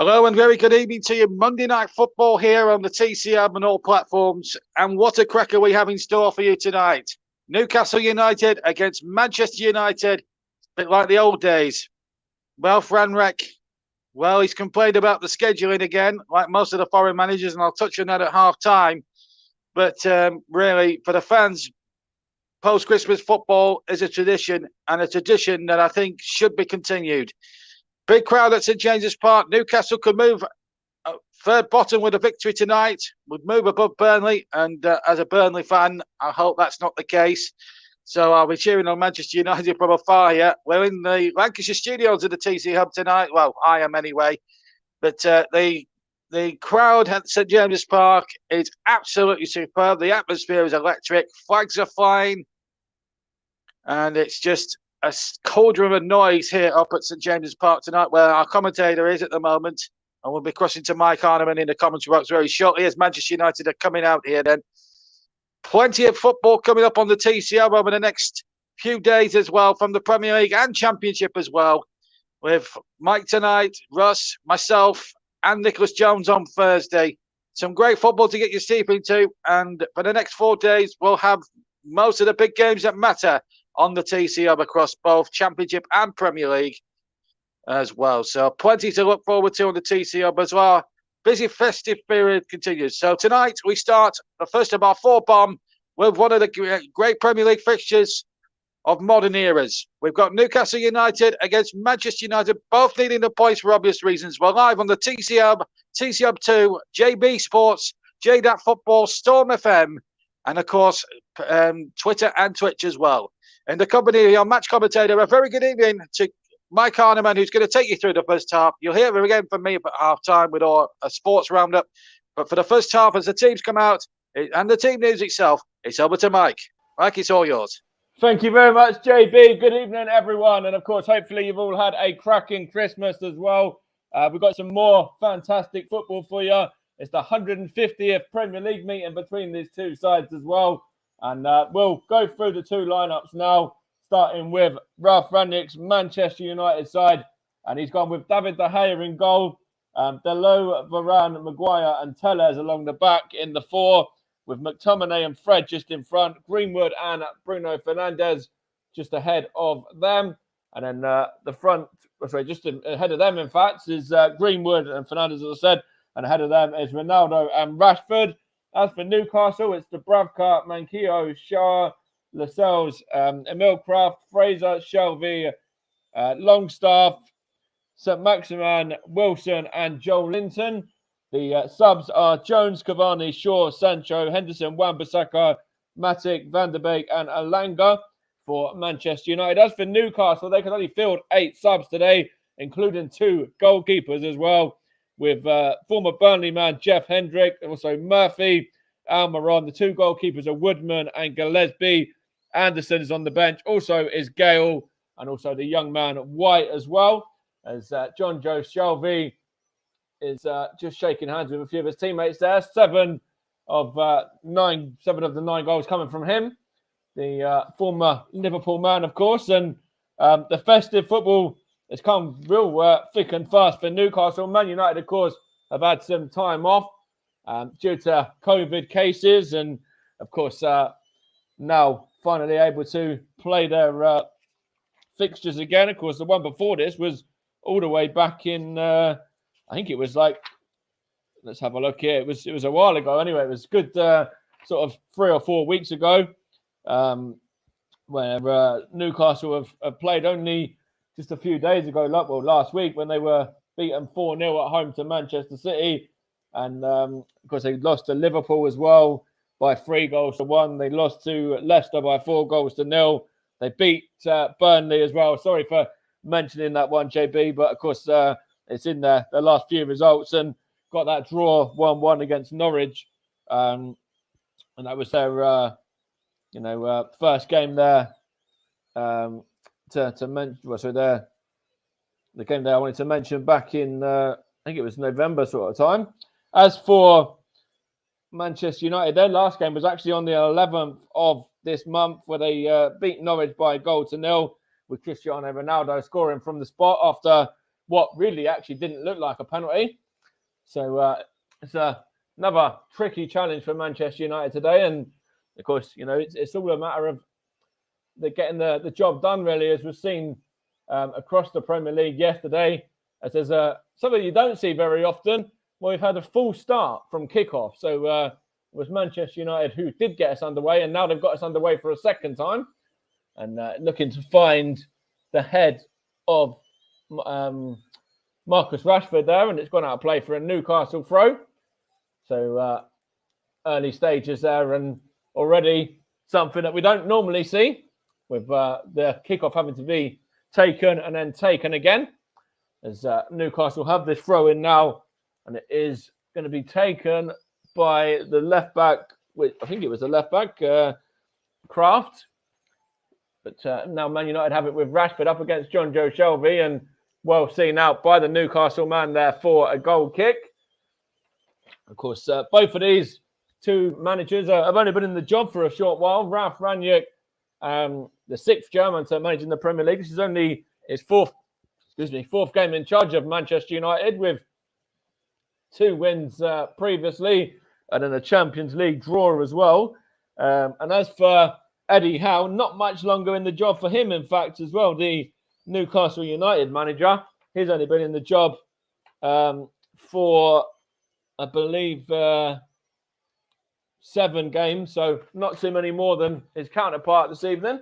Hello and very good evening to you. Monday Night Football here on the TCM and all platforms. And what a cracker we have in store for you tonight. Newcastle United against Manchester United. A bit like the old days. Ralph Ranrek, well, he's complained about the scheduling again, like most of the foreign managers, and I'll touch on that at half-time. But really, for the fans, post-Christmas football is a tradition, and a tradition that I think should be continued. Big crowd at St James's Park. Newcastle could move third bottom with a victory tonight, would move above Burnley. And as a Burnley fan, I hope that's not the case. So I'll be cheering on Manchester United from afar here. We're in the Lancashire studios of the TC Hub tonight. Well, I am anyway. But the crowd at St James's Park is absolutely superb. The atmosphere is electric. Flags are flying. And it's just a cauldron of noise here up at St James's Park tonight, where our commentator is at the moment. And we'll be crossing to Mike Harneman in the commentary box very shortly as Manchester United are coming out here then. Plenty of football coming up on the TCL over the next few days as well, from the Premier League and Championship as well, with Mike tonight, Russ, myself, and Nicholas Jones on Thursday. Some great football to get your teeth into. And for the next 4 days, we'll have most of the big games that matter on the TC Hub across both Championship and Premier League as well. So plenty to look forward to on the TC Hub as well. Busy festive period continues. So tonight we start the first of our 4 bomb with one of the great Premier League fixtures of modern eras. We've got Newcastle United against Manchester United, both needing the points for obvious reasons. We're live on the TC Hub 2, JB Sports, J-DAC Football, Storm FM, and of course Twitter and Twitch as well. In the company of your match commentator, a very good evening to Mike Harneman, who's going to take you through the first half. You'll hear him again from me at half-time with a sports roundup. But for the first half, as the teams come out, and the team news itself, it's over to Mike. Mike, it's all yours. Thank you very much, JB. Good evening, everyone. And, of course, hopefully you've all had a cracking Christmas as well. We've got some more fantastic football for you. It's the 150th Premier League meeting between these two sides as well. And we'll go through the 2 lineups now, starting with Ralph Rangnick's Manchester United side. And he's gone with David De Gea in goal, Delo, Varane, Maguire and Telles along the back in the 4, with McTominay and Fred just in front, Greenwood and Bruno Fernandes just ahead of them. And then the front, just ahead of them, in fact, is Greenwood and Fernandes, as I said. And ahead of them is Ronaldo and Rashford. As for Newcastle, it's Dubravka, Manquillo, Shaw, Lascelles, Emil Kraft, Fraser, Shelby, Longstaff, St Maximin, Wilson and Joel Linton. The subs are Jones, Cavani, Shaw, Sancho, Henderson, Wan-Bissaka, Matic, Van der Beek and Alanga for Manchester United. As for Newcastle, they can only field 8 subs today, including 2 goalkeepers as well, with former Burnley man Jeff Hendrick, also Murphy, Almiron. The 2 goalkeepers are Woodman and Gillespie. Anderson is on the bench. Also is Gale, and also the young man White as well, as John Joe Shelby is just shaking hands with a few of his teammates there. 7 of the 9 goals coming from him, the former Liverpool man, of course. And the festive football has come real thick and fast for Newcastle. Man United, of course, have had some time off due to COVID cases. And, of course, now finally able to play their fixtures again. Of course, the one before this was all the way back in, I think it was like, let's have a look here. It was a while ago. Anyway, it was good sort of 3 or 4 weeks ago where Newcastle have played only just a few days ago, last week, when they were beaten 4-0 at home to Manchester City. And, of course, they lost to Liverpool as well by 3-1. They lost to Leicester by 4-0. They beat Burnley as well. Sorry for mentioning that one, JB, but, of course, it's in the last few results, and got that draw 1-1 against Norwich. And that was their, first game there to mention. Well, so the game there I wanted to mention back in, I think it was November sort of time. As for Manchester United, their last game was actually on the 11th of this month, where they beat Norwich by 1-0, with Cristiano Ronaldo scoring from the spot after what really actually didn't look like a penalty. So it's another tricky challenge for Manchester United today. And of course, it's all a matter of getting the job done, really, as we've seen across the Premier League yesterday. As there's something you don't see very often. Well, we've had a full start from kickoff. So it was Manchester United who did get us underway, and now they've got us underway for a second time. And looking to find the head of Marcus Rashford there, and it's gone out of play for a Newcastle throw. So early stages there, and already something that we don't normally see, with the kickoff having to be taken and then taken again, as Newcastle have this throw in now, and it is going to be taken by the left back. I think it was the left back, Kraft. But now Man United have it with Rashford up against John Joe Shelby, and well seen out by the Newcastle man there for a goal kick. Of course, both of these two managers have only been in the job for a short while. Ralf Rangnick, the sixth German to manage in the Premier League. This is only his fourth game in charge of Manchester United, with 2 wins previously, and then a Champions League draw as well. And as for Eddie Howe, not much longer in the job for him, in fact, as well. The Newcastle United manager, he's only been in the job for, I believe, 7 games, so not too many more than his counterpart this evening.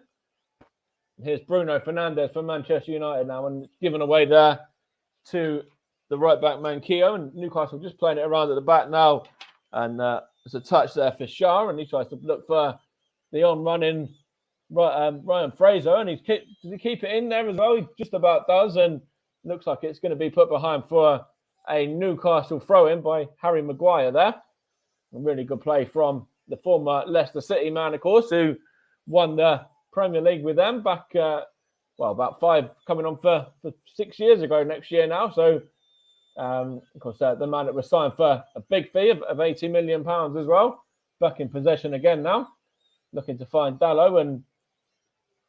Here's Bruno Fernandes for Manchester United now, and given away there to the right back Manquillo, and Newcastle just playing it around at the back now. And there's a touch there for Shah, and he tries to look for the on-running Ryan Fraser, and does he keep it in there as well? He just about does, and looks like it's going to be put behind for a Newcastle throw-in by Harry Maguire there. A really good play from the former Leicester City man, of course, who won the Premier League with them back, about 5, coming on for 6 years ago next year now. So, of course, the man that was signed for a big fee of £80 million as well, back in possession again now, looking to find Dalot, and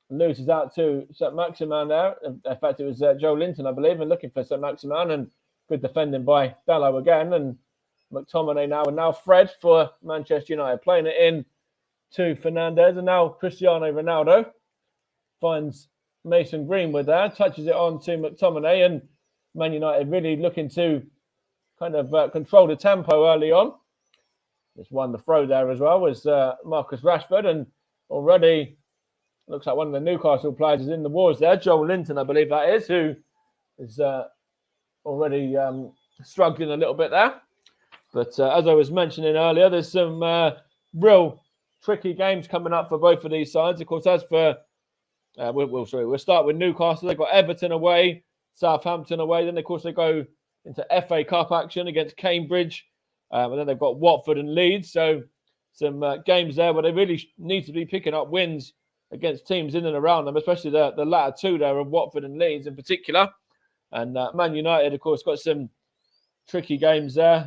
loses out to St. Maximin there. In fact, it was Joe Linton, I believe, and looking for St. Maximin, and good defending by Dalot again, and McTominay now, and now Fred for Manchester United, playing it in to Fernandes, and now Cristiano Ronaldo finds Mason Greenwood there, touches it on to McTominay, and Man United really looking to kind of control the tempo early on. Just won the throw there as well, was Marcus Rashford, and already looks like one of the Newcastle players is in the wars there, Joel Linton, I believe that is, who is already struggling a little bit there. But as I was mentioning earlier, there's some real tricky games coming up for both of these sides. Of course, as for we'll start with Newcastle. They've got Everton away, Southampton away. Then, of course, they go into FA Cup action against Cambridge. And then they've got Watford and Leeds. So some games there where they really need to be picking up wins against teams in and around them, especially the latter two there of Watford and Leeds in particular. And Man United, of course, got some tricky games there.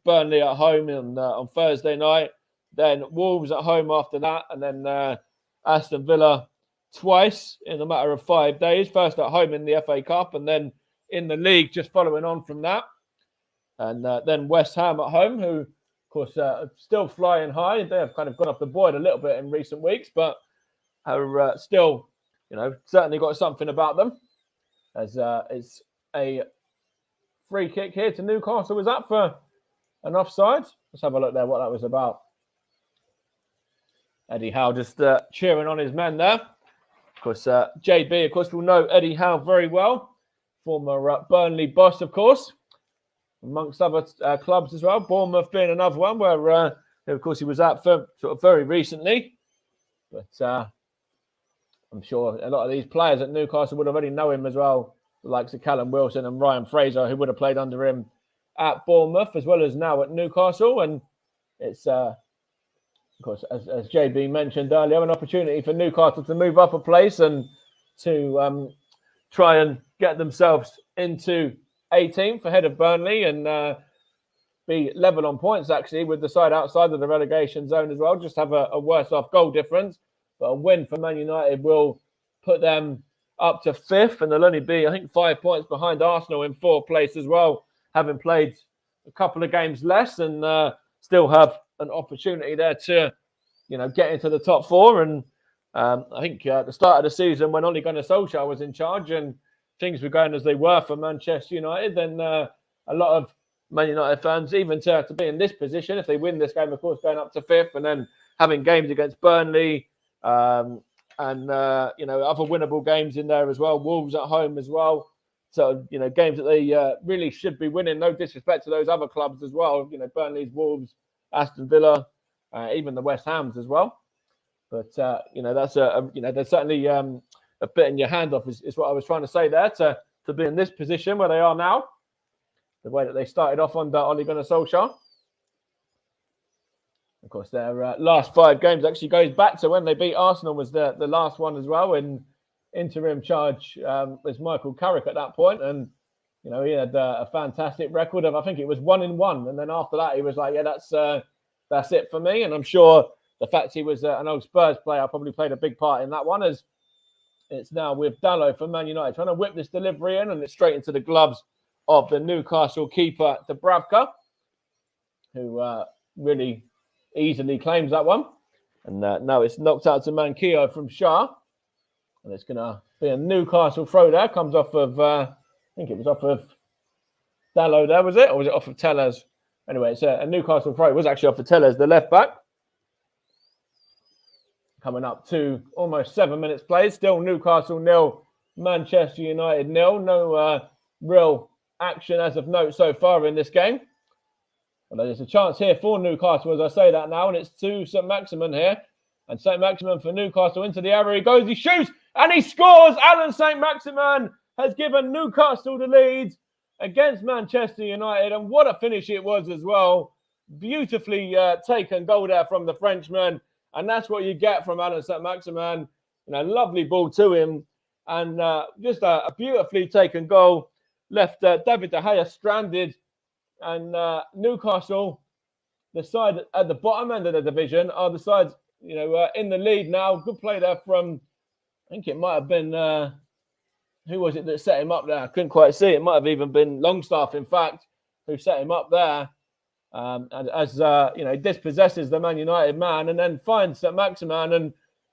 Burnley at home on Thursday night. Then Wolves at home after that. And then Aston Villa twice in a matter of 5 days. First at home in the FA Cup, and then in the league just following on from that. And then West Ham at home, who, of course, are still flying high. They have kind of gone off the board a little bit in recent weeks, but are still, certainly got something about them. As it's a free kick here to Newcastle. Was that for an offside? Let's have a look there, what that was about. Eddie Howe just cheering on his men there. Of course, JB, of course, will know Eddie Howe very well. Former Burnley boss, of course, amongst other clubs as well. Bournemouth being another one where, of course, he was at for sort of very recently. But I'm sure a lot of these players at Newcastle would already know him as well, the likes of Callum Wilson and Ryan Fraser, who would have played under him at Bournemouth as well as now at Newcastle. And it's, of course, as JB mentioned earlier, an opportunity for Newcastle to move up a place and to try and get themselves into 18th ahead of Burnley and be level on points, actually, with the side outside of the relegation zone as well. Just have a worse off goal difference. But a win for Man United will put them up to 5th, and they'll only be, I think, 5 points behind Arsenal in 4th place as well, having played a couple of games less, and still have an opportunity there to, get into the top 4. And I think at the start of the season, when Ole Gunnar Solskjaer was in charge and things were going as they were for Manchester United, then a lot of Man United fans, even to be in this position, if they win this game, of course, going up to 5th, and then having games against Burnley, and other winnable games in there as well. Wolves at home as well. So, games that they really should be winning. No disrespect to those other clubs as well. Burnley's, Wolves, Aston Villa, even the West Hams as well. But, that's there's certainly a bit in your hand off is what I was trying to say there, to be in this position where they are now, the way that they started off under Ole Gunnar Solskjaer. Of course, their last 5 games actually goes back to when they beat Arsenal, was the last one as well. In interim charge was Michael Carrick at that point, and he had a fantastic record of, I think it was 1-1, and then after that he was like, yeah, that's it for me. And I'm sure the fact he was an old Spurs player probably played a big part in that one, as it's now with Dalot for Man United trying to whip this delivery in, and it's straight into the gloves of the Newcastle keeper Dubravka, who really easily claims that one. And now it's knocked out to Manquillo from Shah. And it's going to be a Newcastle throw there. Comes off of, I think it was off of Dalot there, was it? Or was it off of Tellez? Anyway, it's a Newcastle throw. It was actually off of Tellez, the left back. Coming up to almost 7 minutes played. Still Newcastle 0, Manchester United 0. No real action as of note so far in this game. Well, there's a chance here for Newcastle as I say that now, and it's to St. Maximin here. And St. Maximin for Newcastle into the area. He goes, he shoots, and he scores. Alan St. Maximin has given Newcastle the lead against Manchester United. And what a finish it was as well. Beautifully taken goal there from the Frenchman. And that's what you get from Alan St. Maximin. Lovely ball to him. And just a beautifully taken goal. Left David De Gea stranded. And Newcastle, the side at the bottom end of the division, are the sides, in the lead now. Good play there from, I think it might have been, who was it that set him up there? I couldn't quite see. It might have even been Longstaff, in fact, who set him up there. And as, he dispossesses the Man United man and then finds St. Maximin. And,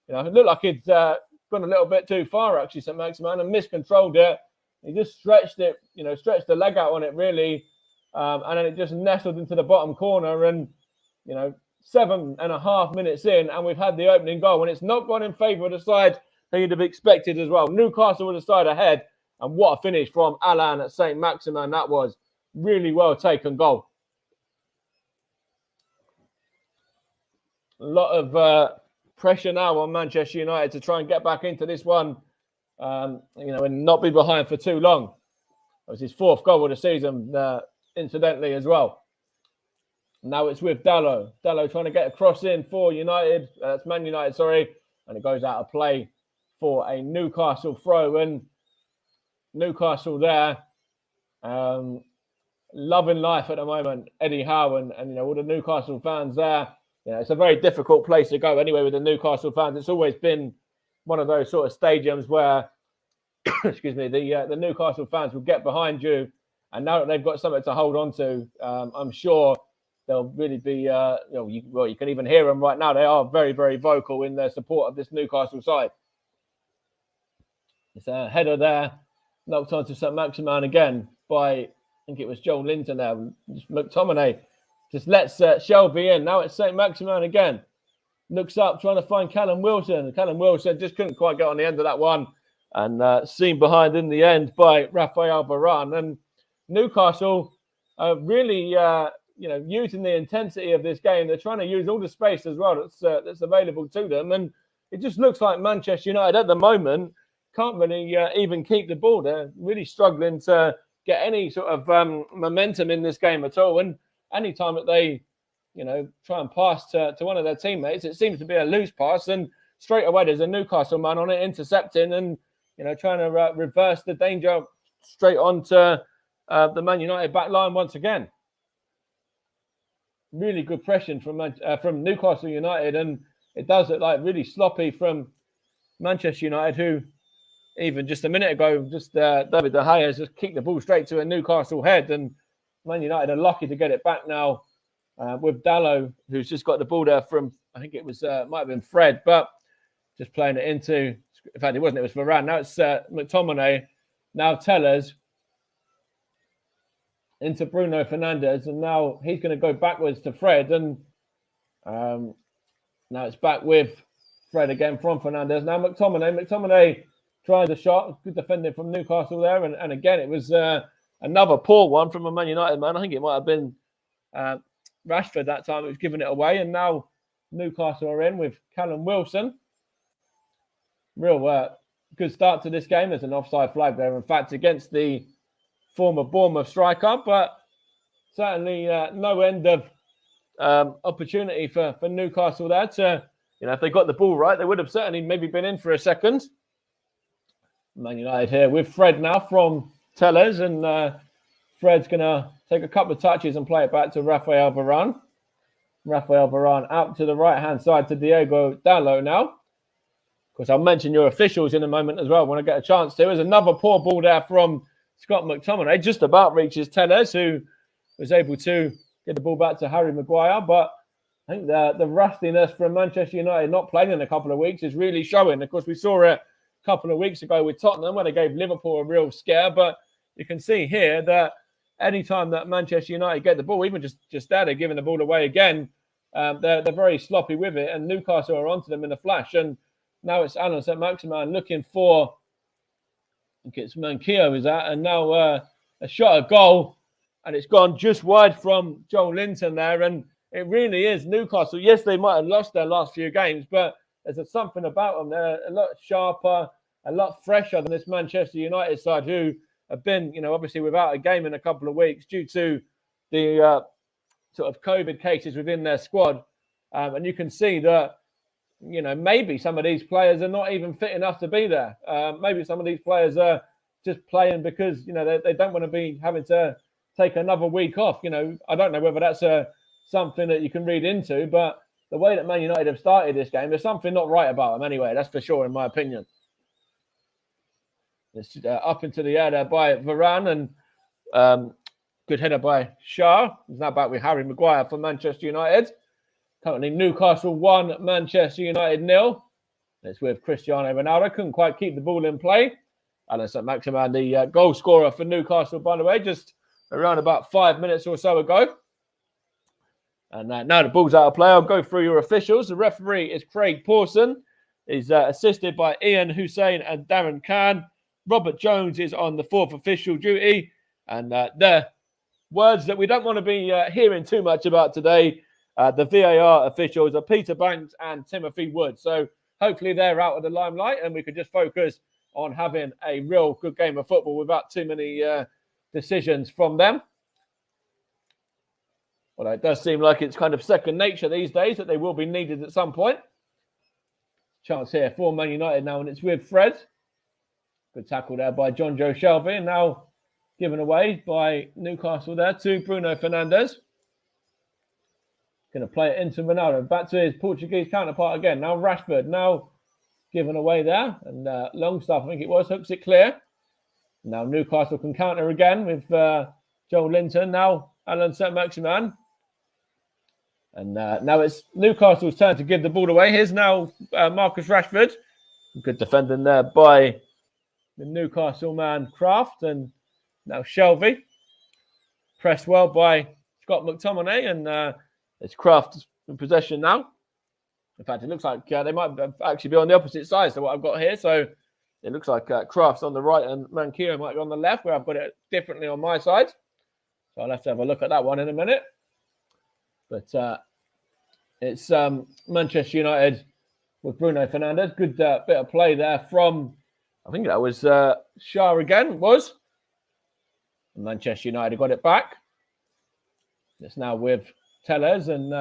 it looked like he'd gone a little bit too far, actually, St. Maximin, and miscontrolled it. He just stretched it, stretched the leg out on it, really. And then it just nestled into the bottom corner. And, 7.5 minutes in, and we've had the opening goal. And it's not gone in favour of the side that you'd have expected as well. Newcastle with the side ahead. And what a finish from Alan at St. Maximin. That was really well taken goal. A lot of pressure now on Manchester United to try and get back into this one, and not be behind for too long. It was his 4th goal of the season, incidentally, as well. Now it's with Dalot. Dalot trying to get a cross in for United. That's Man United, sorry. And it goes out of play for a Newcastle throw. And Newcastle there, loving life at the moment. Eddie Howe and all the Newcastle fans there. It's a very difficult place to go anyway with the Newcastle fans. It's always been one of those sort of stadiums where, excuse me, the Newcastle fans will get behind you. And now that they've got something to hold on to, I'm sure they'll really be, you can even hear them right now. They are very, very vocal in their support of this Newcastle side. It's a header there, knocked onto St. Maximin again by, I think it was Joel Linton there. McTominay just lets Shelby in. Now it's St. Maximin again. Looks up, trying to find Callum Wilson. Callum Wilson just couldn't quite get on the end of that one. And seen behind in the end by Rafael Varane. And Newcastle really, using the intensity of this game. They're trying to use all the space as well that's available to them. And it just looks like Manchester United at the moment can't really even keep the ball. They're really struggling to get any sort of momentum in this game at all. And any time that they, try and pass to one of their teammates, it seems to be a loose pass. And straight away, there's a Newcastle man on it, intercepting and, trying to reverse the danger straight onto the Man United back line once again. Really good pressure from Newcastle United, and it does look like really sloppy from Manchester United, who even just a minute ago, just David De Gea just kicked the ball straight to a Newcastle head, and Man United are lucky to get it back now with Dalot, who's just got the ball there from, I think it was, might have been Fred, but just playing it into, in fact, it wasn't, it was Varane. Now it's McTominay, now Tellers, into Bruno Fernandes, and now he's going to go backwards to Fred, and now it's back with Fred again from Fernandes. Now McTominay tries a shot, good defending from Newcastle there, and again it was another poor one from a Man United man. I think it might have been Rashford that time. It was giving it away, and now Newcastle are in with Callum Wilson. Real good start to this game. There's an offside flag there, in fact, against the former Bournemouth striker, but certainly no end of opportunity for Newcastle there to, if they got the ball right, they would have certainly maybe been in for a second. Man United here with Fred now from Tellers, and Fred's going to take a couple of touches and play it back to Raphael Varane. Raphael Varane out to the right-hand side to Diogo Dalot now. Of course, I'll mention your officials in a moment as well when I get a chance to. There's another poor ball there from Scott McTominay, just about reaches Tellers, who was able to get the ball back to Harry Maguire. But I think the rustiness from Manchester United not playing in a couple of weeks is really showing. Of course, we saw it a couple of weeks ago with Tottenham when they gave Liverpool a real scare. But you can see here that any time that Manchester United get the ball, even just there, they're giving the ball away again. They're very sloppy with it, and Newcastle are onto them in a flash. And now it's Alan St-Maximin looking for, I think it's Manquillo is that, and now a shot at goal, and it's gone just wide from Joel Linton there, and it really is Newcastle. Yes, they might have lost their last few games, but there's something about them. They're a lot sharper, a lot fresher than this Manchester United side, who have been, obviously without a game in a couple of weeks due to the sort of COVID cases within their squad. And you can see that, maybe some of these players are not even fit enough to be there. Maybe some of these players are just playing because, they don't want to be having to take another week off. I don't know whether that's something that you can read into, but the way that Man United have started this game, there's something not right about them anyway. That's for sure, in my opinion. It's up into the air there by Varane, and good header by Shah. He's now back with Harry Maguire for Manchester United. Currently Newcastle 1, Manchester United 0. It's with Cristiano Ronaldo. Couldn't quite keep the ball in play. Alan St-Maximin, the goal scorer for Newcastle, by the way, just around about 5 minutes or so ago. And now the ball's out of play. I'll go through your officials. The referee is Craig Pawson. He's assisted by Ian Hussein and Darren Khan. Robert Jones is on the fourth official duty. And the words that we don't want to be hearing too much about today, the VAR officials are Peter Banks and Timothy Wood. So hopefully they're out of the limelight and we can just focus on having a real good game of football without too many decisions from them. Well, it does seem like it's kind of second nature these days that they will be needed at some point. Chance here for Man United now, and it's with Fred. Good tackle there by John Joe Shelby, and now given away by Newcastle there to Bruno Fernandes. Going to play it into Ronaldo. Back to his Portuguese counterpart again. Now Rashford, now given away there, and Longstaff, I think it was, hooks it clear. Now Newcastle can counter again with Joel Linton. Now Alan St-Maximin. And now it's Newcastle's turn to give the ball away. Here's now Marcus Rashford. Good defending there by the Newcastle man Kraft. And now Shelby. Pressed well by Scott McTominay. And it's Kraft in possession now. In fact, it looks like they might actually be on the opposite side to what I've got here. So it looks like Kraft's on the right and Manquillo might be on the left, where I've got it differently on my side. So I'll have to have a look at that one in a minute. But it's Manchester United with Bruno Fernandes. Good bit of play there from, I think that was Shah again, was. And Manchester United got it back. It's now with Tellers, and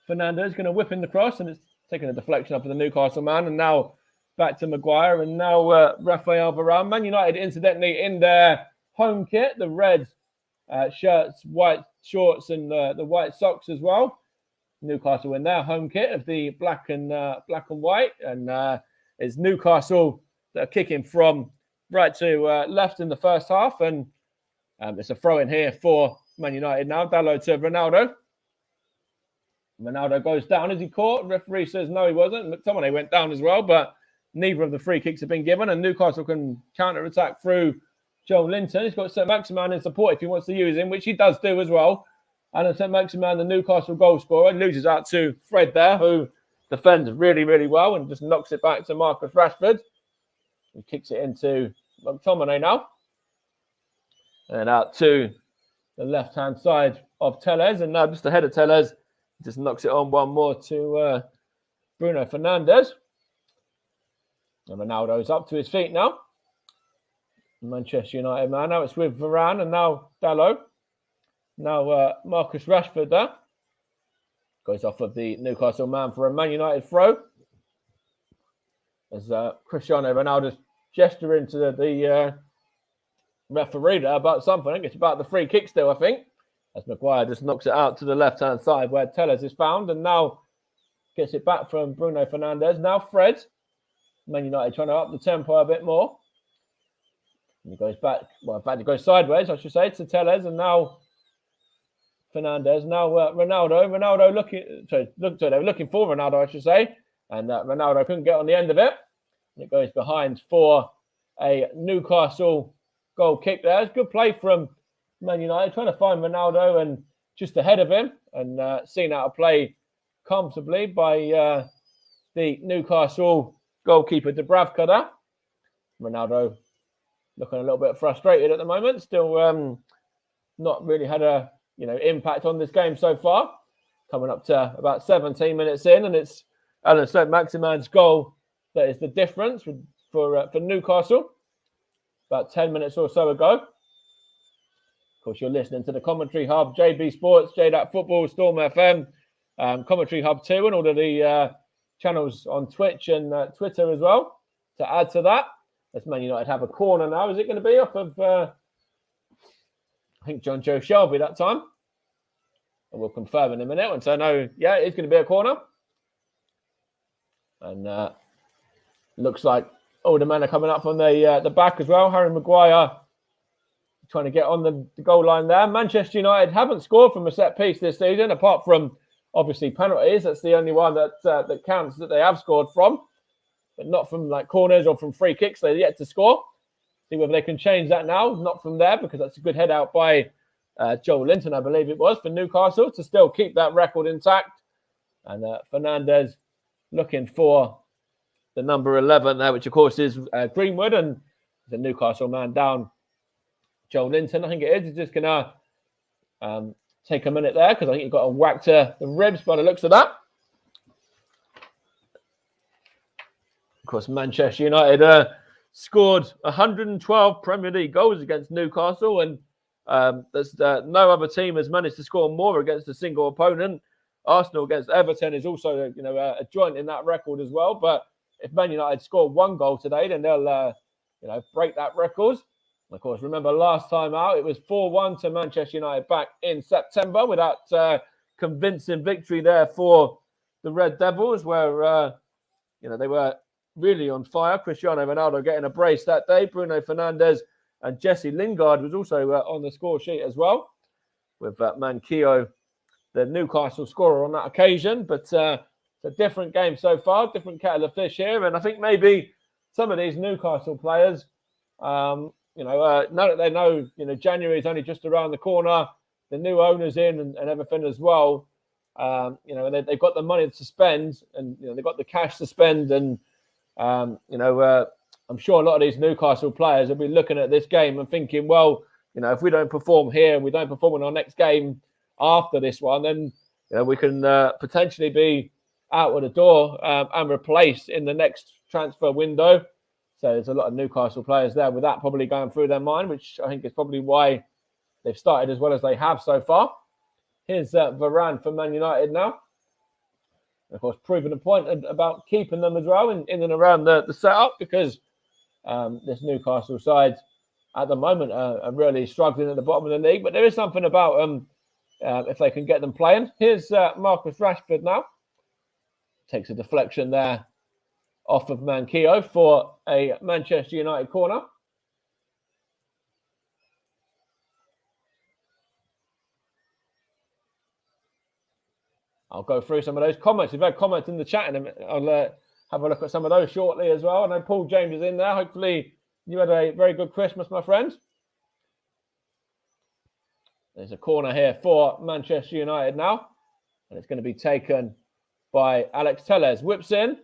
Fernandes going to whip in the cross, and it's taking a deflection up of the Newcastle man. And now back to Maguire, and now Raphael Varane. Man United, incidentally, in their home kit, the red shirts, white shorts, and the white socks as well. Newcastle in their home kit of the black and white, and it's Newcastle that are kicking from right to left in the first half. And it's a throw in here for Man United now. Dalot to Ronaldo. Ronaldo goes down. Is he caught? Referee says no, he wasn't. McTominay went down as well, but neither of the free kicks have been given. And Newcastle can counter-attack through Joel Linton. He's got St. Maximin in support if he wants to use him, which he does do as well. And St. Maximin, the Newcastle goal scorer, loses out to Fred there, who defends really, really well and just knocks it back to Marcus Rashford. He kicks it into McTominay now. And out to the left-hand side of Tellez. And now just ahead of Tellez, just knocks it on one more to Bruno Fernandes. And Ronaldo's up to his feet now. Manchester United man. Now it's with Varane and now Dalot. Now Marcus Rashford there. Goes off of the Newcastle man for a Man United throw. As Cristiano Ronaldo's gesturing to the referee there about something. I think it's about the free kick still, I think. As Maguire just knocks it out to the left-hand side where Tellez is found and now gets it back from Bruno Fernandes. Now Fred. Man United trying to up the tempo a bit more. And he goes back. Well, in fact, he goes sideways, I should say, to Tellez. And now Fernandes. Now Ronaldo. Ronaldo they were looking for Ronaldo, I should say. And Ronaldo couldn't get on the end of it. And it goes behind for a Newcastle goal kick there. It's good play from Man United, trying to find Ronaldo and just ahead of him and seen how to play comfortably by the Newcastle goalkeeper Dubravka there. Ronaldo looking a little bit frustrated at the moment. Still not really had a impact on this game so far. Coming up to about 17 minutes in, and it's Alan St. Maximin's goal that is the difference for Newcastle. About 10 minutes or so ago. Of course, you're listening to the Commentary Hub, JB Sports, J-DAC Football, Storm FM, Commentary Hub 2, and all of the channels on Twitch and Twitter as well. To add to that, let's Man United have a corner now. Is it going to be off of, I think, John Joe Shelby that time? And we'll confirm in a minute once I know, yeah, it's going to be a corner. And looks like all the men are coming up from the back as well. Harry Maguire trying to get on the goal line there. Manchester United haven't scored from a set piece this season, apart from obviously penalties. That's the only one that counts that they have scored from, but not from like corners or from free kicks. They're yet to score. See whether they can change that now. Not from there, because that's a good head out by Joel Linton, I believe it was, for Newcastle to still keep that record intact. And Fernandes looking for the number 11 there, which of course is Greenwood, and the Newcastle man down. Joel Linton, I think it is. He's just going to take a minute there because I think he got a whack to the ribs by the looks of that. Of course, Manchester United scored 112 Premier League goals against Newcastle, and there's no other team has managed to score more against a single opponent. Arsenal against Everton is also a joint in that record as well. But if Man United score one goal today, then they'll break that record. Of course, remember last time out, it was 4-1 to Manchester United back in September with that convincing victory there for the Red Devils, where they were really on fire. Cristiano Ronaldo getting a brace that day. Bruno Fernandes and Jesse Lingard was also on the score sheet as well, with Manquillo, the Newcastle scorer on that occasion. But it's a different game so far, different kettle of fish here. And I think maybe some of these Newcastle players, now that they know, January is only just around the corner, the new owners in and everything as well. They've got the money to spend, and they've got the cash to spend, and I'm sure a lot of these Newcastle players will be looking at this game and thinking, well, if we don't perform here and we don't perform in our next game after this one, then we can potentially be out of the door and replaced in the next transfer window. So there's a lot of Newcastle players there with that probably going through their mind, which I think is probably why they've started as well as they have so far. Here's Varane for Man United now. And of course, proving a point about keeping them as well in and around the setup, because this Newcastle side at the moment are really struggling at the bottom of the league. But there is something about them if they can get them playing. Here's Marcus Rashford now. Takes a deflection there off of Manquillo for a Manchester United corner. I'll go through some of those comments. We've had comments in the chat, and I'll have a look at some of those shortly as well. I know Paul James is in there. Hopefully you had a very good Christmas, my friend. There's a corner here for Manchester United now, and it's going to be taken by Alex Telles. Whips in.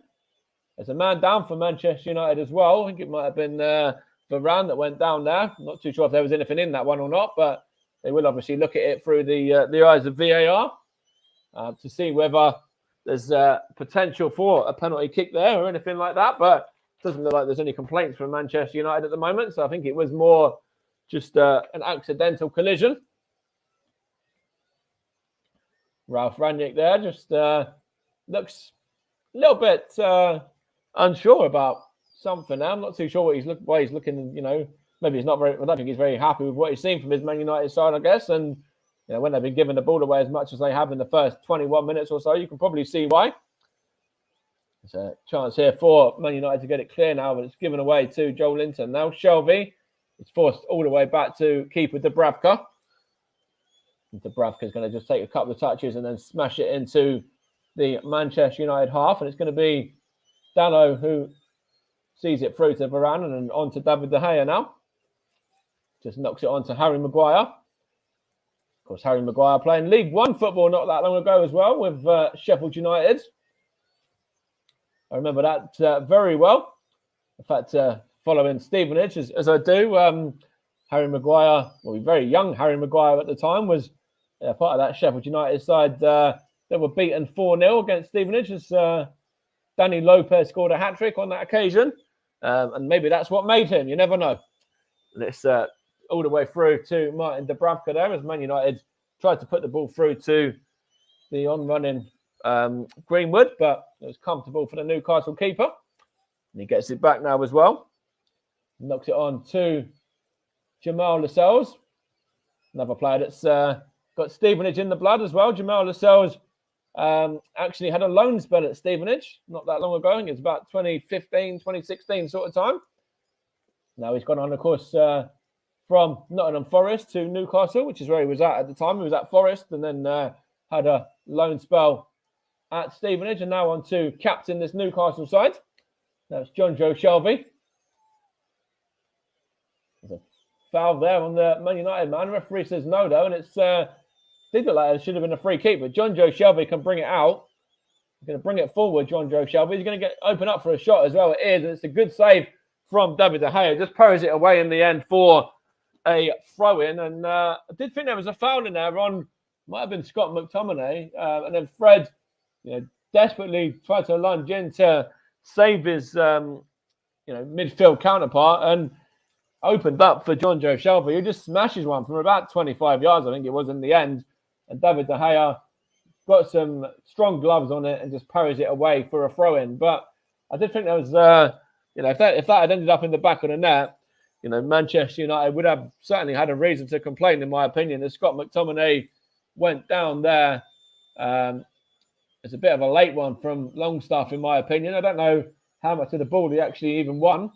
There's a man down for Manchester United as well. I think it might have been Varane that went down there. I'm not too sure if there was anything in that one or not, but they will obviously look at it through the eyes of VAR to see whether there's potential for a penalty kick there or anything like that. But it doesn't look like there's any complaints from Manchester United at the moment. So I think it was more just an accidental collision. Ralph Rangnick there just looks a little bit unsure about something now. I'm not too sure why he's looking, maybe he's not very, I don't think he's very happy with what he's seen from his Man United side, I guess. And, when they've been giving the ball away as much as they have in the first 21 minutes or so, you can probably see why. There's a chance here for Man United to get it clear now, but it's given away to Joel Linton. Now Shelvey is forced all the way back to keeper Dubravka. Dubravka is going to just take a couple of touches and then smash it into the Manchester United half, and it's going to be Dalot who sees it through to Varane and then on to David De Gea now. Just knocks it on to Harry Maguire. Of course, Harry Maguire playing League One football not that long ago as well with Sheffield United. I remember that very well. In fact, following Stevenage, as I do, Harry Maguire, very young Harry Maguire at the time, was part of that Sheffield United side that were beaten 4-0 against Stevenage as Danny Lopez scored a hat-trick on that occasion. And maybe that's what made him. You never know. And it's all the way through to Martin Dubravka there as Man United tried to put the ball through to the on-running Greenwood, but it was comfortable for the Newcastle keeper. And he gets it back now as well. Knocks it on to Jamal Lascelles, another player that's got Stevenage in the blood as well. Jamal Lascelles actually had a loan spell at Stevenage not that long ago. I think it's about 2015, 2016 sort of time. Now he's gone on, of course, from Nottingham Forest to Newcastle, which is where he was at the time. He was at Forest and then had a loan spell at Stevenage, and now on to captain this Newcastle side. That's John Joe Shelvey. There's a foul there on the Man United man. The referee says no, though, and it's did look like it should have been a free kick, but John Joe Shelvey can bring it out. He's going to bring it forward, John Joe Shelvey. He's going to open up for a shot as well. It is, and it's a good save from David De Gea. Just parries it away in the end for a throw-in, and I did think there was a foul in there on, might have been Scott McTominay, and then Fred, desperately tried to lunge in to save his, midfield counterpart and opened up for John Joe Shelvey, who just smashes one from about 25 yards, I think it was in the end. And David De Gea got some strong gloves on it and just parries it away for a throw-in. But I did think there was, if that had ended up in the back of the net, Manchester United would have certainly had a reason to complain, in my opinion, as Scott McTominay went down there. It's a bit of a late one from Longstaff, in my opinion. I don't know how much of the ball he actually even won,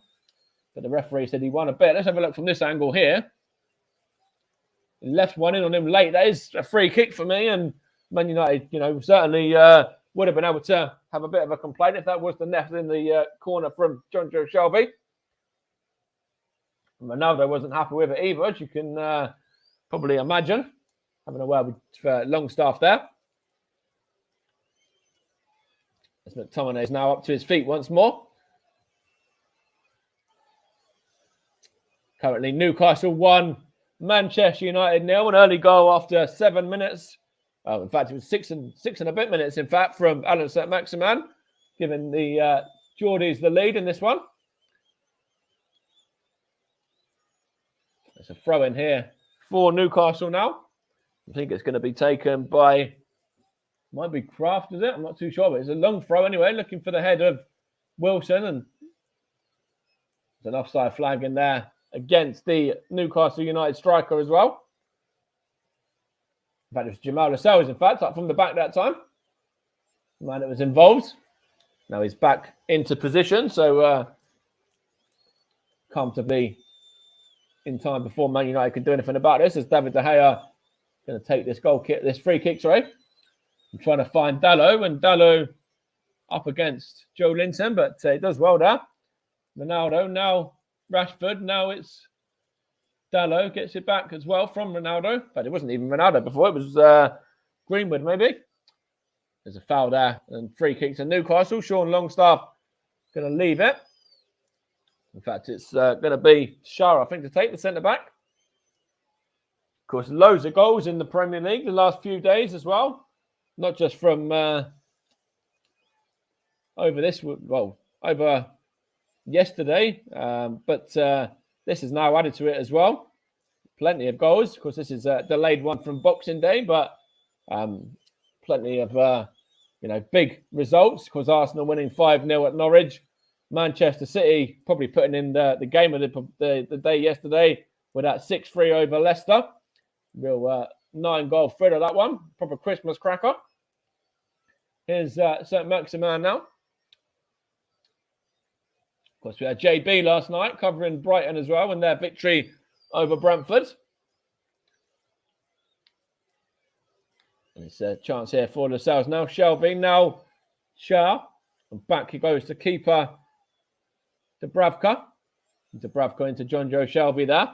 but the referee said he won a bit. Let's have a look from this angle here. He left one in on him late. That is a free kick for me, and Man United, certainly would have been able to have a bit of a complaint if that was the net in the corner from John Joe Shelvey. Ronaldo wasn't happy with it either, as you can probably imagine. Having a word with Longstaff there. As McTominay is now up to his feet once more. Currently Newcastle 1, Manchester United 0. An early goal after 7 minutes. In fact, it was six and a bit minutes, in fact, from Alan Saint-Maximin, giving the Geordies the lead in this one. There's a throw in here for Newcastle now. I think it's going to be taken by, might be Kraft, is it? I'm not too sure, but it's a long throw anyway, looking for the head of Wilson. And there's an offside flag in there against the Newcastle United striker as well. In fact, it was Jamal Lascelles, in fact, up from the back that time. The man that was involved. Now he's back into position, so comfortably in time before Man United could do anything about this, as David De Gea going to take this free kick, I'm trying to find Dalot, and Dalot up against Joe Linton, but he does well there. Ronaldo, now Rashford, now it's Dalot, gets it back as well from Ronaldo, but it wasn't even Ronaldo before, it was Greenwood maybe. There's a foul there, and free kick to Newcastle. Sean Longstaff going to leave it. In fact, it's going to be Shah, I think, to take the centre-back. Of course, loads of goals in the Premier League the last few days as well. Not just from over yesterday, but this is now added to it as well. Plenty of goals. Of course, this is a delayed one from Boxing Day, but plenty of big results. Of course, Arsenal winning 5-0 at Norwich. Manchester City probably putting in the game of the day yesterday with that 6-3 over Leicester. Real 9-goal thriller, that one. Proper Christmas cracker. Here's St. Maximin now. Of course, we had JB last night covering Brighton as well in their victory over Brentford. And it's a chance here for Lascelles now. Shelvey, now Shah. And back he goes to keeper Dubravka. Dubravka into John Joe Shelvey there.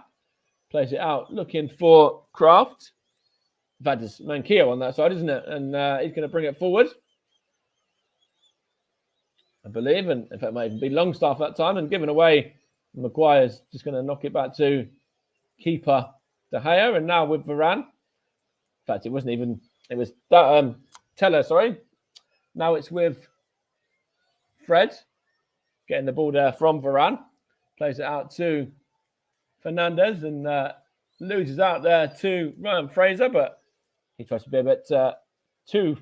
Plays it out, looking for Kraft. That is Manquillo on that side, isn't it? And he's going to bring it forward, I believe. And in fact, it might even be Longstaff that time. And given away, Maguire's just going to knock it back to keeper De Gea. And now with Varane. In fact, it wasn't even... It was Teller, sorry. Now it's with Fred. Getting the ball there from Varane. Plays it out to Fernandez and loses out there to Ryan Fraser, but he tries to be a bit too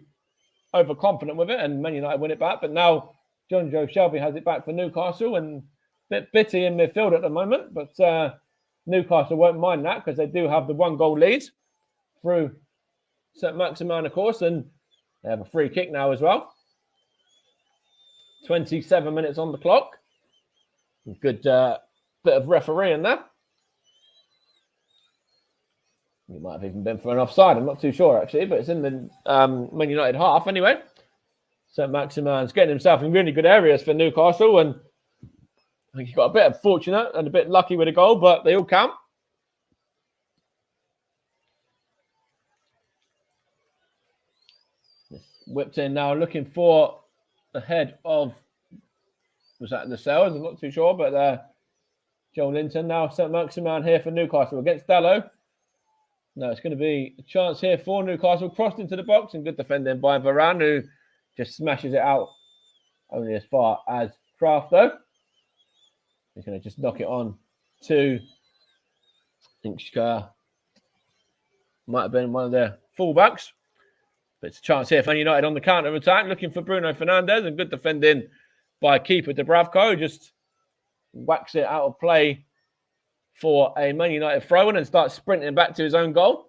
overconfident with it, and Man United win it back. But now John Joe Shelby has it back for Newcastle, and a bit bitty in midfield at the moment, but Newcastle won't mind that because they do have the 1-goal lead through St. Maximin, of course, and they have a free kick now as well. 27 minutes on the clock. Good bit of refereeing there. It might have even been for an offside. I'm not too sure, actually, but it's in the Man United half anyway. St. Maximin's getting himself in really good areas for Newcastle, and I think he got a bit of fortunate and a bit lucky with a goal, but they all count. Whipped in now, looking for the head of, was that Lascelles? I'm not too sure, but Joe Linton now. St. Maximin here for Newcastle against Dalot. No, it's going to be a chance here for Newcastle. Crossed into the box and good defending by Varane, who just smashes it out only as far as Kraft, though. He's going to just knock it on to, I think, might have been one of their fullbacks. But it's a chance here for United on the counter-attack, looking for Bruno Fernandes, and good defending by keeper Dubravka, who just whacks it out of play for a Man United throw-in and starts sprinting back to his own goal.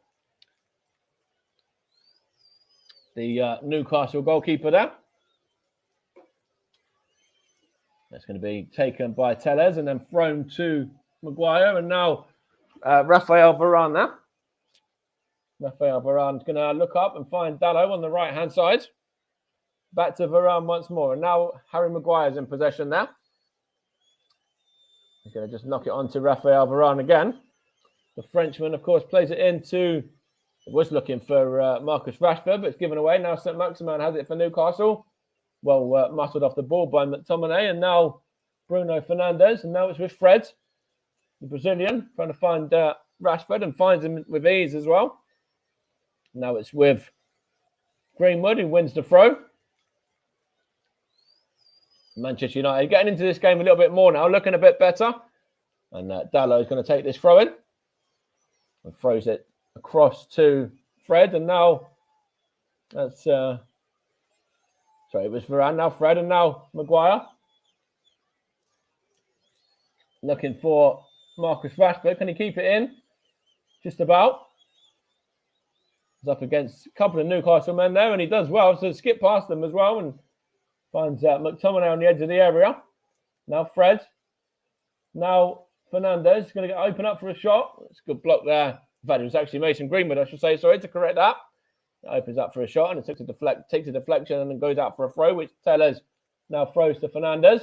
The Newcastle goalkeeper there. That's going to be taken by Tellez and then thrown to Maguire. And now Raphael Varane there. Raphael Varane's going to look up and find Dalot on the right-hand side. Back to Varane once more. And now Harry Maguire's in possession now. He's going to just knock it on to Raphael Varane again. The Frenchman, of course, plays it into... It was looking for Marcus Rashford, but it's given away. Now St. Maximin has it for Newcastle. Well, muscled off the ball by McTominay. And now Bruno Fernandes. And now it's with Fred, the Brazilian, trying to find Rashford and finds him with ease as well. Now it's with Greenwood, who wins the throw. Manchester United getting into this game a little bit more now, looking a bit better. And Dalot is going to take this throw in and throws it across to Fred. And now that's... sorry, it was Varane, now Fred, and now Maguire. Looking for Marcus Rashford. Can he keep it in? Just about. He's up against a couple of Newcastle men there, and he does well to skip past them as well and Finds McTominay on the edge of the area. Now Fred. Now Fernandez is going to get open up for a shot. It's a good block there. In fact, it was actually Mason Greenwood, I should say. Sorry to correct that. It opens up for a shot and it takes a deflection and then goes out for a throw, which Tellez now throws to Fernandez.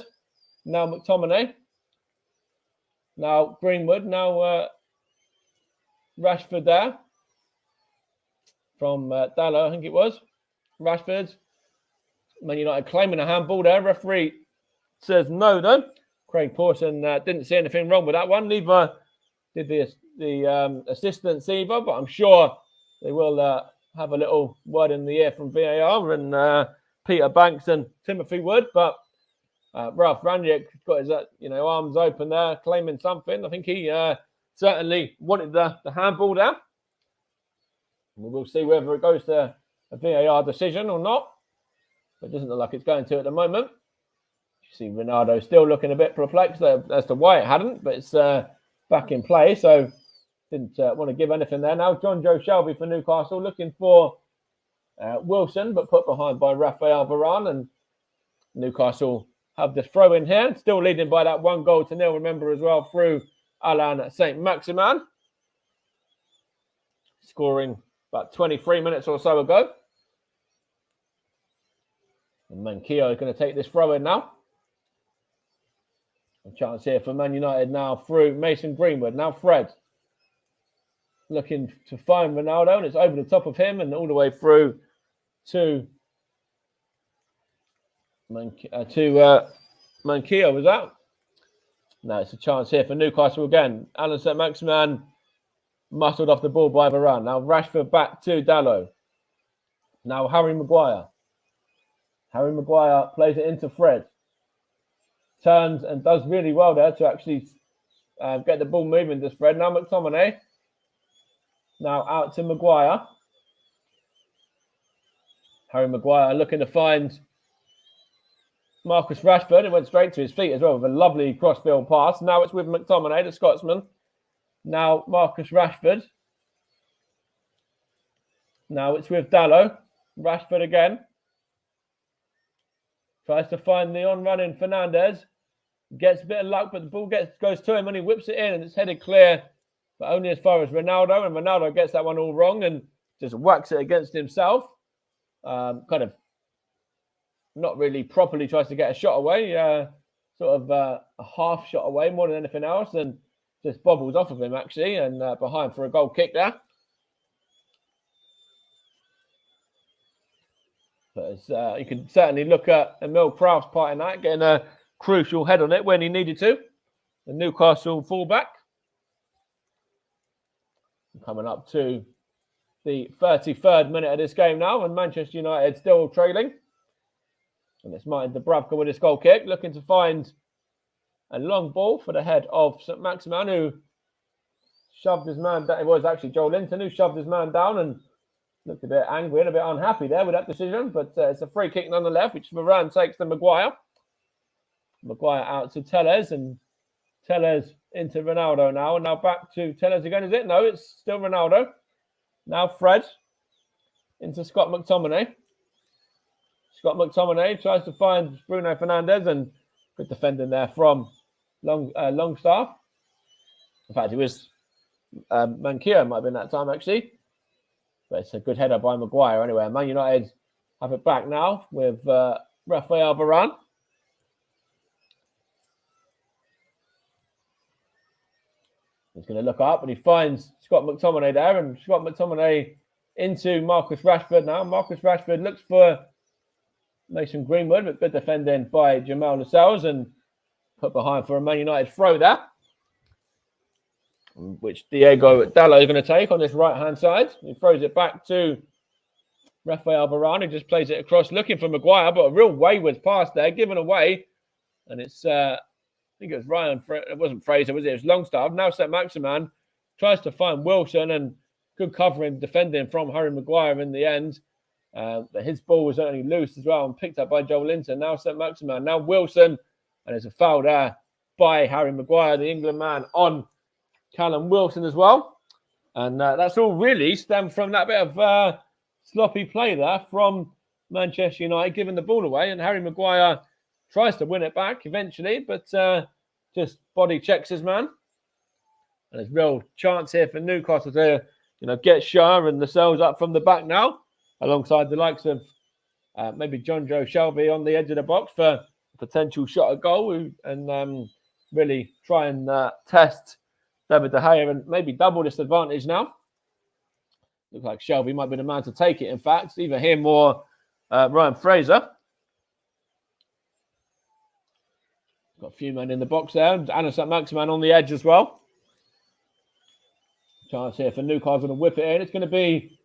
Now McTominay. Now Greenwood. Now Rashford there. From Dallo, I think it was. Rashford. Man United claiming a handball there. Referee says no, though. Craig Pawson didn't see anything wrong with that one. Neither did the assistants either, but I'm sure they will have a little word in the ear from VAR and Peter Banks and Timothy Wood. But Ralph Rangnick got his arms open there, claiming something. I think he certainly wanted the handball there. We will see whether it goes to a VAR decision or not. But it doesn't look like it's going to at the moment. You see Ronaldo still looking a bit perplexed as to why it hadn't, but it's back in play. So didn't want to give anything there. Now John Joe Shelby for Newcastle looking for Wilson, but put behind by Raphael Varane. And Newcastle have the throw in here. Still leading by that 1-0. Remember as well through Alain Saint-Maximin. Scoring about 23 minutes or so ago. And Manquillo is going to take this throw in now. A chance here for Man United now through Mason Greenwood. Now Fred. Looking to find Ronaldo, and it's over the top of him and all the way through to Manquillo, was that? No, it's a chance here for Newcastle again. Alain Saint-Maximin muscled off the ball by Varane. Now Rashford back to Dallo. Now Harry Maguire. Harry Maguire plays it into Fred. Turns and does really well there to actually get the ball moving to Fred. Now McTominay. Now out to Maguire. Harry Maguire looking to find Marcus Rashford. It went straight to his feet as well with a lovely cross-field pass. Now it's with McTominay, the Scotsman. Now Marcus Rashford. Now it's with Dallo. Rashford again. Tries to find the on-running Fernandez. Gets a bit of luck, but the ball goes to him and he whips it in and it's headed clear, but only as far as Ronaldo. And Ronaldo gets that one all wrong and just whacks it against himself. Kind of not really properly tries to get a shot away. Sort of a half shot away more than anything else and just bobbles off of him actually and behind for a goal kick there. But you can certainly look at Emil Kraft's part in that, getting a crucial head on it when he needed to. The Newcastle fullback. Coming up to the 33rd minute of this game now, and Manchester United still trailing. And it's Martin Dubravka with his goal kick, looking to find a long ball for the head of Saint-Maximin, who shoved his man down. It was actually Joel Linton who shoved his man down and looked a bit angry and a bit unhappy there with that decision, but it's a free kick nonetheless, which Varane takes to Maguire. Maguire out to Tellez, and Tellez into Ronaldo now, and now back to Tellez again, is it? No, it's still Ronaldo. Now Fred into Scott McTominay. Scott McTominay tries to find Bruno Fernandes, and good defending there from Longstaff. In fact, it was Manquillo might have been that time actually. But it's a good header by Maguire anyway. Man United have it back now with Raphael Varane. He's going to look up and he finds Scott McTominay there. And Scott McTominay into Marcus Rashford now. Marcus Rashford looks for Mason Greenwood, but good defending by Jamal Lascelles and put behind for a Man United throw there, which Diego Dallo is going to take on this right-hand side. He throws it back to Raphael Varane, who just plays it across, looking for Maguire, but a real wayward pass there, given away. And it's, I think it was Ryan, it wasn't Fraser, was it? It was Longstaff. Now Saint-Maximin tries to find Wilson, and good covering, defending from Harry Maguire in the end. But his ball was only loose as well and picked up by Joel Linton. Now Saint-Maximin, now Wilson, and there's a foul there by Harry Maguire, the England man, on Callum Wilson as well. And that's all really stemmed from that bit of sloppy play there from Manchester United giving the ball away, and Harry Maguire tries to win it back eventually, but just body checks his man. And there's real chance here for Newcastle to, get Shah and Lascelles up from the back now, alongside the likes of maybe John Joe Shelby on the edge of the box for a potential shot at goal, and really try and test David De Gea and maybe double this advantage now. Looks like Shelby might be the man to take it, in fact. Either him or Ryan Fraser. Got a few men in the box there. Anna St-Maximin on the edge as well. Chance here for Newcastle to whip it in. It's going to be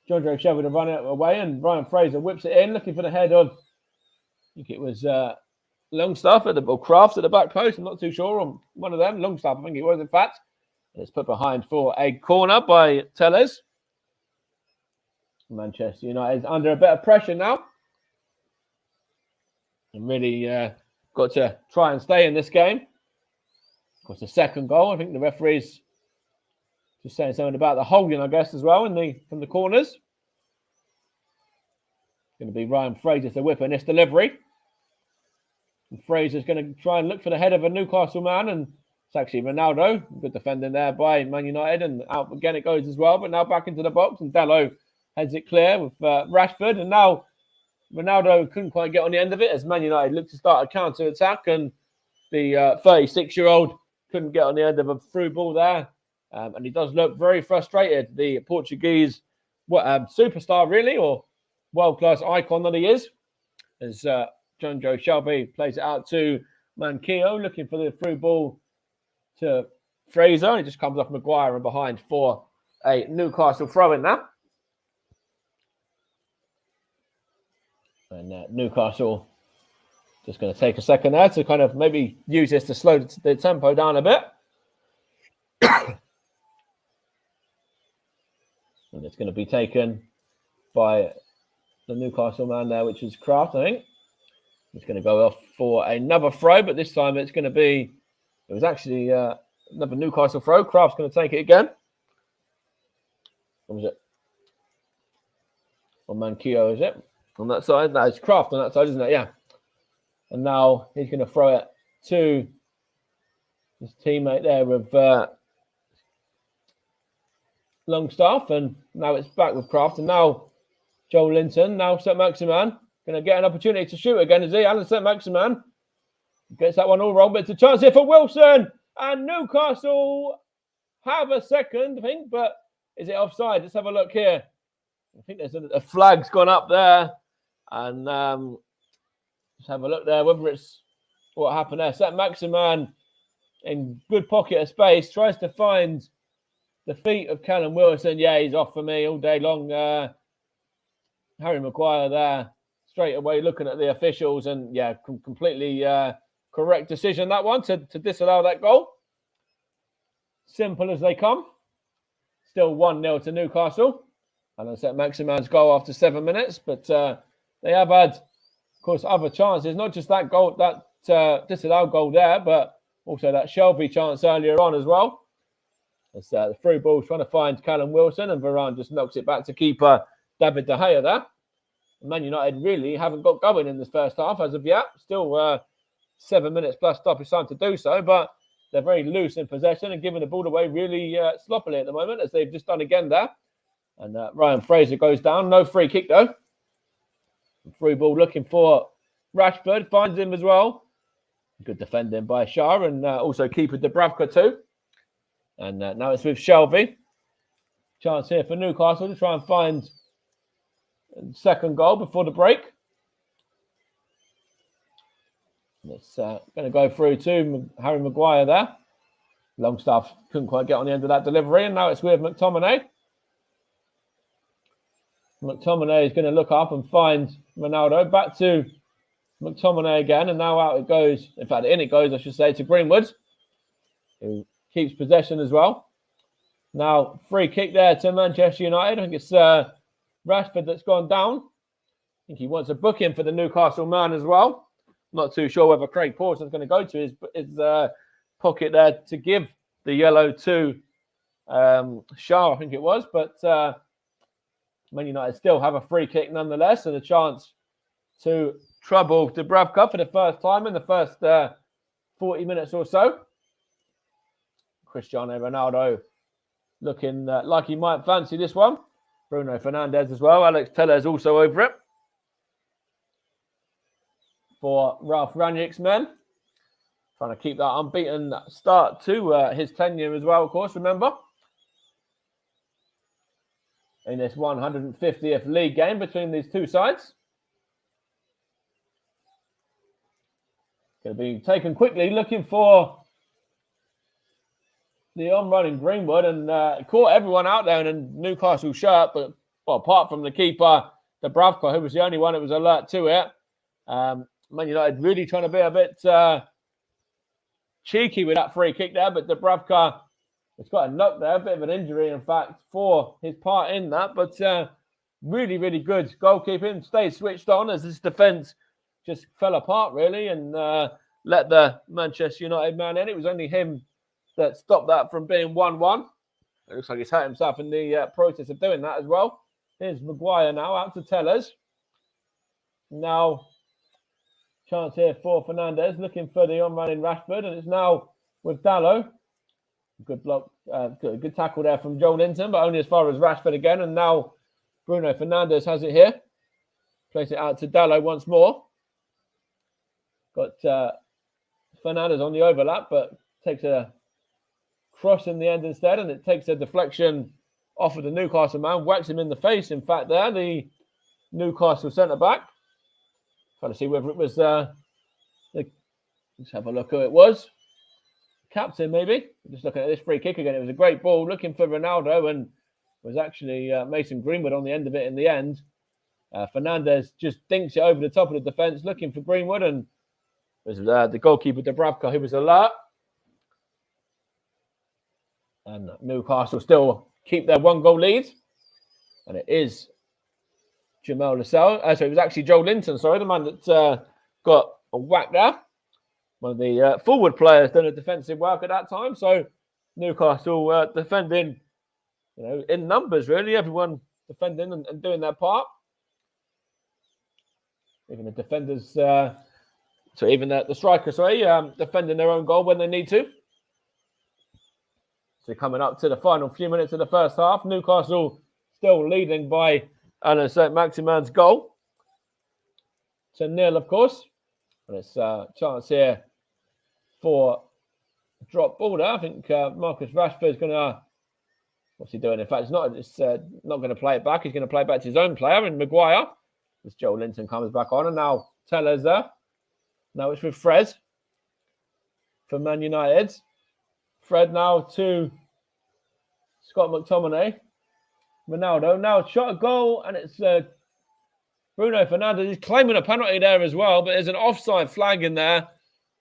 John Joe Shelby to run it away, and Ryan Fraser whips it in, looking for the head of, I think it was Longstaff or Crafts at the back post. I'm not too sure on one of them. Longstaff, I think it was, in fact. And it's put behind for a corner by Tellez. Manchester United is under a bit of pressure now. And really got to try and stay in this game. Of course, the second goal, I think the referee's just saying something about the holding, I guess, as well from the corners. It's going to be Ryan Fraser to whip in this delivery. And Fraser's going to try and look for the head of a Newcastle man, and it's actually Ronaldo. Good defending there by Man United, and out again it goes as well, but now back into the box, and Dello heads it clear with Rashford, and now Ronaldo couldn't quite get on the end of it as Man United looked to start a counter-attack, and the 36-year-old couldn't get on the end of a through ball there. And he does look very frustrated, the Portuguese superstar, really, or world-class icon that he is, as John Joe Shelby plays it out to Manquillo, looking for the through ball to Fraser, and it just comes off Maguire and behind for a Newcastle throw-in now. And Newcastle just going to take a second there to kind of maybe use this to slow the tempo down a bit. And it's going to be taken by the Newcastle man there, which is Kraft, I think. It's going to go off for another throw, but this time it's going to be, it was actually another Newcastle throw. Kraft's going to take it again. What was it? Or Manquillo, is it? On that side? No, it's Kraft on that side, isn't it? Yeah. And now he's going to throw it to his teammate there with Longstaff, and now it's back with Kraft, and now Joel Linton, now St-Maximin, going to get an opportunity to shoot again, is he? Alan St-Maximin gets that one all wrong, but it's a chance here for Wilson, and Newcastle have a second, I think, but is it offside? Let's have a look here. I think there's a flag's gone up there, and let's have a look there, whether it's what happened there. St-Maximin in good pocket of space, tries to find the feet of Callum Wilson. Yeah, he's off for me all day long. Harry Maguire there, straight away looking at the officials, and yeah, completely correct decision, that one, to disallow that goal. Simple as they come. Still 1-0 to Newcastle. And St-Maximin's goal after 7 minutes, but they have had, of course, other chances, not just that goal, that disallowed goal there, but also that Shelby chance earlier on as well. As the through ball trying to find Callum Wilson, and Varane just knocks it back to keeper David De Gea there. Man United really haven't got going in this first half as of yet. Still 7 minutes plus stoppage time to do so, but they're very loose in possession and giving the ball away really sloppily at the moment, as they've just done again there. And Ryan Fraser goes down. No free kick, though. Free ball looking for Rashford. Finds him as well. Good defending by Shah, and also keeper Dubravka too. And now it's with Shelby. Chance here for Newcastle to try and find a second goal before the break. It's going to go through to Harry Maguire there. Longstaff couldn't quite get on the end of that delivery, and now it's with McTominay. McTominay is going to look up and find Ronaldo. Back to McTominay again, and now out it goes. In fact, in it goes, I should say, to Greenwood, who keeps possession as well. Now, free kick there to Manchester United. I think it's Rashford that's gone down. I think he wants a booking for the Newcastle man as well. Not too sure whether Craig Pawson's going to go to his pocket there to give the yellow to Shah, I think it was. But Man United still have a free kick nonetheless and a chance to trouble Dubravka for the first time in the first 40 minutes or so. Cristiano Ronaldo looking like he might fancy this one. Bruno Fernandes as well. Alex Telles also over it for Ralph Rangnick's men. Trying to keep that unbeaten start to his tenure as well, of course, remember. In this 150th league game between these two sides. Going to be taken quickly, looking for the on-running Greenwood, and caught everyone out there in a Newcastle shirt, but well, apart from the keeper, Dubravka, who was the only one that was alert to it. Man United really trying to be a bit cheeky with that free kick there, but Dubravka has got a knock there, a bit of an injury, in fact, for his part in that, but really, really good goalkeeping. Stayed switched on as this defence just fell apart, really, and let the Manchester United man in. It was only him that stopped that from being 1-1. It looks like he's hurt himself in the process of doing that as well. Here's Maguire now out to Tellers. Now, chance here for Fernandes, looking for the on-running Rashford, and it's now with Dalot. Good block, good tackle there from Joe Linton, but only as far as Rashford again. And now Bruno Fernandes has it here. Place it out to Dalot once more. Got Fernandes on the overlap, but takes a cross in the end instead, and it takes a deflection off of the Newcastle man, whacks him in the face. In fact, there, the Newcastle centre-back. Trying to see whether it was let's have a look who it was. Captain, maybe. Just looking at this free kick again. It was a great ball, looking for Ronaldo, and was actually Mason Greenwood on the end of it in the end. Fernandes just dinks it over the top of the defence, looking for Greenwood, and it was the goalkeeper, Dubravka, who was alert. And Newcastle still keep their 1-goal lead. And it is Jamel Lascelles. So it was actually Joe Linton, the man that got a whack there. One of the forward players done a defensive work at that time. So Newcastle defending, in numbers, really. Everyone defending and doing their part. Even the defenders, even the strikers, defending their own goal when they need to. So coming up to the final few minutes of the first half, Newcastle still leading by Alain Saint-Maximin's goal. 2-0, of course. And it's a chance here for a drop ball there. I think Marcus Rashford is going to... What's he doing? In fact, it's not going to play it back. He's going to play it back to his own player in Maguire. As Joe Linton comes back on. And now Tellers there. Now it's with Fred for Man United. Fred now to Scott McTominay. Ronaldo now shot a goal, and it's Bruno Fernandes. He's claiming a penalty there as well, but there's an offside flag in there.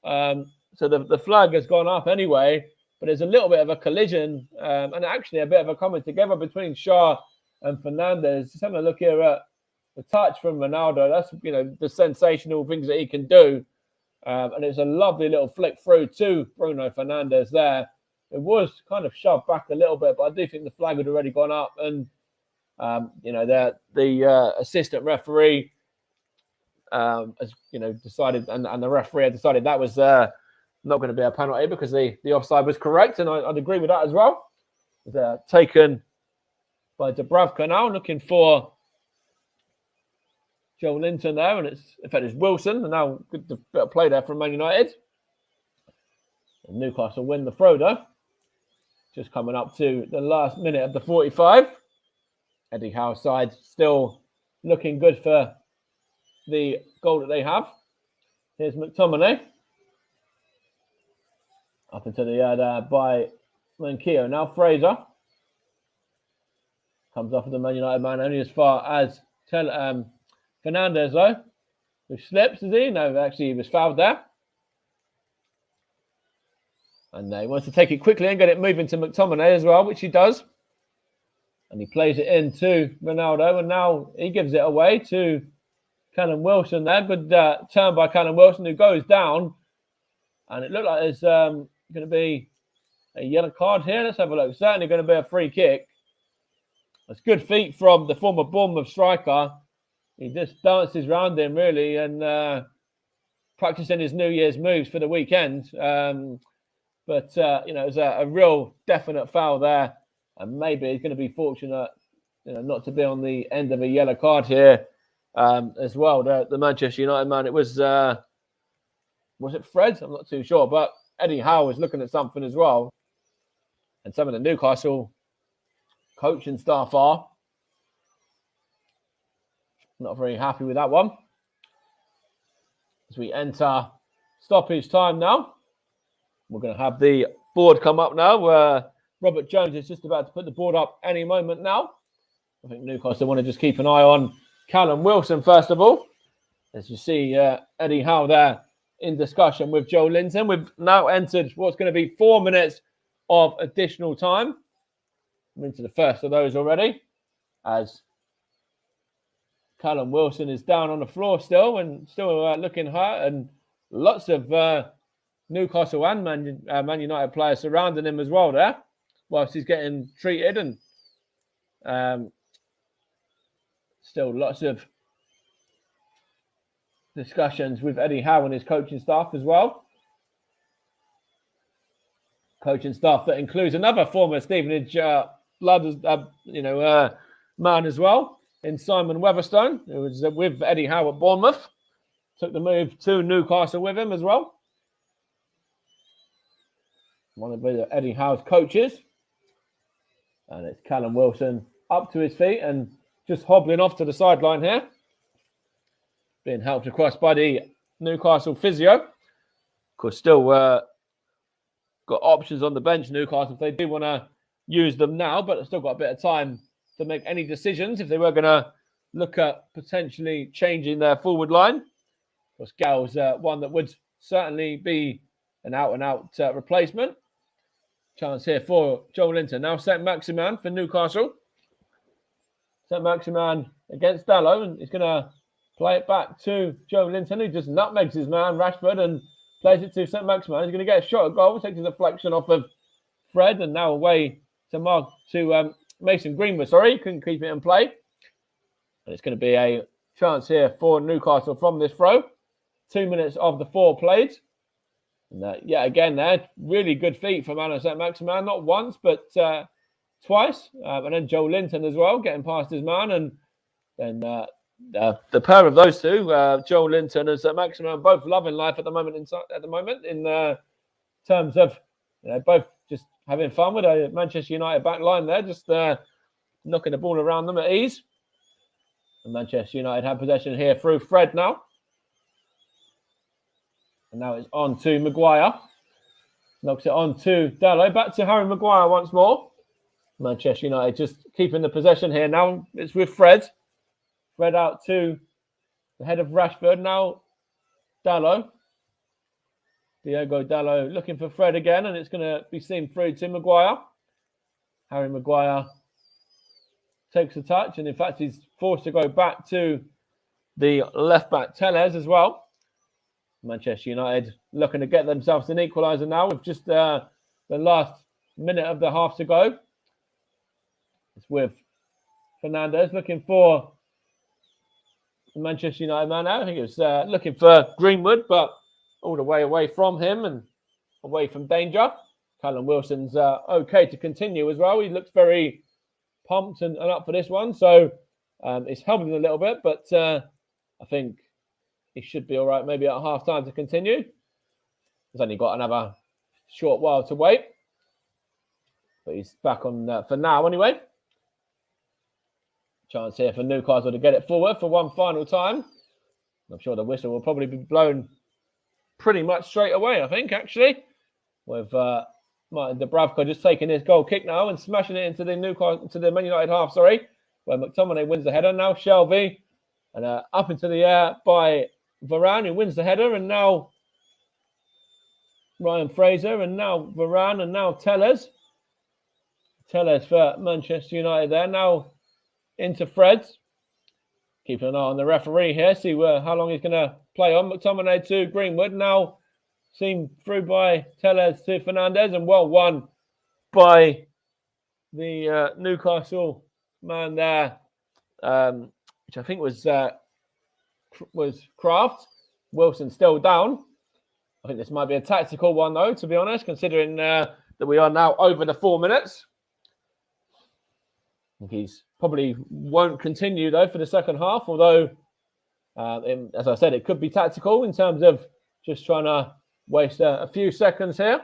So the flag has gone up anyway, but there's a little bit of a collision and actually a bit of a coming together between Shaw and Fernandes. Just having a look here at the touch from Ronaldo. That's, the sensational things that he can do. And it's a lovely little flick through to Bruno Fernandes there. It was kind of shoved back a little bit, but I do think the flag had already gone up. And, the assistant referee has, decided, and the referee had decided that was not going to be a penalty because the offside was correct. And I'd agree with that as well. It's taken by Dubravka now, looking for Joe Linton there, and it's Wilson, and now good bit of play there from Man United. And Newcastle win the throw though. Just coming up to the last minute of the 45. Eddie Howe's side still looking good for the goal that they have. Here's McTominay. Up into the air by Manquillo. Now Fraser. Comes off of the Man United man only as far as Fernandes though. Who slips, is he? No, actually he was fouled there. And he wants to take it quickly and get it moving to McTominay as well, which he does. And he plays it into Ronaldo. And now he gives it away to Callum Wilson there. Good turn by Callum Wilson, who goes down. And it looked like there's going to be a yellow card here. Let's have a look. Certainly going to be a free kick. That's good feet from the former Bournemouth striker. He just dances around him, really, and practicing his New Year's moves for the weekend. But it was a real definite foul there. And maybe he's going to be fortunate, not to be on the end of a yellow card here as well. The Manchester United man, it was it Fred? I'm not too sure. But Eddie Howe was looking at something as well. And some of the Newcastle coaching staff are not very happy with that one. As we enter stoppage time now, we're going to have the board come up now. Robert Jones is just about to put the board up any moment now. I think Newcastle want to just keep an eye on Callum Wilson first of all. As you see Eddie Howe there in discussion with Joe Linton. We've now entered what's going to be 4 minutes of additional time. I'm into the first of those already, as Callum Wilson is down on the floor still and still looking hurt, and lots of Newcastle and Man United players surrounding him as well there, whilst he's getting treated, and still lots of discussions with Eddie Howe and his coaching staff as well. Coaching staff that includes another former Stevenage blood, man as well, in Simon Weatherstone, who was with Eddie Howe at Bournemouth. Took the move to Newcastle with him as well. One of Eddie Howe's coaches. And it's Callum Wilson up to his feet and just hobbling off to the sideline here. Being helped across by the Newcastle physio. Of course, still got options on the bench, Newcastle, if they do want to use them now, but they've still got a bit of time to make any decisions if they were going to look at potentially changing their forward line. Of course, Gal's one that would certainly be an out-and-out replacement. Chance here for Joe Linton. Now St. Maximin for Newcastle. St. Maximin against Dallow, and he's going to play it back to Joe Linton, who just nutmegs his man, Rashford, and plays it to St. Maximin. He's going to get a shot at goal, takes a deflection off of Fred, and now away to Mason Greenwood. Sorry, couldn't keep it in play. And it's going to be a chance here for Newcastle from this throw. 2 minutes of the 4 played. And again there, really good feet from Anna St. Maximin, not once, but twice. And then Joe Linton as well, getting past his man. And then the pair of those two, Joe Linton and St. Maximin, both loving life at the moment in terms of both just having fun with a Manchester United back line there, just knocking the ball around them at ease. And Manchester United have possession here through Fred now. And now it's on to Maguire. Knocks it on to Dallow. Back to Harry Maguire once more. Manchester United just keeping the possession here. Now it's with Fred. Fred out to the head of Rashford. Now Dallow. Diogo Dallow looking for Fred again, and it's going to be seen through to Maguire. Harry Maguire takes a touch, and in fact he's forced to go back to the left-back Tellez as well. Manchester United looking to get themselves an equaliser now with just the last minute of the half to go. It's with Fernandes looking for the Manchester United man now. I think it was looking for Greenwood, but all the way away from him and away from danger. Callum Wilson's okay to continue as well. He looks very pumped and up for this one. So it's helping him a little bit, but I think he should be all right maybe at half time to continue. He's only got another short while to wait. But he's back on for now anyway. Chance here for Newcastle to get it forward for one final time. I'm sure the whistle will probably be blown pretty much straight away, I think, actually. With Martin Dubravka just taking his goal kick now and smashing it into the Man United half, where McTominay wins the header. Now Shelby, and up into the air by Varane, who wins the header, and now Ryan Fraser, and now Varane, and now Tellez. Tellez for Manchester United there. Now into Fred. Keeping an eye on the referee here, see how long he's going to play on. McTominay to Greenwood, now seen through by Tellez to Fernandes, and well won by the Newcastle man there, which I think was Kraft. Wilson still down. I think this might be a tactical one, though, to be honest, considering that we are now over the 4 minutes. I think he's probably won't continue, though, for the second half, although, as I said, it could be tactical in terms of just trying to waste a few seconds here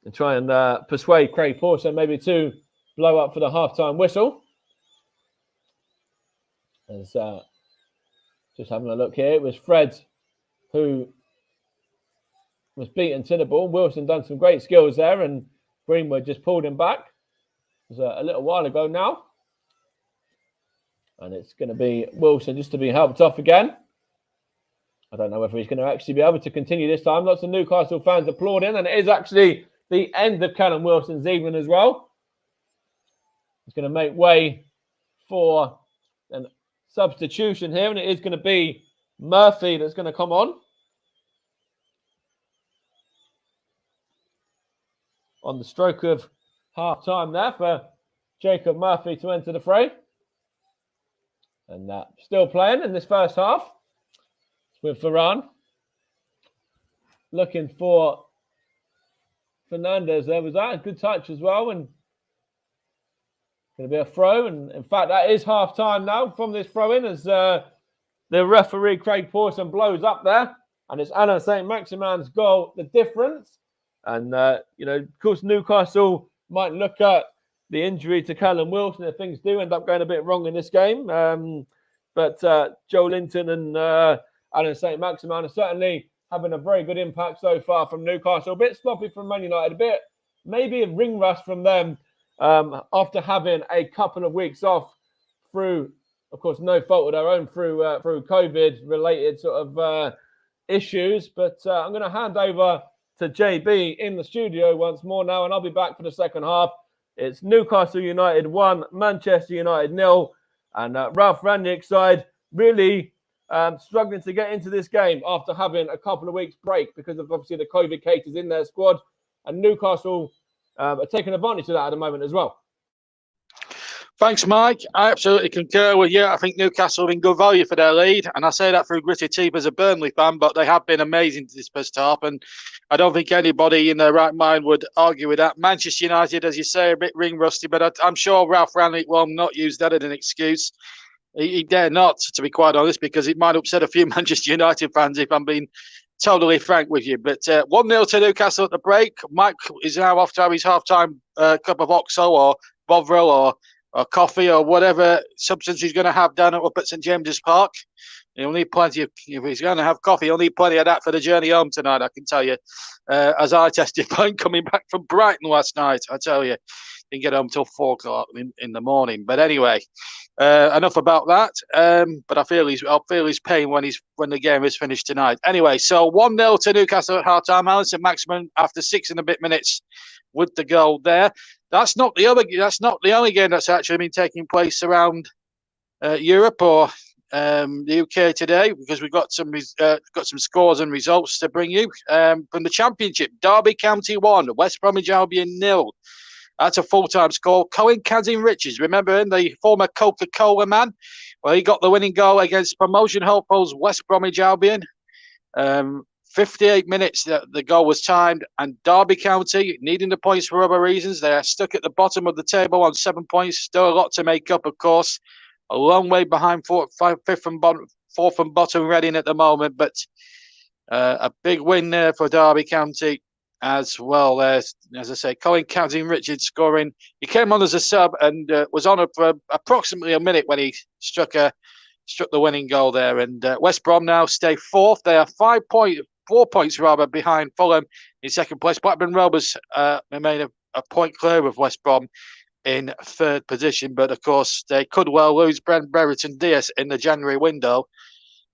and try and persuade Craig Pawson maybe to blow up for the halftime whistle. As just having a look here, it was Fred who was beaten to the ball. Wilson done some great skills there, and Greenwood just pulled him back. It was a little while ago now. And it's going to be Wilson just to be helped off again. I don't know whether he's going to actually be able to continue this time. Lots of Newcastle fans applauding, and it is actually the end of Callum Wilson's evening as well. He's going to make way for a substitution here, and it is going to be Murphy that's going to come on the stroke of half-time there for Jacob Murphy to enter the fray. And still playing in this first half with Varane. Looking for Fernandez there. Was that a good touch as well? And going to be a throw. And in fact, that is half-time now from this throw-in as the referee, Craig Pawson, blows up there. And it's Alain Saint-Maximin's goal, the difference. And, of course, Newcastle might look at the injury to Callum Wilson if things do end up going a bit wrong in this game. But Joe Linton and Alain Saint-Maximin are certainly having a very good impact so far from Newcastle. A bit sloppy from Man United, a bit maybe a ring rust from them after having a couple of weeks off through, of course, no fault of their own through COVID-related sort of issues. But I'm going to hand over to JB in the studio once more now, and I'll be back for the second half. It's Newcastle United 1, Manchester United 0, and Ralph Rangnick's side really struggling to get into this game after having a couple of weeks break because of obviously the COVID cases in their squad, and Newcastle are taking advantage of that at the moment as well. Thanks, Mike. I absolutely concur with you. I think Newcastle have been good value for their lead, and I say that through gritted teeth as a Burnley fan, but they have been amazing this first half, and I don't think anybody in their right mind would argue with that. Manchester United, as you say, a bit ring rusty, but I'm sure Ralph Rangnick will not use that as an excuse. He dare not, to be quite honest, because it might upset a few Manchester United fans if I'm being totally frank with you. But 1-0 to Newcastle at the break. Mike is now off to have his half-time cup of Oxo or Bovril or coffee or whatever substance he's going to have down up at St James's Park. He'll need plenty of, if he's going to have coffee, he'll need plenty of that for the journey home tonight, I can tell you. As I testified coming back from Brighton last night, I tell you, didn't get home till 4 o'clock in the morning. But anyway, enough about that. But I'll feel his pain when the game is finished tonight. Anyway, so 1-0 to Newcastle at half-time. Alain Saint-Maximin after 6 and a bit minutes with the goal there. That's not the only game that's actually been taking place around Europe or the UK today, because we've got some scores and results to bring you from the Championship. Derby County 1, West Bromwich Albion 0. That's a full-time score. Colin Kazim-Richards, remember him, the former Coca-Cola man? Well, he got the winning goal against promotion hopefuls West Bromwich Albion. 58 minutes the goal was timed, and Derby County, needing the points for other reasons, they are stuck at the bottom of the table on 7 points. Still a lot to make up, of course. A long way behind fourth and bottom Reading at the moment, but a big win there for Derby County as well. As I say, Colin Kazim-Richards scoring. He came on as a sub and was on for approximately a minute when he struck the winning goal there. And West Brom now stay fourth. They are 4 points behind Fulham in second place. Blackburn Rovers remain a point clear of West Brom in third position, but of course they could well lose Brent Brereton Diaz in the January window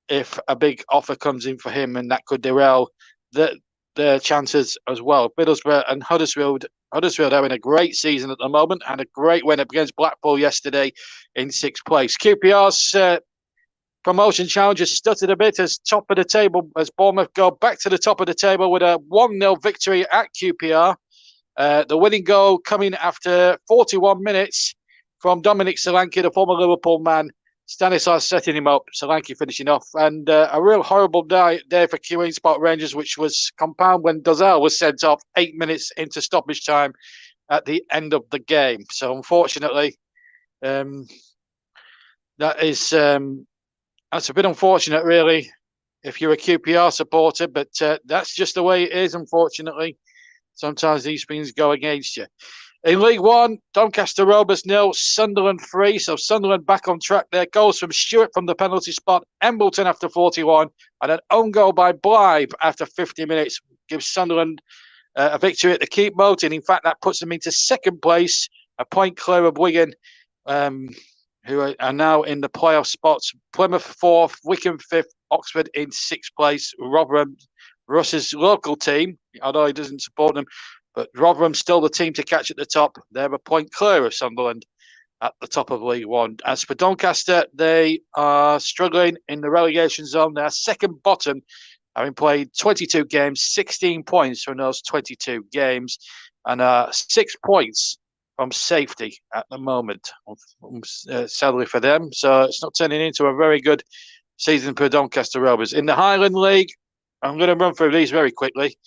if a big offer comes in for him, and that could derail their chances as well. Middlesbrough and Huddersfield having a great season at the moment, and a great win against Blackpool yesterday in sixth place. QPR's promotion challenges stuttered a bit as top of the table, as Bournemouth go back to the top of the table with a 1-0 victory at QPR. The winning goal coming after 41 minutes from Dominic Solanke, the former Liverpool man. Stanislas setting him up, Solanke finishing off. And a real horrible day for Queen Spot Rangers, which was compounded when Dozel was sent off 8 minutes into stoppage time at the end of the game. So unfortunately, that's a bit unfortunate, really, if you're a QPR supporter, but that's just the way it is, unfortunately. Sometimes these things go against you. In League One, Doncaster Rovers 0, Sunderland 3. So Sunderland back on track there. Goals from Stewart from the penalty spot, Embleton after 41, and an own goal by Blythe after 50 minutes gives Sunderland a victory at the keep mode. And in fact, that puts them into second place, a point clear of Wigan, who are now in the playoff spots. Plymouth 4th, Wycombe 5th, Oxford in 6th place. Rotherham, Russ's local team, although he doesn't support them, but Rotherham's still the team to catch at the top. They're a point clear of Sunderland at the top of League One. As for Doncaster, they are struggling in the relegation zone. They're second bottom, having played 22 games, 16 points from those 22 games, and 6 points from safety at the moment, sadly for them. So it's not turning into a very good season for Doncaster Rovers. In the Highland League, I'm going to run through these very quickly.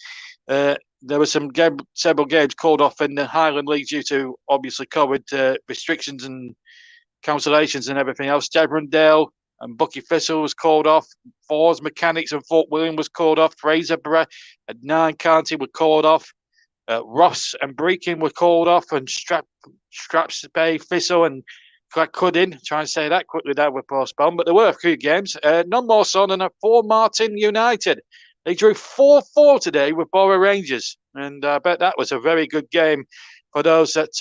There were several games called off in the Highland League due to, obviously, COVID restrictions and cancellations and everything else. Deverendale and Bucky Thistle was called off. Fords Mechanics and Fort William was called off. Fraserburgh and Nine County were called off. Ross and Brechin were called off. And Straps Bay, Thistle and Clackcuddin, try and say that quickly, that were postponed. But there were a few games. None more so than a Fort Martin United. They drew 4-4 today with Borough Rangers, and I bet that was a very good game for those that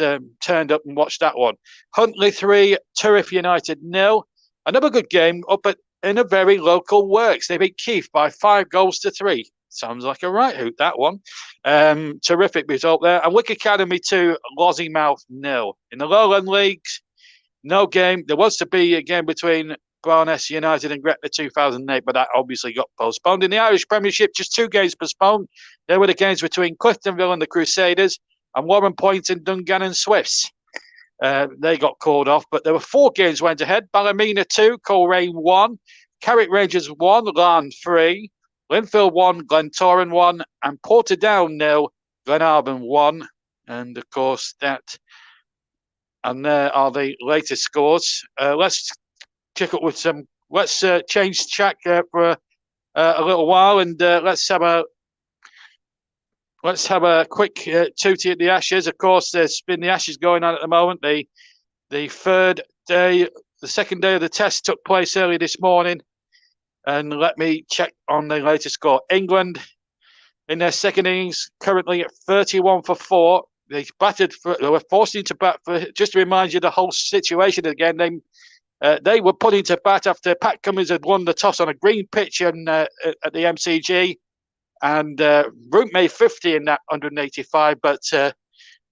turned up and watched that one. Huntly 3, Turriff United 0. Another good game up in a very local works. They beat Keith by 5-3. Sounds like a right hoot, that one. Terrific result there. And Wick Academy 2, Lossiemouth 0. In the Lowland Leagues, no game. There was to be a game between Barnes United and Gretna 2008, but that obviously got postponed. In the Irish Premiership, just 2 games postponed. There were the games between Cliftonville and the Crusaders and Warren Point and Dungannon Swifts. They got called off, but there were 4 games went ahead. Ballymena 2, Coleraine 1, Carrick Rangers 1, Larne 3, Linfield 1, Glentoran 1, and Portadown 0, Glenarvan 1. And of course, and there are the latest scores. Let's check up with some. Let's change track for a little while, and let's have a quick tootie at the Ashes. Of course, there's been the Ashes going on at the moment. The second day of the test took place early this morning, and let me check on the latest score. England in their second innings currently at 31 for 4. They were forced into bat for. Just to remind you the whole situation again. They were put into bat after Pat Cummins had won the toss on a green pitch at the MCG, and Root made 50 in that 185. But there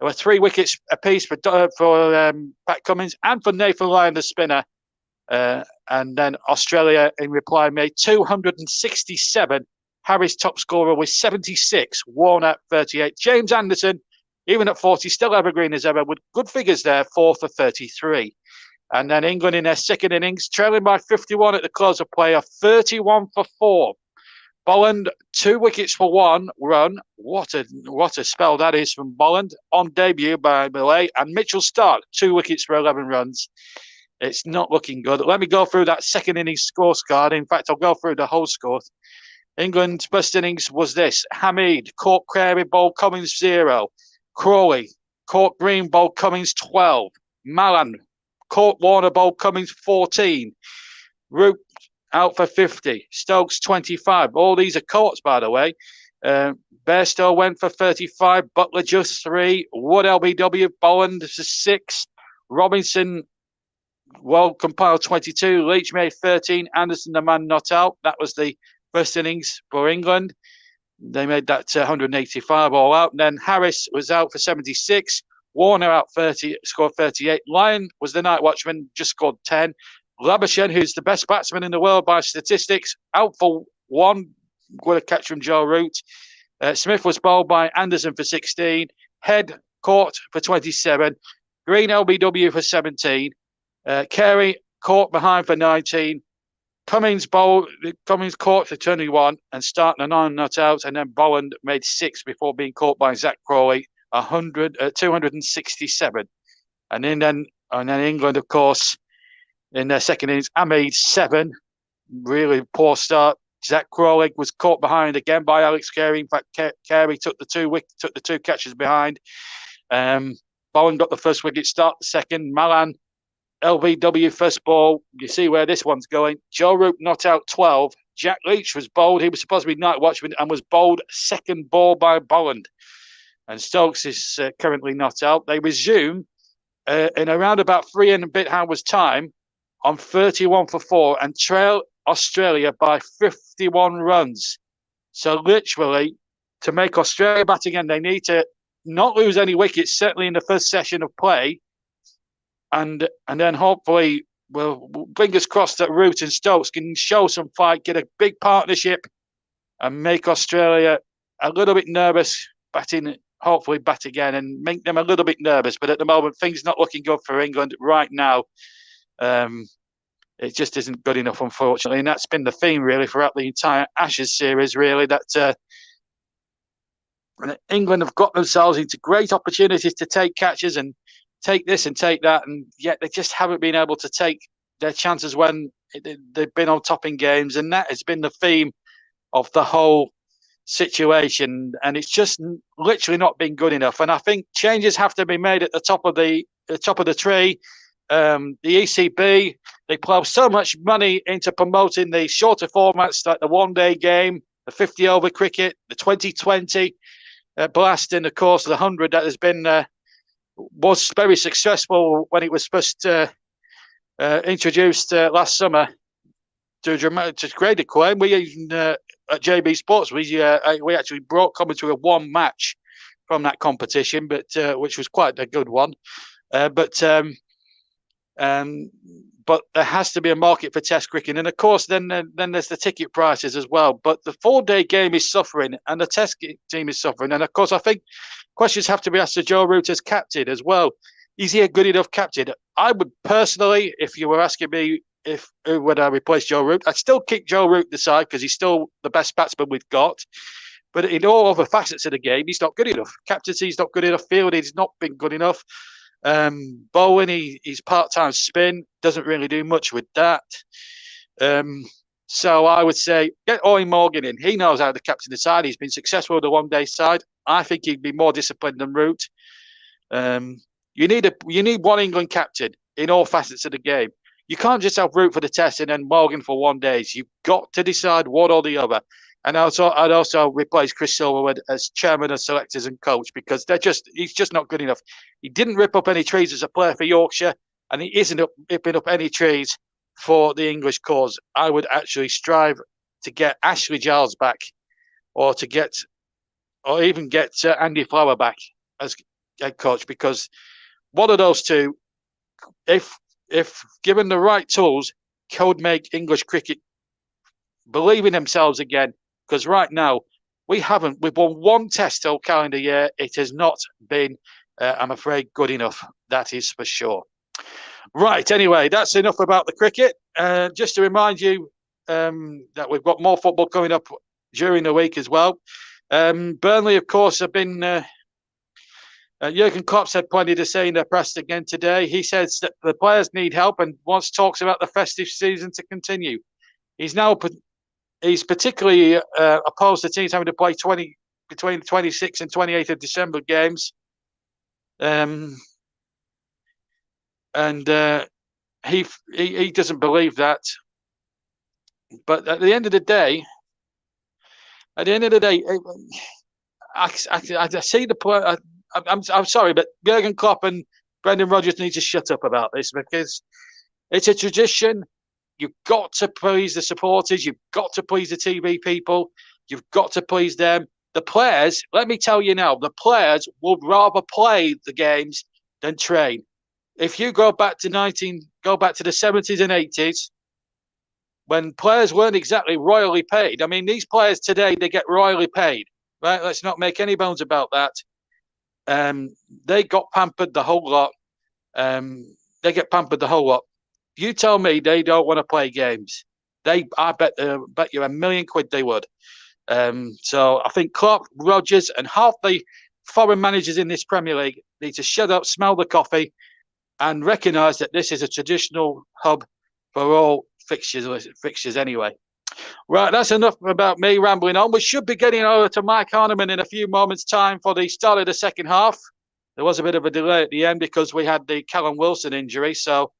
were 3 wickets apiece for Pat Cummins and for Nathan Lyon, the spinner. And then Australia, in reply, made 267. Harris top scorer with 76. Warner 38. James Anderson, even at 40, still evergreen as ever with good figures there, 4 for 33. And then England in their second innings, trailing by 51 at the close of play, are 31 for 4. Bolland, 2 wickets for 1 run. What a spell that is from Bolland on debut, by the way. And Mitchell Stark, 2 wickets for 11 runs. It's not looking good. Let me go through that second innings scorecard. In fact, I'll go through the whole score. England's first innings was this: Hamid, Cork Carey bowled Cummins 0. Crawley, Cork Green bowled Cummins 12. Mallan, Cork Warner bowled Cummins 14. Root out for 50. Stokes 25. All these are Courts, by the way. Bairstow went for 35. Butler just 3. Wood LBW, Bolland 6. Robinson, well compiled 22. Leach made 13. Anderson, the man not out. That was the first innings for England. They made that 185 all out. And then Harris was out for 76. Warner out 30, scored 38. Lyon was the night watchman, just scored 10. Labuschagne, who's the best batsman in the world by statistics, out for 1 with a catch from Joe Root. Smith was bowled by Anderson for 16. Head caught for 27. Green LBW for 17. Carey caught behind for 19. Cummings caught for 21 and starting a 9 not out, and then Bolland made 6 before being caught by Zach Crawley, 267. And then England, of course, in their second innings, Ahmed 7. Really poor start. Zach Crawley was caught behind again by Alex Carey. In fact, Carey took the two catches behind. Bolland got the first wicket, start the second. Malan, LBW first ball. You see where this one's going. Joe Root not out 12. Jack Leach was bowled. He was supposed to be night watchman and was bowled second ball by Bolland. And Stokes is currently not out. They resume in around about 3 and a bit hours time on 31 for 4 and trail Australia by 51 runs. So literally, to make Australia bat again, they need to not lose any wickets, certainly in the first session of play. And then hopefully, well, fingers crossed that Root and Stokes can show some fight, get a big partnership, and make Australia a little bit nervous, hopefully bat again, and make them a little bit nervous. But at the moment, things not looking good for England right now. It just isn't good enough, unfortunately. And that's been the theme, really, throughout the entire Ashes series, really, that England have got themselves into great opportunities to take catches and take this and take that, and yet they just haven't been able to take their chances when they've been on top in games, and that has been the theme of the whole situation, and it's just literally not been good enough. And I think changes have to be made at the top of the tree. The ECB, they plough so much money into promoting the shorter formats like the one-day game, the 50-over cricket, the 2020 blast, and of course the 100 that has been was very successful when it was first introduced last summer to great acclaim. We even at JB Sports we actually brought commentary of one match from that competition, but which was quite a good one. But there has to be a market for Test cricket, and of course, then there's the ticket prices as well. But the 4-day game is suffering, and the Test team is suffering. And of course, I think questions have to be asked to Joe Root as captain as well. Is he a good enough captain? I would personally, if you were asking me who would I replace Joe Root, I'd still kick Joe Root aside because he's still the best batsman we've got. But in all other facets of the game, he's not good enough. Captaincy's not good enough. Fielding's not been good enough. Bowen, he's part-time spin, doesn't really do much with that. So I would say get Owen Morgan in. He knows how to captain the side. He's been successful with the one-day side. I think he'd be more disciplined than Root. You need one England captain in all facets of the game. You can't just have Root for the Test and then Morgan for 1 day. You've got to decide one or the other. And I'd also replace Chris Silverwood as chairman of selectors and coach because he's just not good enough. He didn't rip up any trees as a player for Yorkshire, and he isn't ripping up any trees for the English cause. I would actually strive to get Ashley Giles back, or even get Andy Flower back as head coach, because one of those two, if given the right tools, could make English cricket believe in themselves again. Because right now, we've won 1 Test all calendar year. It has not been, I'm afraid, good enough. That is for sure. Right, anyway, that's enough about the cricket. Just to remind you that we've got more football coming up during the week as well. Burnley, of course, have been... Jurgen Klopp had plenty to say in the press again today. He says that the players need help and talks about the festive season to continue. He's particularly opposed to teams having to play between 26th and 28th of December games. And he doesn't believe that. But at the end of the day, I see the point. I'm sorry, but Jurgen Klopp and Brendan Rodgers need to shut up about this, because it's a tradition. You've got to please the supporters. You've got to please the TV people. You've got to please them. The players, let me tell you now, the players would rather play the games than train. If you go back to the 70s and 80s, when players weren't exactly royally paid. I mean, these players today, they get royally paid, right? Let's not make any bones about that. They got pampered the whole lot. They get pampered the whole lot. You tell me they don't want to play games. I bet you £1,000,000 they would. So I think Klopp, Rodgers, and half the foreign managers in this Premier League need to shut up, smell the coffee, and recognise that this is a traditional hub for all fixtures anyway. Right, that's enough about me rambling on. We should be getting over to Mike Harneman in a few moments' time for the start of the second half. There was a bit of a delay at the end because we had the Callum Wilson injury, so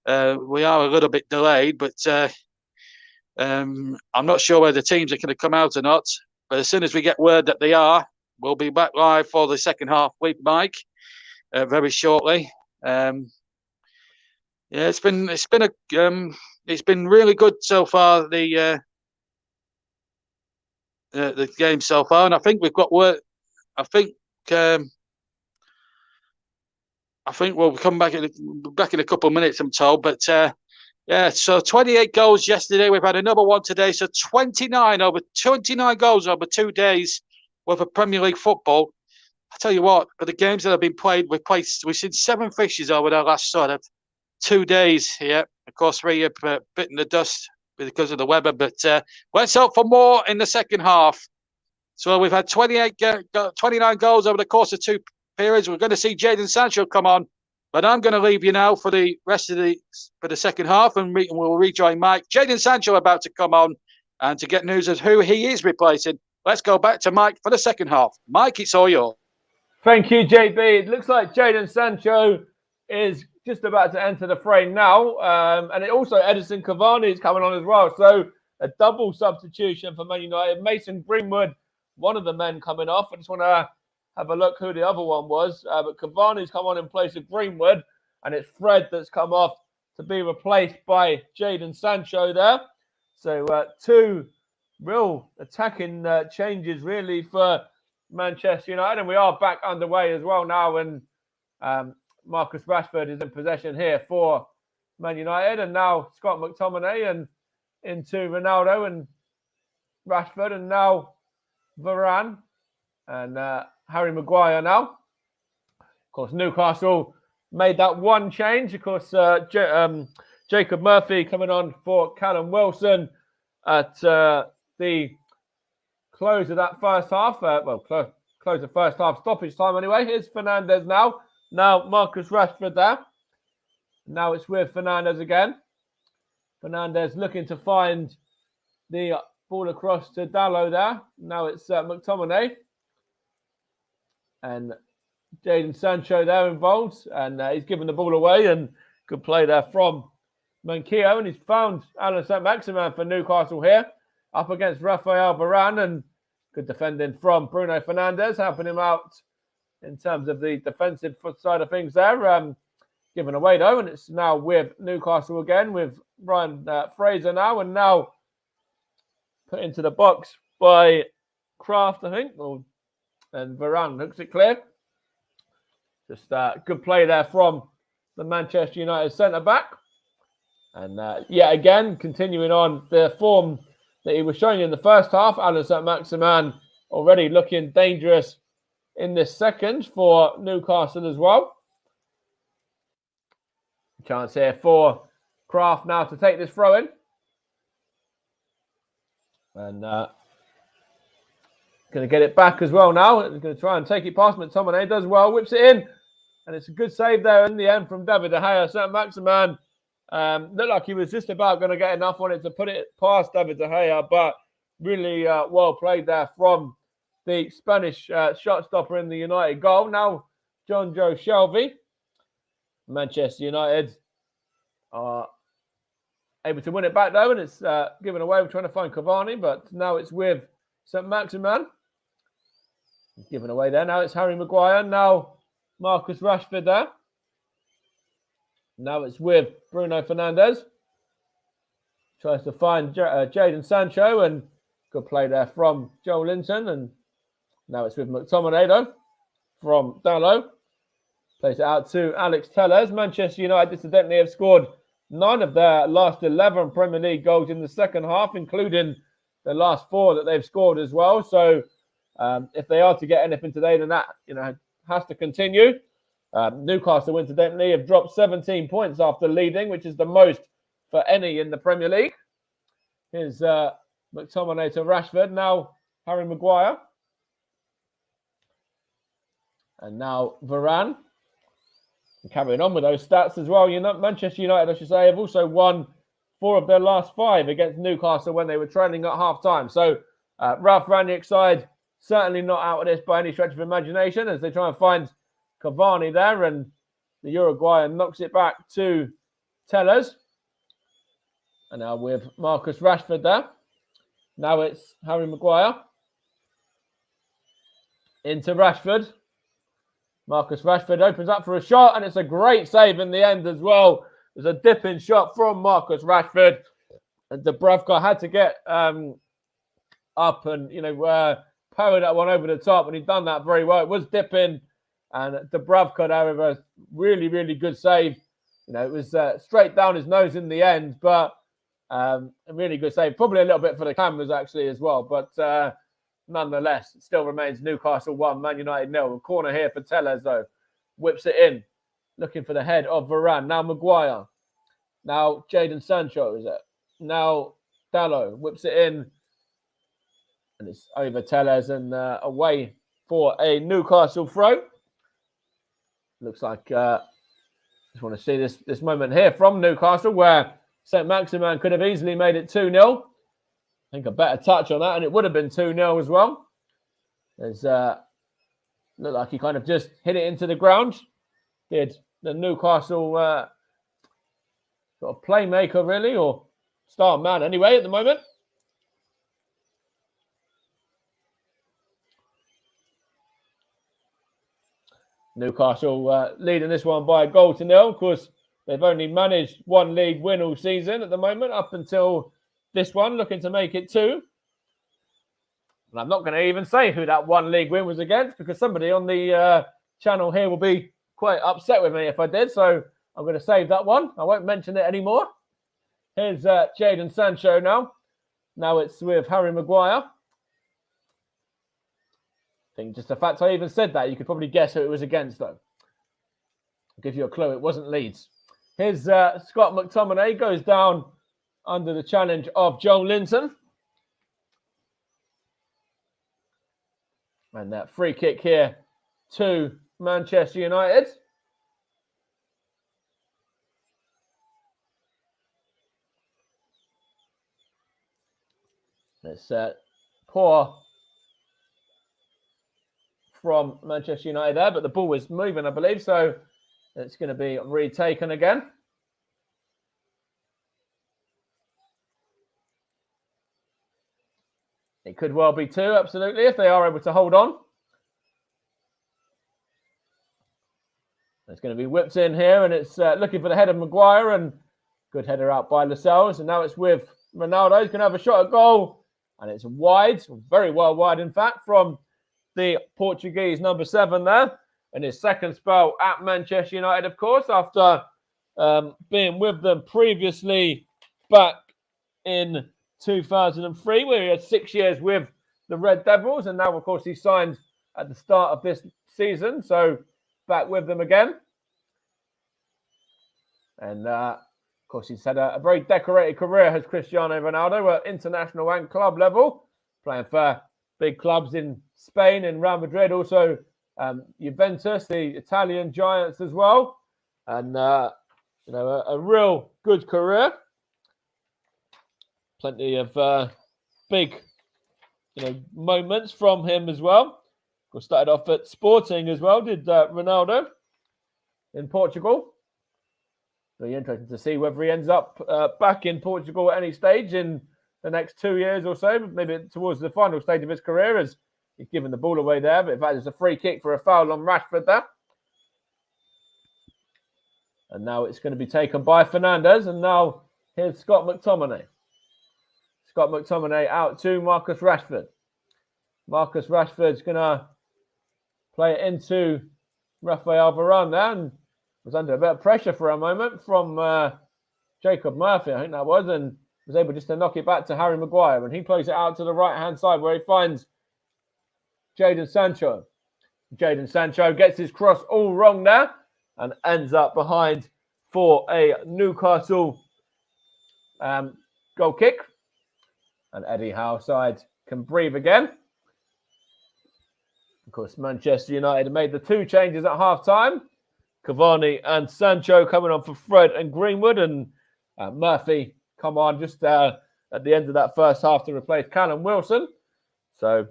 we are a little bit delayed, but I'm not sure whether the teams are going to come out or not. But as soon as we get word that they are, we'll be back live for the second half with Mike very shortly. It's been really good so far. The game so far, and I think we've got work. I think we'll come back in a couple of minutes, I'm told. But so 28 goals yesterday. We've had another one today. So 29 goals over 2 days worth of Premier League football. I tell you what, for the games that have been played, we've seen 7 fixtures over the last sort of 2 days here. Of course, 3 have bitten the dust because of the weather, but let's hope for more in the second half. So we've had 29 goals over the course of 2 periods. We're going to see Jadon Sancho come on, but I'm going to leave you now for the rest of the second half, and we'll rejoin Mike. Jadon Sancho about to come on and to get news of who he is replacing. Let's go back to Mike for the second half. Mike, it's all yours. Thank you, JB. It looks like Jadon Sancho is just about to enter the frame now. And it also Edison Cavani is coming on as well. So a double substitution for Man United. Mason Greenwood, one of the men coming off. I just want to have a look who the other one was. But Cavani's come on in place of Greenwood. And it's Fred that's come off to be replaced by Jadon Sancho there. So 2 real attacking changes really for Manchester United. And we are back underway as well now. And Marcus Rashford is in possession here for Man United, and now Scott McTominay and into Ronaldo and Rashford, and now Varane and Harry Maguire now. Of course, Newcastle made that one change. Of course, Jacob Murphy coming on for Callum Wilson at the close of that first half. Close of first half stoppage time anyway. Here's Fernandes now. Now Marcus Rashford there. Now it's with Fernandes again. Fernandes looking to find the ball across to Dalot there. Now it's McTominay. And Jadon Sancho there involved. And he's given the ball away. And good play there from Manquillo. And he's found Alan Saint-Maximin for Newcastle here. Up against Rafael Varane. And good defending from Bruno Fernandes. Helping him out in terms of the defensive side of things there. Given away though, and it's now with Newcastle again with Ryan Fraser now, and now put into the box by Kraft, I think, and Varane hooks it clear. Just good play there from the Manchester United centre-back. And yet again, continuing on the form that he was showing in the first half, Alan Saint-Maximin already looking dangerous in this second for Newcastle as well. Chance here for Kraft now to take this throw in. And going to get it back as well now. Going to try and take it past McTominay. Does well, whips it in. And it's a good save there in the end from David De Gea. Saint-Maximin looked like he was just about going to get enough on it to put it past David De Gea. But really well played there from the Spanish shot stopper in the United goal. Now, John Joe Shelby. Manchester United are able to win it back though, and it's given away. We're trying to find Cavani, but now it's with Saint-Maximin. Given away there. Now it's Harry Maguire. Now Marcus Rashford there. Now it's with Bruno Fernandes. Tries to find Jadon Sancho, and good play there from Joe Linton. And now it's with McTominay though, from Dalot. Plays it out to Alex Telles. Manchester United incidentally have scored 9 of their last 11 Premier League goals in the second half, including the last 4 that they've scored as well. So if they are to get anything today, then that has to continue. Newcastle, incidentally, have dropped 17 points after leading, which is the most for any in the Premier League. Here's McTominay to Rashford. Now Harry Maguire. And now Varane. And carrying on with those stats as well. Manchester United, I should say, have also won 4 of their last 5 against Newcastle when they were trailing at half-time. So Ralph Rangnick's side certainly not out of this by any stretch of imagination as they try and find Cavani there, and the Uruguayan knocks it back to Tellez. And now with Marcus Rashford there. Now it's Harry Maguire. Into Rashford. Marcus Rashford opens up for a shot, and it's a great save in the end as well. There's a dipping shot from Marcus Rashford. And Dubravka had to get up and, power that one over the top, and he'd done that very well. It was dipping, and Dubravka there with a really, really good save. It was straight down his nose in the end, but a really good save. Probably a little bit for the cameras, actually, as well. But nonetheless, it still remains Newcastle 1, Man United 0. A corner here for Tellez, though. Whips it in. Looking for the head of Varane. Now Maguire. Now Jadon Sancho, is it? Now Dalot. Whips it in. And it's over Tellez and away for a Newcastle throw. Looks like just want to see this moment here from Newcastle where St. Maximin could have easily made it 2-0. I think a better touch on that, and it would have been 2-0 as well. There's looked like he kind of just hit it into the ground. Did the Newcastle sort of playmaker, really, or star man anyway at the moment. Newcastle leading this one by a goal to 0. Of course, they've only managed 1 league win all season at the moment, up until this one, looking to make it 2. And I'm not going to even say who that 1 league win was against, because somebody on the channel here will be quite upset with me if I did. So I'm going to save that one. I won't mention it anymore. Here's Jadon Sancho now. Now it's with Harry Maguire. I think just the fact I even said that, you could probably guess who it was against, though. I'll give you a clue. It wasn't Leeds. Here's Scott McTominay. Goes down under the challenge of Joe Linton. And that free kick here to Manchester United. It's poor from Manchester United there, but the ball was moving, I believe, so it's going to be retaken again. It could well be 2, absolutely, if they are able to hold on. It's going to be whipped in here, and it's looking for the head of Maguire, and good header out by Lascelles. And now it's with Ronaldo. He's going to have a shot at goal, and it's wide, very well wide, in fact, from the Portuguese number 7 there. And his second spell at Manchester United, of course, after being with them previously back in 2003, where he had 6 years with the Red Devils, and now, of course, he signed at the start of this season, so back with them again. And, of course, he's had a very decorated career, has Cristiano Ronaldo, at international and club level, playing for big clubs in Spain and Real Madrid, also Juventus, the Italian giants as well. And, a real good career. Plenty of big, moments from him as well. Of course, started off at Sporting as well, did Ronaldo in Portugal. Very interesting to see whether he ends up back in Portugal at any stage in the next 2 years or so, maybe towards the final stage of his career, as he's given the ball away there. But in fact, it's a free kick for a foul on Rashford there. And now it's going to be taken by Fernandes. And now here's Scott McTominay. Scott McTominay out to Marcus Rashford. Marcus Rashford's going to play it into Rafael Varane there, and was under a bit of pressure for a moment from Jacob Murphy, I think that was, and was able just to knock it back to Harry Maguire, and he plays it out to the right-hand side where he finds Jadon Sancho. Jadon Sancho gets his cross all wrong there and ends up behind for a Newcastle goal kick. And Eddie Howe side can breathe again. Of course, Manchester United made the 2 changes at half-time. Cavani and Sancho coming on for Fred and Greenwood, and Murphy come on just at the end of that first half to replace Callum Wilson. So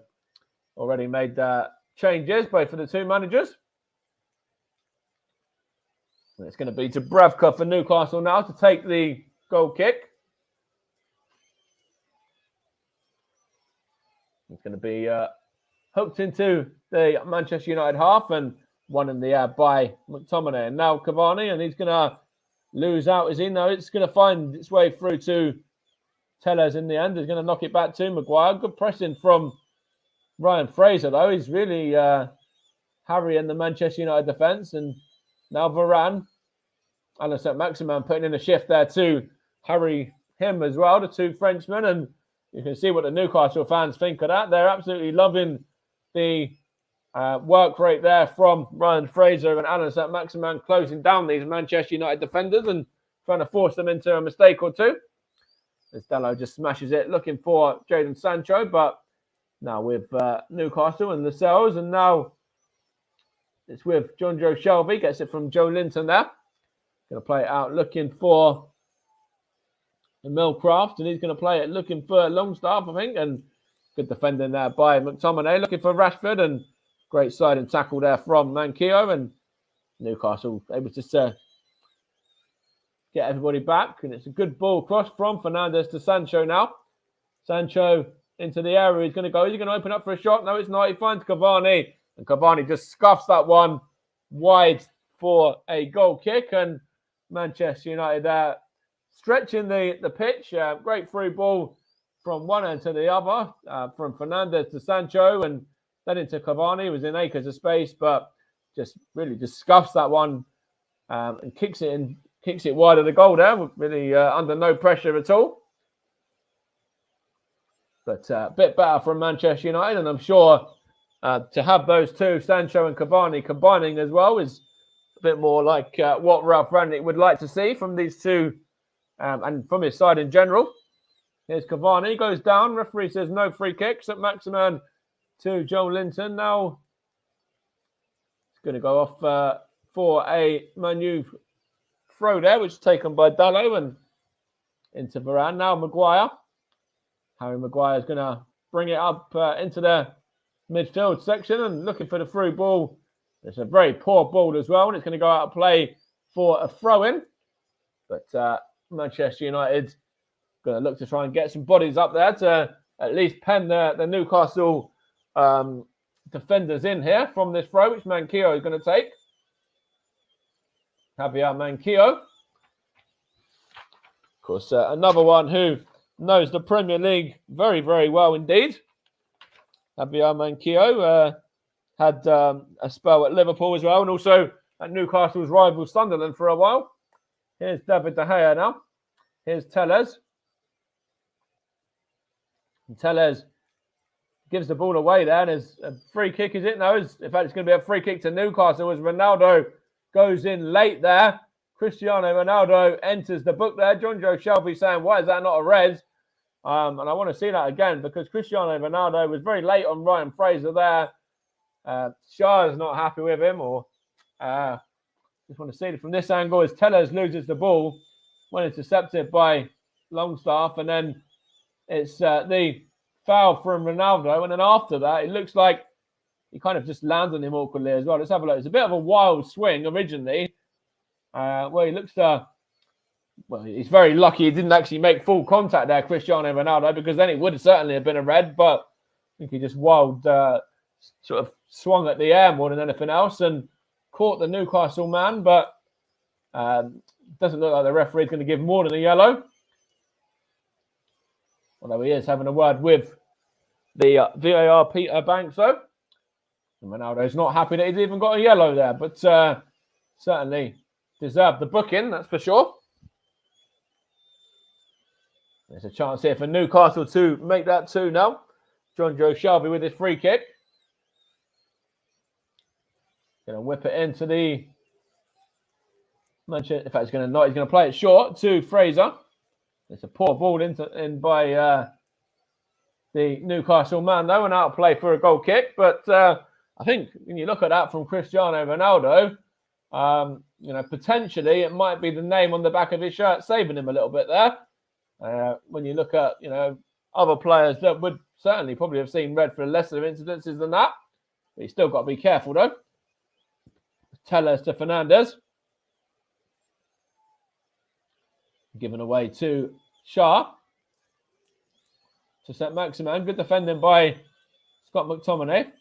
already made changes both for the 2 managers. And it's going to be Dubravka for Newcastle now to take the goal kick. It's going to be hooked into the Manchester United half and one in the air by McTominay. And now Cavani, and he's going to lose out, is he? No, it's going to find its way through to Tellez in the end. He's going to knock it back to Maguire. Good pressing from Ryan Fraser, though. He's really harrying the Manchester United defence. And now Varane, Alain Saint-Maximin putting in a shift there to harry him as well, the 2 Frenchmen. And you can see what the Newcastle fans think of that. They're absolutely loving the work rate there from Ryan Fraser and Alain Saint-Maximin closing down these Manchester United defenders and trying to force them into a mistake or 2. As Dalot just smashes it, looking for Jadon Sancho, but now with Newcastle and Lascelles, and now it's with John Joe Shelby, gets it from Joe Linton there. Going to play it out, looking for Millcraft, and he's going to play it looking for Longstaff, I think, and good defending there by McTominay, looking for Rashford, and great sliding tackle there from Manquillo, and Newcastle able to get everybody back, and it's a good ball cross from Fernandes to Sancho now. Sancho into the area, he's going to go, is he going to open up for a shot? No, it's not, he finds Cavani, and Cavani just scuffs that one wide for a goal kick, and Manchester United there stretching the pitch. Great through ball from one end to the other, from Fernandes to Sancho, and then into Cavani. He was in acres of space, but just really just scuffs that one and kicks it wide of the goal there, really under no pressure at all. But a bit better from Manchester United, and I'm sure to have those 2, Sancho and Cavani, combining as well is a bit more like what Ralph Rangnick would like to see from these 2 and from his side in general. Here's Cavani, goes down. Referee says no free kicks at Maximin to Joe Linton. Now it's going to go off for a Manu throw there, which is taken by Dalot and into Varane. Now Maguire. Harry Maguire is going to bring it up into the midfield section and looking for the through ball. It's a very poor ball as well, and it's going to go out of play for a throw-in. But Manchester United going to look to try and get some bodies up there to at least pen the Newcastle defenders in here from this throw, which Manquillo is going to take. Javier Manquillo. Of course, another one who knows the Premier League very, very well indeed. Javier Manquillo had a spell at Liverpool as well, and also at Newcastle's rival Sunderland for a while. Here's David De Gea now. Here's Tellez. And Tellez gives the ball away there, and there's a free kick, is it? No, in fact, it's going to be a free kick to Newcastle as Ronaldo goes in late there. Cristiano Ronaldo enters the book there. John Joe Shelby saying, why is that not a red? And I want to see that again because Cristiano Ronaldo was very late on Ryan Fraser there. Shah is not happy with him, or just want to see it from this angle as Tellez loses the ball when intercepted by Longstaff, and then it's the foul from Ronaldo, and then after that it looks like he kind of just lands on him awkwardly as well. Let's have a look. It's a bit of a wild swing originally, where he looks well, he's very lucky he didn't actually make full contact there, Cristiano Ronaldo, because then it would certainly have been a red, but I think he just wild sort of swung at the air more than anything else and caught the Newcastle man, but doesn't look like the referee is going to give more than a yellow. Although he is having a word with the VAR Peter Banks, though. And Ronaldo's not happy that he's even got a yellow there, but certainly deserved the booking, that's for sure. There's a chance here for Newcastle to make that 2 now. John Joe Shelby with his free kick. whip it into the Manchester. In fact, he's going to play it short to Fraser. It's a poor ball in by the Newcastle man, though, and out of play for a goal kick. But I think when you look at that from Cristiano Ronaldo, potentially it might be the name on the back of his shirt saving him a little bit there. When you look at, other players that would certainly probably have seen red for lesser incidences than that. But you still got to be careful, though. Tellez to Fernandez. Given away to Shah. To St. Maximin. Good defending by Scott McTominay.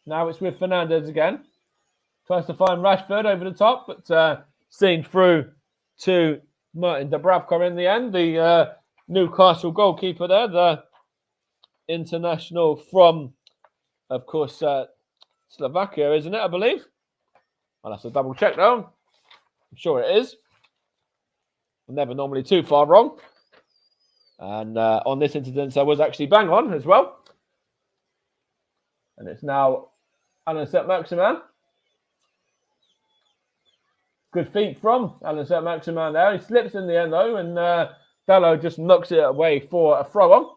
Now it's with Fernandez again. Tries to find Rashford over the top, but seen through to Martin Dubravka in the end. The Newcastle goalkeeper there, the international from, of course, Slovakia, isn't it, I believe? I'll have to double check, though. I'm sure it is. I'm never normally too far wrong. And on this incident, I was actually bang on as well. And it's now Alan St. Maximin. Good feet from Alan St. Maximin there. He slips in the end, though, and Dalot just knocks it away for a throw-on.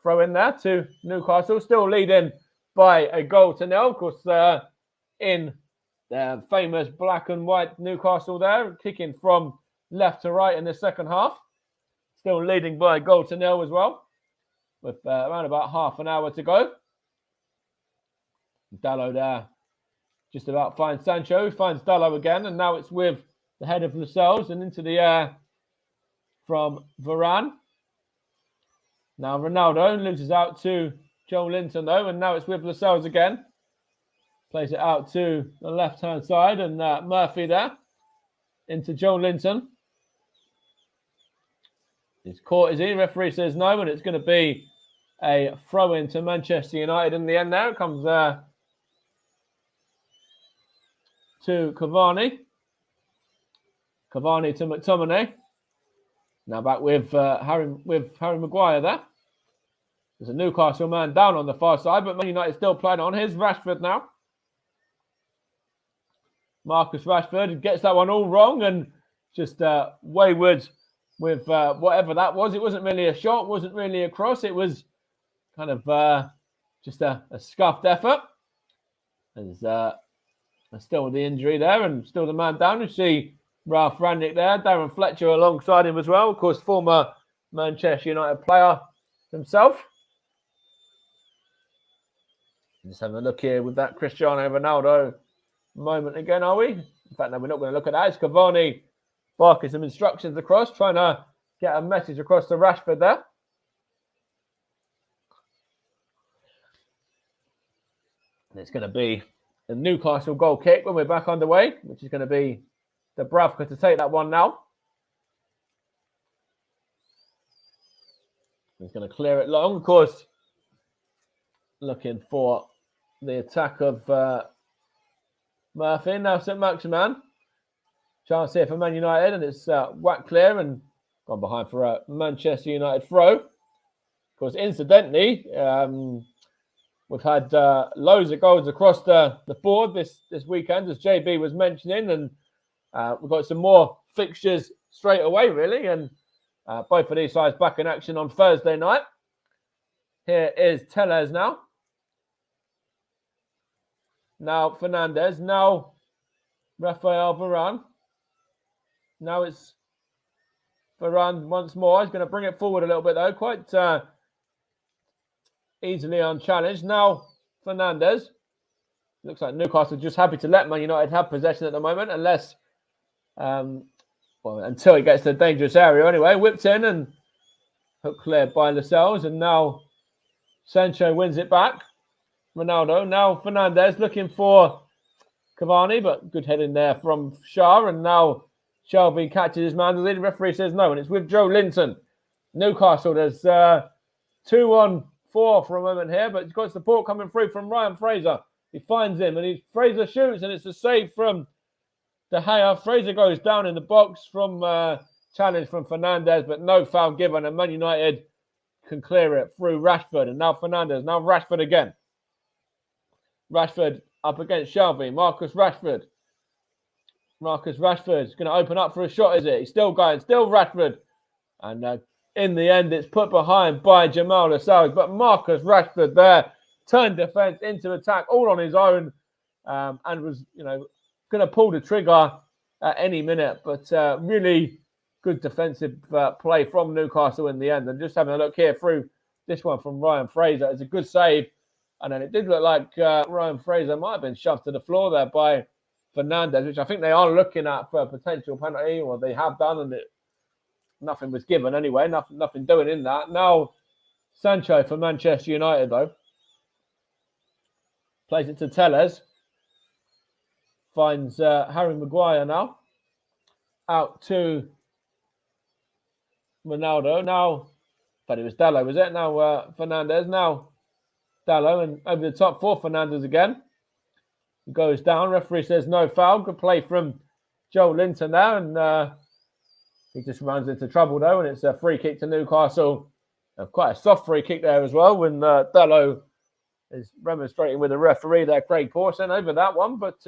Throw in there to Newcastle. Still leading by a goal to nil. Of course, in the famous black and white Newcastle there, kicking from left to right in the second half. Still leading by a goal to nil as well, with around about half an hour to go. Dalot there just about finds Sancho, finds Dalot again, and now it's with the head of Lascelles and into the air from Varane. Now Ronaldo loses out to Joe Linton, though, and now it's with Lascelles again. Plays it out to the left-hand side, and Murphy there into Joe Linton. He's caught, is he? Referee says no, and it's going to be a throw-in to Manchester United in the end now. It comes to Cavani. Cavani to McTominay. Now back with Harry Maguire there. There's a Newcastle man down on the far side, but Man United still playing on. Here's Rashford now. Marcus Rashford gets that one all wrong and just wayward with whatever that was. It wasn't really a shot, wasn't really a cross. It was kind of just a scuffed effort. There's still the injury there and still the man down. You see Ralph Rangnick there, Darren Fletcher alongside him as well. Of course, former Manchester United player himself. Just having a look here with that Cristiano Ronaldo moment again, are we? In fact, no, we're not going to look at that. It's Cavani barking some instructions across, trying to get a message across to Rashford there. And it's going to be a Newcastle goal kick when we're back underway, which is going to be Dubravka to take that one now. He's going to clear it long, of course. Looking for the attack of Murphy. Now St. Maximin. Chance here for Man United, and it's whacked clear and gone behind for a Manchester United throw. Of course, incidentally, we've had loads of goals across the board this weekend, as JB was mentioning, and we've got some more fixtures straight away, really, and both of these sides back in action on Thursday night. Here is Tellez now. Now Fernandez. Now Rafael Varane. Now it's Varane once more. He's going to bring it forward a little bit, though, quite easily unchallenged. Now Fernandez. Looks like Newcastle just happy to let Man United have possession at the moment, unless, until he gets to the dangerous area anyway. Whipped in and hook cleared by Lascelles, and now Sancho wins it back. Ronaldo. Now Fernandez looking for Cavani, but good head in there from Shah, and now Shelby catches his man. The leading referee says no, and it's with Joe Linton. Newcastle, there's 2-on-4 for a moment here, but he's got support coming through from Ryan Fraser. He finds him, and Fraser shoots, and it's a save from De Gea. Fraser goes down in the box from challenge from Fernandez, but no foul given, and Man United can clear it through Rashford. And now Fernandez, now Rashford again. Rashford up against Shelby. Marcus Rashford. Marcus Rashford's going to open up for a shot, is it? He's still going, still Rashford. And in the end, it's put behind by Jamal Lascelles. But Marcus Rashford there turned defence into attack all on his own, and was, going to pull the trigger at any minute. But really good defensive play from Newcastle in the end. And just having a look here through this one from Ryan Fraser, it's a good save. And then it did look like Ryan Fraser might have been shoved to the floor there by Fernandez, which I think they are looking at for a potential penalty, or they have done, and nothing was given anyway. Nothing doing in that. Now Sancho for Manchester United, though. Plays it to Tellez. Finds Harry Maguire now. Out to Ronaldo. Now, but it was Dallo, was it? Now Fernandez. Now Dallo, and over the top for Fernandez again. He goes down. Referee says no foul. Good play from Joe Linton there, and he just runs into trouble though, and it's a free kick to Newcastle. Quite a soft free kick there as well, when Dallo is remonstrating with the referee there, Craig Pawson, over that one. But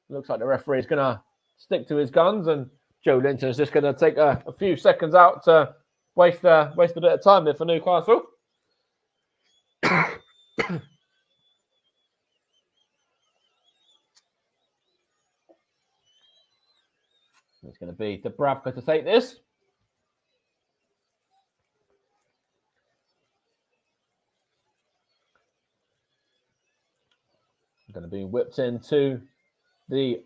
looks like the referee is going to stick to his guns, and Joe Linton is just going to take a few seconds out to waste a bit of time there for Newcastle. It's going to be Dubravka to take this. Going to be whipped into the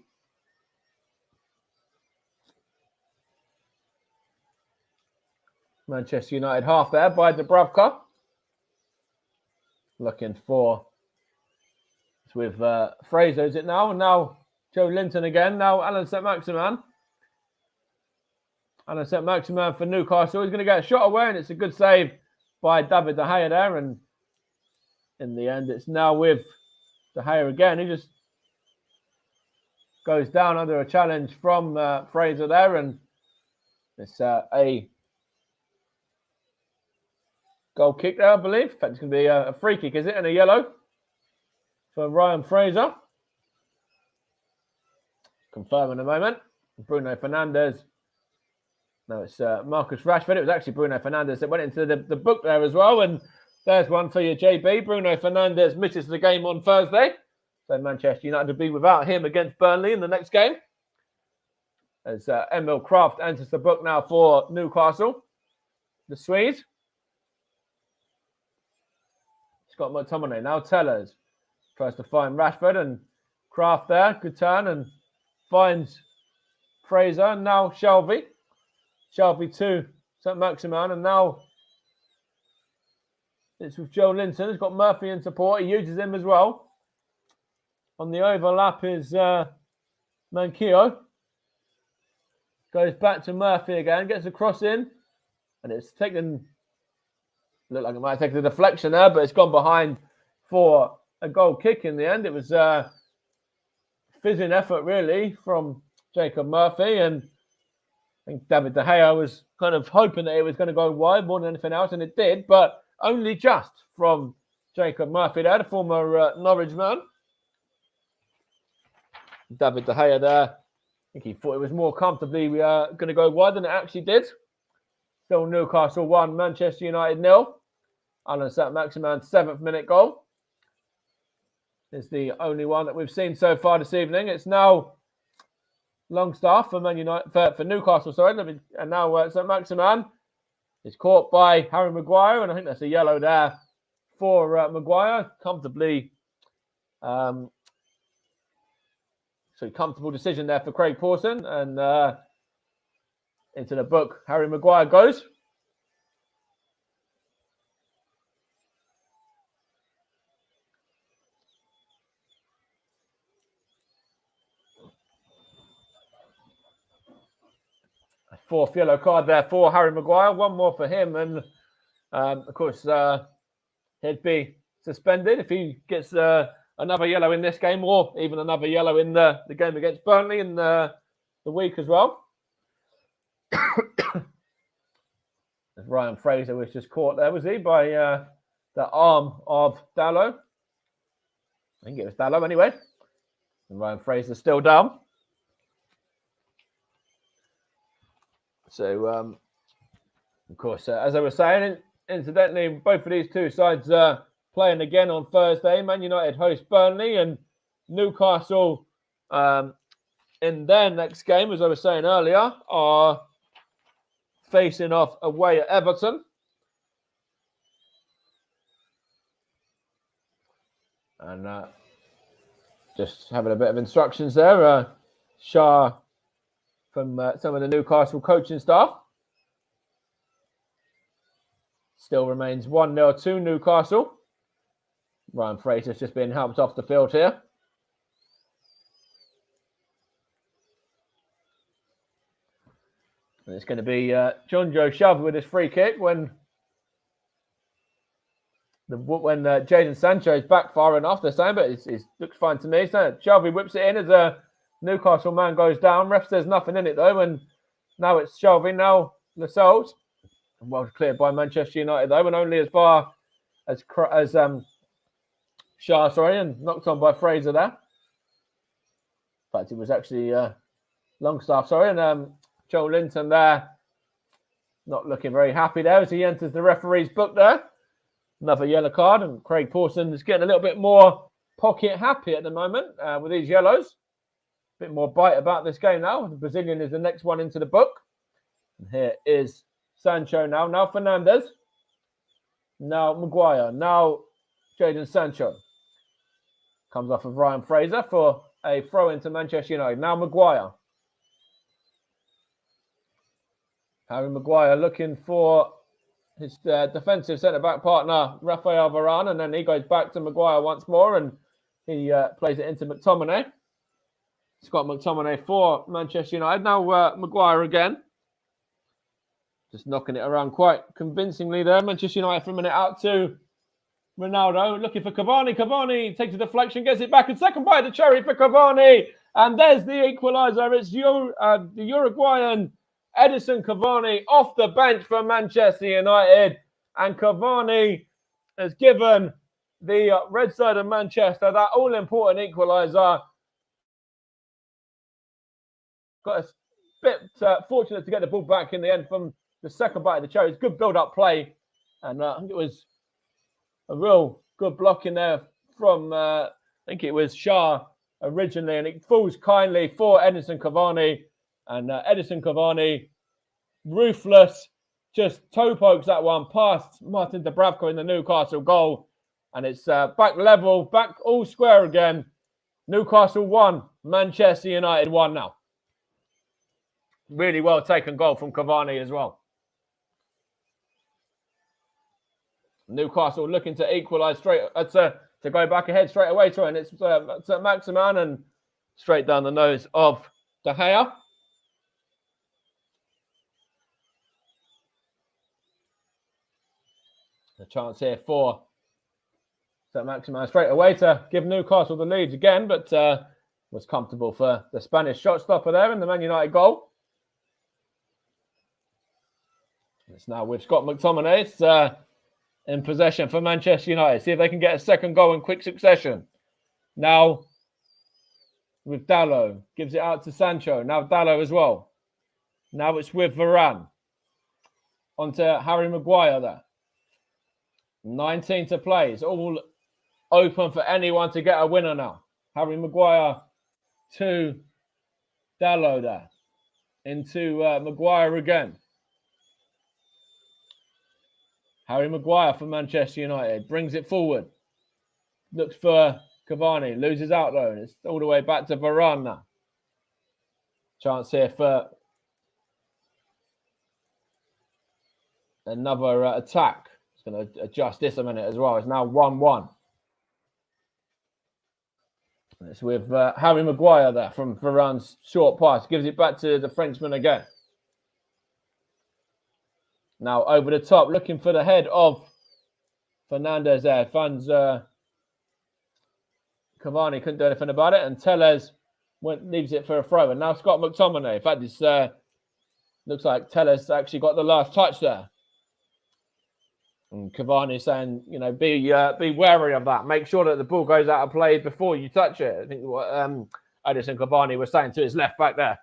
Manchester United half there by Dubravka. Looking for, it's with Fraser, is it now? And now Joe Linton again. Now Alan Saint-Maximin. Alan Saint-Maximin for Newcastle. He's going to get a shot away, and it's a good save by David De Gea there. And in the end, it's now with De Gea again. He just goes down under a challenge from Fraser there, and it's a goal kick there, I believe. In fact, it's going to be a free kick, is it? And a yellow for Ryan Fraser. Confirm in a moment. Bruno Fernandes. No, it's Marcus Rashford. It was actually Bruno Fernandes that went into the book there as well. And there's one for you, JB. Bruno Fernandes misses the game on Thursday. So Manchester United will be without him against Burnley in the next game. As Emil Kraft enters the book now for Newcastle. The Swedes. Scott McTominay now. Tellers tries to find Rashford, and Kraft there. Good turn, and finds Fraser. And now Shelby. Shelby to Saint-Maximin, and now it's with Joe Linton. He's got Murphy in support. He uses him as well. On the overlap is Manquillo. Goes back to Murphy again. Gets a cross in. And it's taken... Looked like it might take the deflection there, but it's gone behind for a goal kick in the end. It was a fizzing effort, really, from Jacob Murphy. And I think David De Gea was kind of hoping that it was going to go wide more than anything else, and it did, but only just from Jacob Murphy there, the former Norwich man. David De Gea there, I think he thought it was more comfortably going to go wide than it actually did. Still Newcastle 1, Manchester United 0. Alan Saint-Maximin's 7th minute goal is the only one that we've seen so far this evening. It's now Longstaff for Man United, for Newcastle, sorry. And now Saint-Maximin is caught by Harry Maguire, and I think that's a yellow there for Maguire. Comfortably, comfortable decision there for Craig Pawson, and into the book, Harry Maguire goes. Fourth yellow card there for Harry Maguire. One more for him. And, of course, he'd be suspended if he gets another yellow in this game, or even another yellow in the game against Burnley in the week as well. Ryan Fraser was just caught there, was he, by the arm of Dallo. I think it was Dallow anyway. And Ryan Fraser still down. So, of course, as I was saying, incidentally, both of these two sides playing again on Thursday. Man United host Burnley, and Newcastle in their next game, as I was saying earlier, are facing off away at Everton. And just having a bit of instructions there. Shah from some of the Newcastle coaching staff. Still remains 1-0 to Newcastle. Ryan Fraser's just been helped off the field here. And it's going to be John Joe Shelby with his free kick when Jadon Sancho is back far enough, they're saying, but it looks fine to me. So Shelby whips it in as a Newcastle man goes down. Ref says nothing in it though, and now it's Shelby, now Lascelles. Well cleared by Manchester United though, and only as far as Shah, and knocked on by Fraser there. In fact, it was actually Longstaff, and Joe Linton there, not looking very happy there as he enters the referee's book there. Another yellow card, and Craig Pawson is getting a little bit more pocket happy at the moment with these yellows. A bit more bite about this game now. The Brazilian is the next one into the book. And here is Sancho now. Now Fernandes. Now Maguire. Now Jadon Sancho. Comes off of Ryan Fraser for a throw into Manchester United. Now Maguire. Harry Maguire looking for his defensive centre-back partner, Rafael Varane, and then he goes back to Maguire once more, and he plays it into McTominay. Scott McTominay for Manchester United. Now Maguire again. Just knocking it around quite convincingly there. Manchester United from a minute out to Ronaldo, looking for Cavani. Cavani takes a deflection, gets it back, and second bite the cherry for Cavani. And there's the equaliser. It's the Uruguayan Edison Cavani off the bench for Manchester United. And Cavani has given the red side of Manchester that all-important equaliser. Got a bit fortunate to get the ball back in the end from the second bite of the cherry. It's good build-up play. And I think it was a real good block in there from, I think it was Shah originally. And it falls kindly for Edison Cavani. And Edison Cavani, ruthless, just toe pokes that one past Martin Dubravka in the Newcastle goal. And it's back level, back all square again. Newcastle 1, Manchester United 1 now. Really well taken goal from Cavani as well. Newcastle looking to equalise straight, to go back ahead straight away. And it's Maximan and straight down the nose of De Gea. A chance here for St. Maximin straight away to give Newcastle the lead again, but was comfortable for the Spanish shot stopper there in the Man United goal. It's now with Scott McTominay. It's in possession for Manchester United. See if they can get a second goal in quick succession. Now with Dallow. Gives it out to Sancho. Now Dallow as well. Now it's with Varane. On to Harry Maguire there. 19 to play. It's all open for anyone to get a winner now. Harry Maguire to Dallow there. Into Maguire again. Harry Maguire for Manchester United. Brings it forward. Looks for Cavani. Loses out though. It's all the way back to Varane now. Chance here for another attack. It's going to adjust this a minute as well. It's now 1-1. It's with Harry Maguire there from Varane's short pass. Gives it back to the Frenchman again. Now over the top, looking for the head of Fernandes there. Finds Cavani, couldn't do anything about it. And Tellez leaves it for a throw. And now Scott McTominay. In fact, it's looks like Tellez actually got the last touch there. And Cavani saying, be wary of that. Make sure that the ball goes out of play before you touch it. I think what Edinson Cavani was saying to his left back there.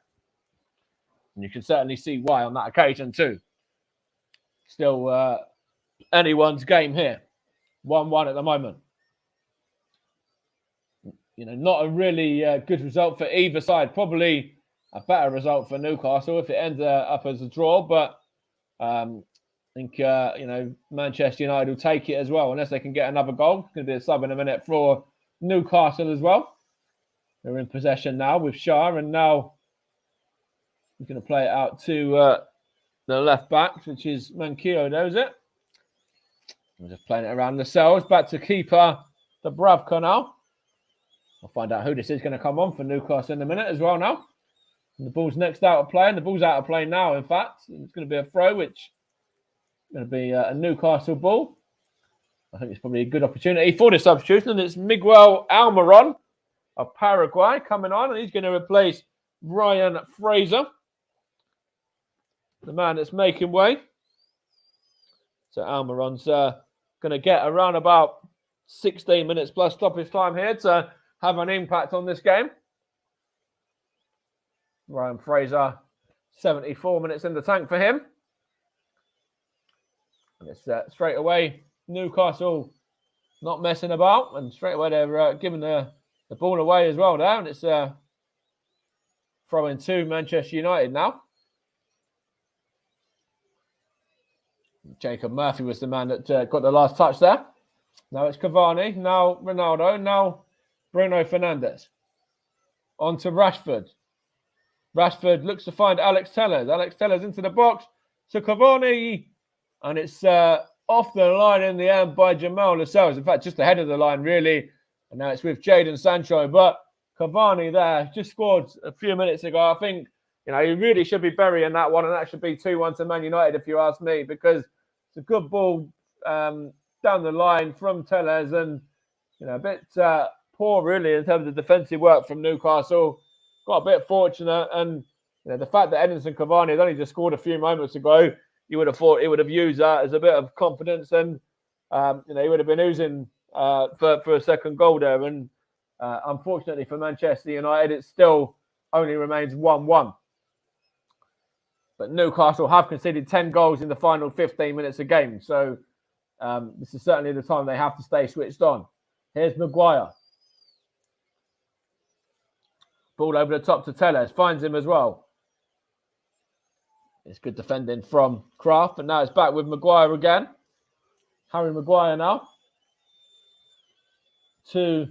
And you can certainly see why on that occasion too. Still anyone's game here. 1-1 at the moment. Not a really good result for either side. Probably a better result for Newcastle if it ends up as a draw. But I think, Manchester United will take it as well, unless they can get another goal. It's going to be a sub in a minute for Newcastle as well. They're in possession now with Shah, and now he's going to play it out to the left back, which is Manquillo, knows it. I'm just playing it around the cells. Back to keeper, the Bravka now. I'll find out who this is going to come on for Newcastle in a minute as well now. And the ball's next out of play, and the ball's out of play now, in fact. It's going to be a throw, which is going to be a Newcastle ball. I think it's probably a good opportunity for the substitution, and it's Miguel Almiron of Paraguay coming on, and he's going to replace Ryan Fraser, the man that's making way. So Almiron's going to get around about 16 minutes plus stoppage time here to have an impact on this game. Ryan Fraser, 74 minutes in the tank for him. And it's straight away Newcastle not messing about, and straight away they're giving the ball away as well there, and it's throwing to Manchester United now. Jacob Murphy was the man that got the last touch there. Now it's Cavani, now Ronaldo, now Bruno Fernandes. On to Rashford. Rashford looks to find Alex Tellers. Alex Tellers into the box to Cavani. And it's off the line in the end by Jamal Lascelles. In fact, just ahead of the line, really. And now it's with Jadon Sancho. But Cavani there just scored a few minutes ago. I think, he really should be burying that one. And that should be 2-1 to Man United, if you ask me. Because it's a good ball down the line from Tellers. And, a bit poor, really, in terms of defensive work from Newcastle. Got a bit fortunate. And, the fact that Edinson Cavani had only just scored a few moments ago, you would have thought he would have used that as a bit of confidence, and he would have been oozing for a second goal there. And unfortunately for Manchester United, it still only remains 1-1. But Newcastle have conceded 10 goals in the final 15 minutes of game, so this is certainly the time they have to stay switched on. Here's Maguire. Ball over the top to Tellez, finds him as well. It's good defending from Kraft, but now it's back with Maguire again. Harry Maguire now to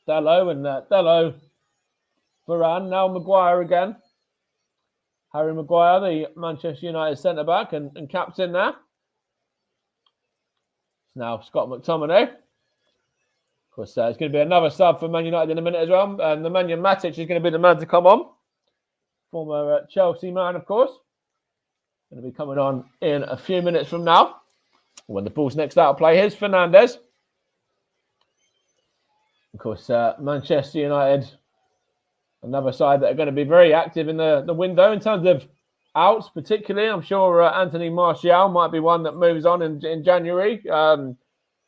Dello, and Dello, Varane, now Maguire again. Harry Maguire, the Manchester United centre-back and captain there. It's now Scott McTominay. Of course, it's going to be another sub for Man United in a minute as well. And the Nemanja Matic is going to be the man to come on. Former Chelsea man, of course. Going to be coming on in a few minutes from now. When the ball's next out of play, here's Fernandes. Of course, Manchester United, another side that are going to be very active in the window in terms of outs, particularly. I'm sure Anthony Martial might be one that moves on in January.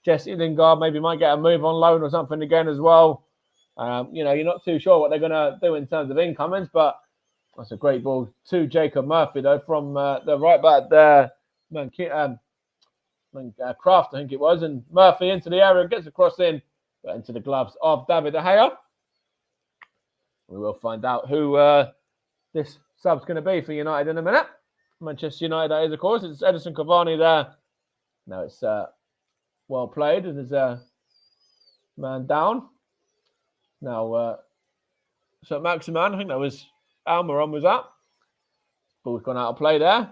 Jesse Lingard maybe might get a move on loan or something again as well. You're not too sure what they're going to do in terms of incomings, but that's a great ball to Jacob Murphy, though, from the right back there. Kraft, I think it was. And Murphy into the area, gets a cross in, but into the gloves of David De Gea. We will find out who this sub's going to be for United in a minute. Manchester United, that is, of course. It's Edinson Cavani there. Now it's well played, and there's a man down. Now, so Maximan, I think that was Almiron was that. Ball's gone out of play there.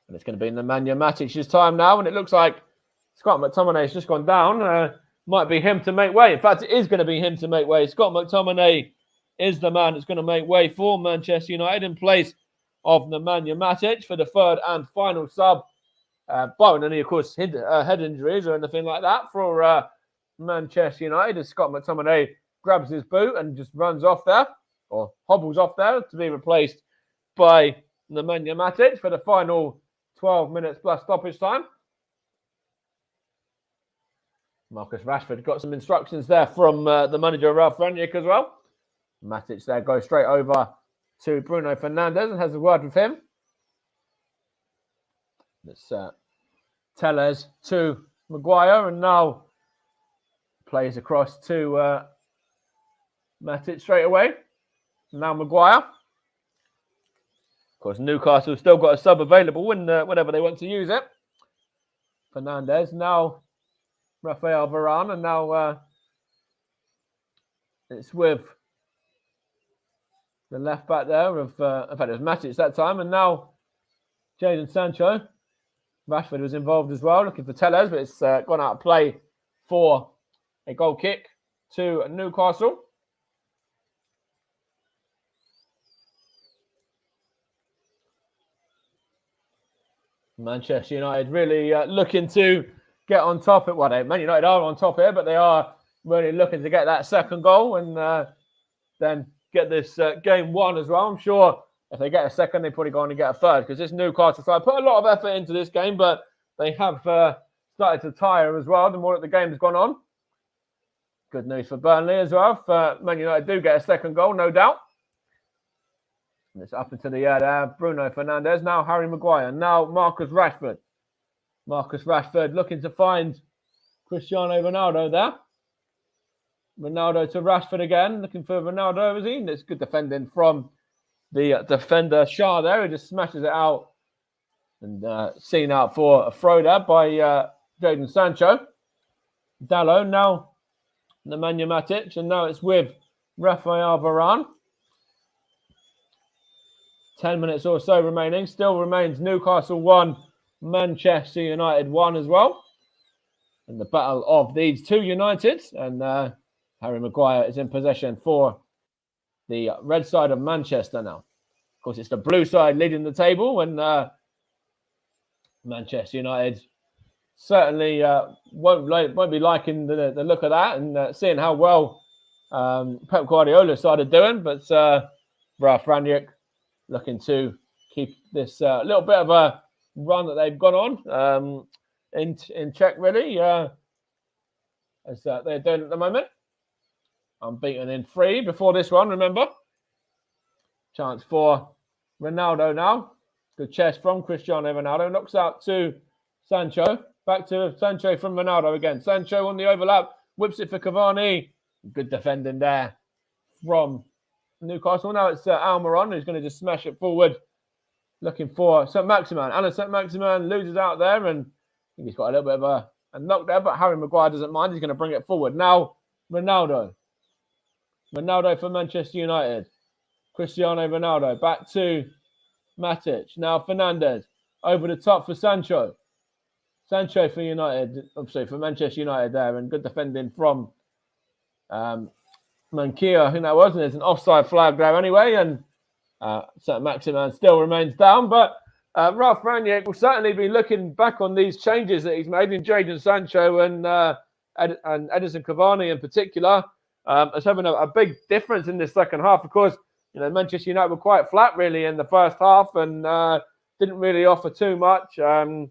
And it's going to be in the Nemanja Matic's time now. And it looks like Scott McTominay's just gone down. Might be him to make way. In fact, it is going to be him to make way. Scott McTominay is the man that's going to make way for Manchester United in place of Nemanja Matic for the third and final sub. Barring any, of course, head injuries or anything like that for Manchester United, as Scott McTominay grabs his boot and just runs off there, or hobbles off there, to be replaced by Nemanja Matic for the final 12 minutes plus stoppage time. Marcus Rashford got some instructions there from the manager, Ralph Rangnick, as well. Matic there goes straight over to Bruno Fernandes and has a word with him. It's Tellez to Maguire, and now plays across to Matic straight away. Now Maguire. Of course, Newcastle still got a sub available whenever they want to use it. Fernandes, now Rafael Varane, and now it's with the left back there in fact, it was Matic that time, and now Jadon Sancho. Rashford was involved as well, looking for Tellez, but it's gone out of play for a goal kick to Newcastle. Manchester United really looking to get on top of Man United are on top here, but they are really looking to get that second goal and then get this game won as well. I'm sure if they get a second, they probably go on and get a third, because this Newcastle side put a lot of effort into this game, but they have started to tire as well the more that the game has gone on. Good news for Burnley as well. If Man United do get a second goal, no doubt. And it's up into the air there. Bruno Fernandes, now Harry Maguire, now Marcus Rashford. Marcus Rashford looking to find Cristiano Ronaldo there. Ronaldo to Rashford again, looking for Ronaldo, is he? And it's good defending from the defender Shah there, who just smashes it out and seen out for a throw there by Jadon Sancho. Dalot, now Nemanja Matic, and now it's with Rafael Varane. 10 minutes or so remaining. Still remains Newcastle 1, Manchester United 1 as well. And the battle of these two Uniteds. And Harry Maguire is in possession for the red side of Manchester now. Of course, it's the blue side leading the table, and Manchester United certainly won't be liking the look of that, and seeing how well Pep Guardiola's side are doing. But Ralph Rangnick looking to keep this little bit of a run that they've gone on in check, really, as they're doing at the moment. Unbeaten in 3 before this one, remember. Chance for Ronaldo now. Good chest from Cristiano Ronaldo. Knocks out to Sancho. Back to Sancho from Ronaldo again. Sancho on the overlap. Whips it for Cavani. Good defending there from Newcastle. Now it's Almiron, who's going to just smash it forward. Looking for Saint-Maximin. Alan Saint-Maximin loses out there, and I think he's got a little bit of a knock there, but Harry Maguire doesn't mind. He's going to bring it forward. Now Ronaldo. Ronaldo for Manchester United. Cristiano Ronaldo back to Matic. Now Fernandes over the top for Sancho. Sancho for United, for Manchester United there, and good defending from Manquillo, I think that was, and there's an offside flag there anyway, and Saint-Maximin still remains down, but Ralph Rangnick will certainly be looking back on these changes that he's made in Jadon Sancho and Edinson Cavani in particular, as having a big difference in this second half. Of course, Manchester United were quite flat really in the first half and didn't really offer too much. And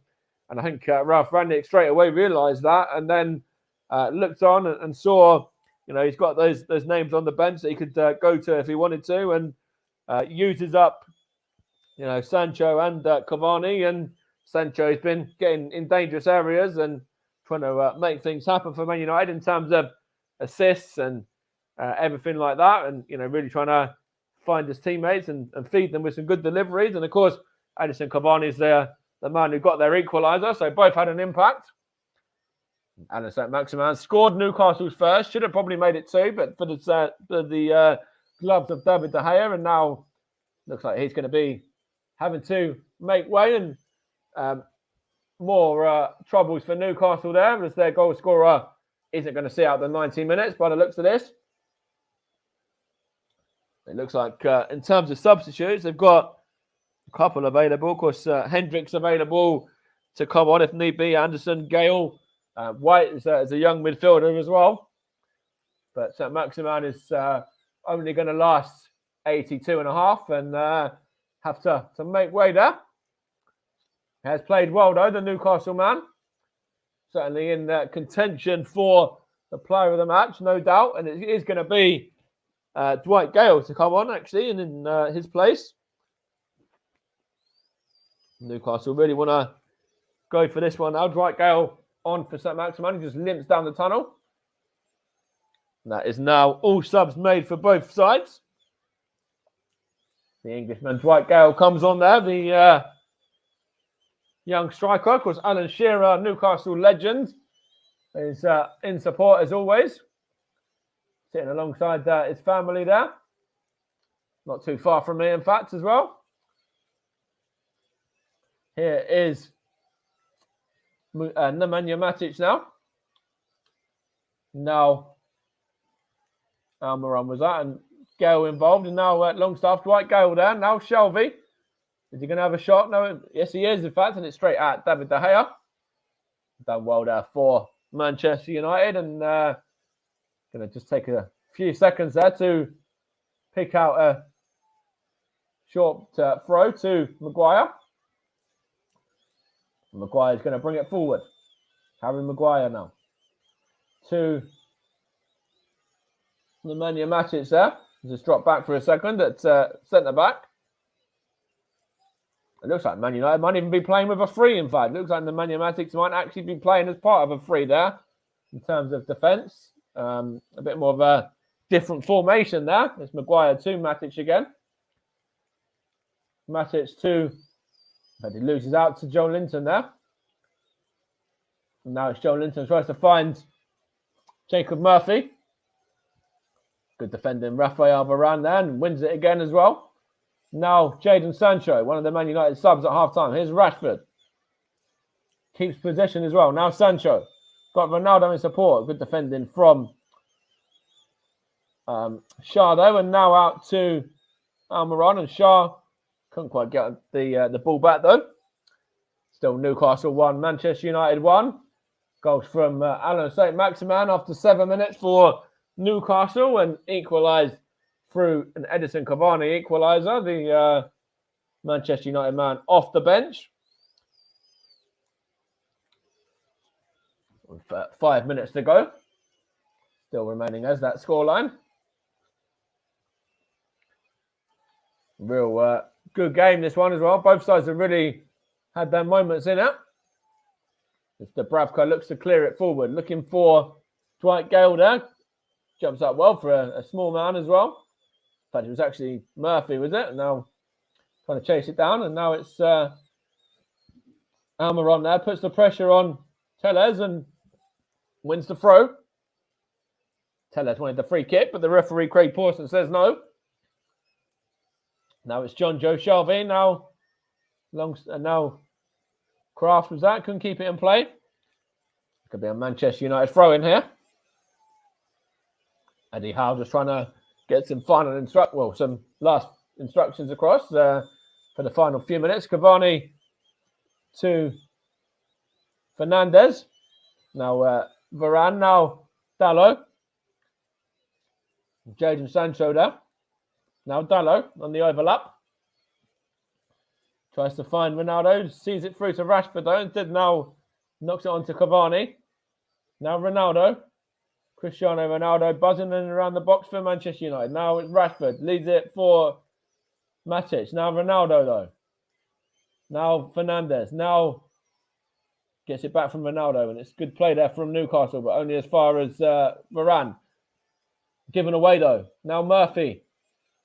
I think Ralph Rangnick straight away realised that, and then looked on and saw, he's got those names on the bench that he could go to if he wanted to, and uses up, Sancho and Cavani. And Sancho's been getting in dangerous areas and trying to make things happen for Man United in terms of assists and everything like that, and really trying to find his teammates and feed them with some good deliveries. And of course, Edinson Cavani is the man who got their equaliser, so both had an impact. Alan Saint-Maximin scored Newcastle's first, should have probably made it 2, but for the gloves of David De Gea, and now looks like he's going to be having to make way, and more troubles for Newcastle there, as their goal scorer isn't going to see out the 90 minutes by the looks of this. It looks like in terms of substitutes, they've got a couple available. Of course, Hendricks available to come on if need be. Anderson, Gale, White is a young midfielder as well. But Saint-Maximin is only going to last 82 and a half and have to make way there. He has played well, though, the Newcastle man. certainly in contention for the player of the match, no doubt. And it is going to be Dwight Gale to come on, actually, and in his place. Newcastle really want to go for this one now. Dwight Gale on for St. Maximin. He just limps down the tunnel. And that is now all subs made for both sides. The Englishman Dwight Gale comes on there. The young striker, of course, Alan Shearer, Newcastle legend, is in support as always. Sitting alongside his family there. Not too far from me, in fact, as well. Here is Nemanja Matic now. Now, Almiron was that, and Gale involved, and now Longstaff, Dwight Gale there. Now Shelvey. Is he going to have a shot? No, yes, he is, in fact, and it's straight at David De Gea. Done well there for Manchester United, and going to just take a few seconds there to pick out a short throw to Maguire. Maguire's going to bring it forward. Harry Maguire now. To Nemanja Matic there. Just drop back for a second at centre back. It looks like Man United might even be playing with a free, in fact. It looks like Nemanja Matic might actually be playing as part of a free there in terms of defence. A bit more of a different formation there. It's Maguire to Matic again. Matic to... But he loses out to Joe Linton there. And now it's Joe Linton tries to find Jacob Murphy. Good defending Rafael Varane there, and wins it again as well. Now Jadon Sancho, one of the Man United subs at half-time. Here's Rashford. Keeps possession as well. Now Sancho. Got Ronaldo in support. Good defending from Shah though. And now out to Almiron, and Shah couldn't quite get the ball back though. Still Newcastle 1, Manchester United 1. Goals from Alan St. Maximin after 7 minutes for Newcastle, and equalised through an Edison Cavani equaliser. The Manchester United man off the bench. With 5 minutes to go. Still remaining as that scoreline. Real good game, this one as well. Both sides have really had their moments in it. As Dubravka looks to clear it forward. Looking for Dwight Gale there. Jumps up well for a small man as well. In fact, it was actually Murphy, was it? Now trying to chase it down. And now it's Almiron there. Puts the pressure on Tellez and wins the throw. Tellez wanted the free kick, but the referee, Craig Pawson, says no. Now it's John Joe Shelvey. Now Kraft was that. Couldn't keep it in play. Could be a Manchester United throw in here. Eddie Howe just trying to get some some last instructions across for the final few minutes. Cavani to Fernandez. Now Varane. Now Dalot. Jadon Sancho there. Now Dalot on the overlap. Tries to find Ronaldo. Sees it through to Rashford though. Instead now knocks it onto Cavani. Now Ronaldo. Cristiano Ronaldo buzzing in around the box for Manchester United. Now it's Rashford. Leads it for Matic. Now Ronaldo though. Now Fernandez. Now gets it back from Ronaldo. And it's good play there from Newcastle, but only as far as Varane. Given away though. Now Murphy.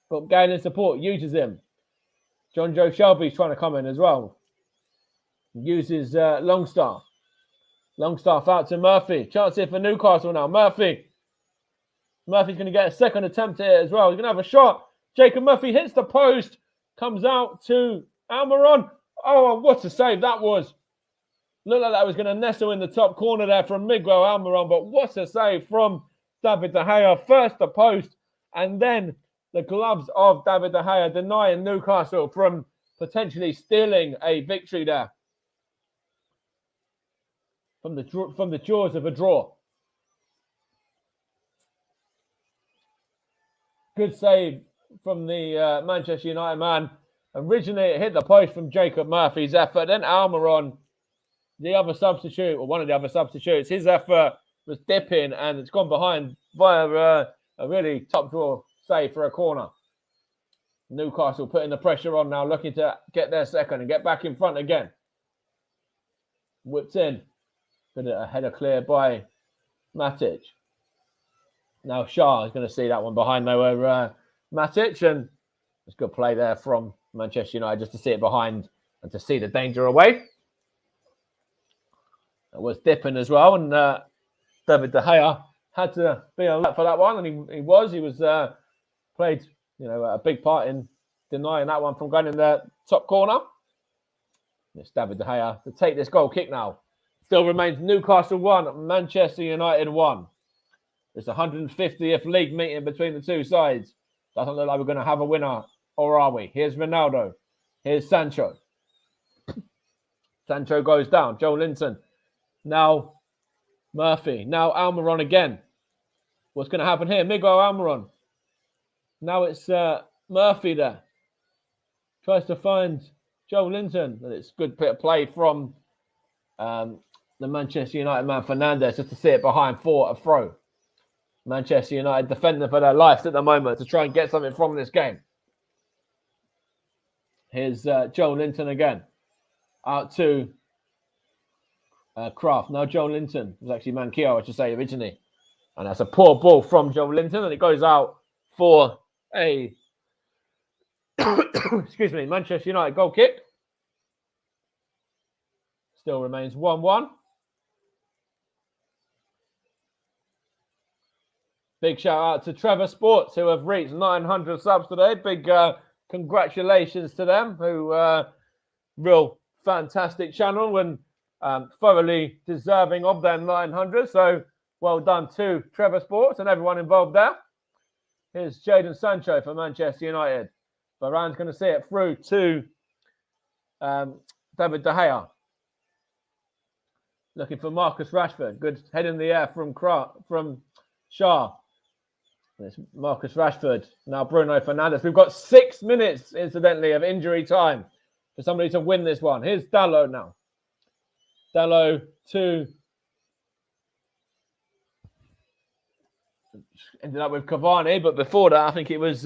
Got Gale in support. Uses him. John Joe Shelby's trying to come in as well. Uses Longstaff. Longstaff out to Murphy. Chance here for Newcastle now. Murphy's going to get a second attempt here as well. He's going to have a shot. Jacob Murphy hits the post. Comes out to Almiron. Oh, what a save that was. Looked like that was going to nestle in the top corner there from Miguel Almiron. But what a save from David De Gea. First the post and then the gloves of David De Gea denying Newcastle from potentially stealing a victory there. From the jaws of a draw. Good save from the Manchester United man. Originally, it hit the post from Jacob Murphy's effort. Then Almiron the other substitute, or one of the other substitutes, his effort was dipping, and it's gone behind via a really top draw save for a corner. Newcastle putting the pressure on now, looking to get their second and get back in front again. Whipped in. Good a header clear by Matic. Now Shah is going to see that one behind nowhere, Matic, and it's good play there from Manchester United just to see it behind and to see the danger away. It was dipping as well, and David De Gea had to be alert for that one, and he was played a big part in denying that one from going in the top corner. It's David De Gea to take this goal kick now. Still remains Newcastle 1, Manchester United 1. It's the 150th league meeting between the two sides. Doesn't look like we're going to have a winner, or are we? Here's Ronaldo. Here's Sancho. Sancho goes down. Joe Linton. Now Murphy. Now Almiron again. What's going to happen here? Miguel Almiron. Now it's Murphy there. Tries to find Joe Linton. And it's a good bit of play from the Manchester United man, Fernandes, just to see it behind for a throw. Manchester United defending for their lives at the moment to try and get something from this game. Here's Joe Linton again. Out to Kraft. Now Joe Linton. It was actually Manquillo, I should say, originally. And that's a poor ball from Joe Linton, and it goes out for a excuse me, Manchester United goal kick. Still remains 1-1. Big shout out to Trevor Sports, who have reached 900 subs today. Big congratulations to them, who real fantastic channel and thoroughly deserving of their 900. So well done to Trevor Sports and everyone involved there. Here's Jadon Sancho for Manchester United. Varane's going to see it through to David De Gea. Looking for Marcus Rashford. Good head in the air from Shah. It's Marcus Rashford. Now Bruno Fernandes. We've got 6 minutes, incidentally, of injury time for somebody to win this one. Here's Dalot now. Dalot to... ended up with Cavani, but before that, I think it was...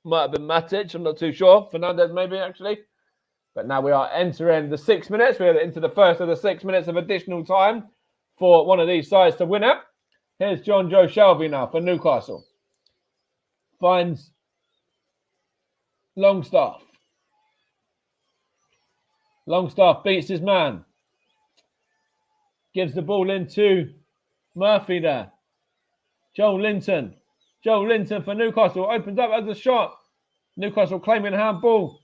might have been Matic. I'm not too sure. Fernandes, maybe, actually. But now we are entering the 6 minutes. We're into the first of the 6 minutes of additional time for one of these sides to win it. Here's John Joe Shelby now for Newcastle. Finds Longstaff. Longstaff beats his man. Gives the ball into Murphy there. Joe Linton. Joe Linton for Newcastle. Opens up as a shot. Newcastle claiming handball.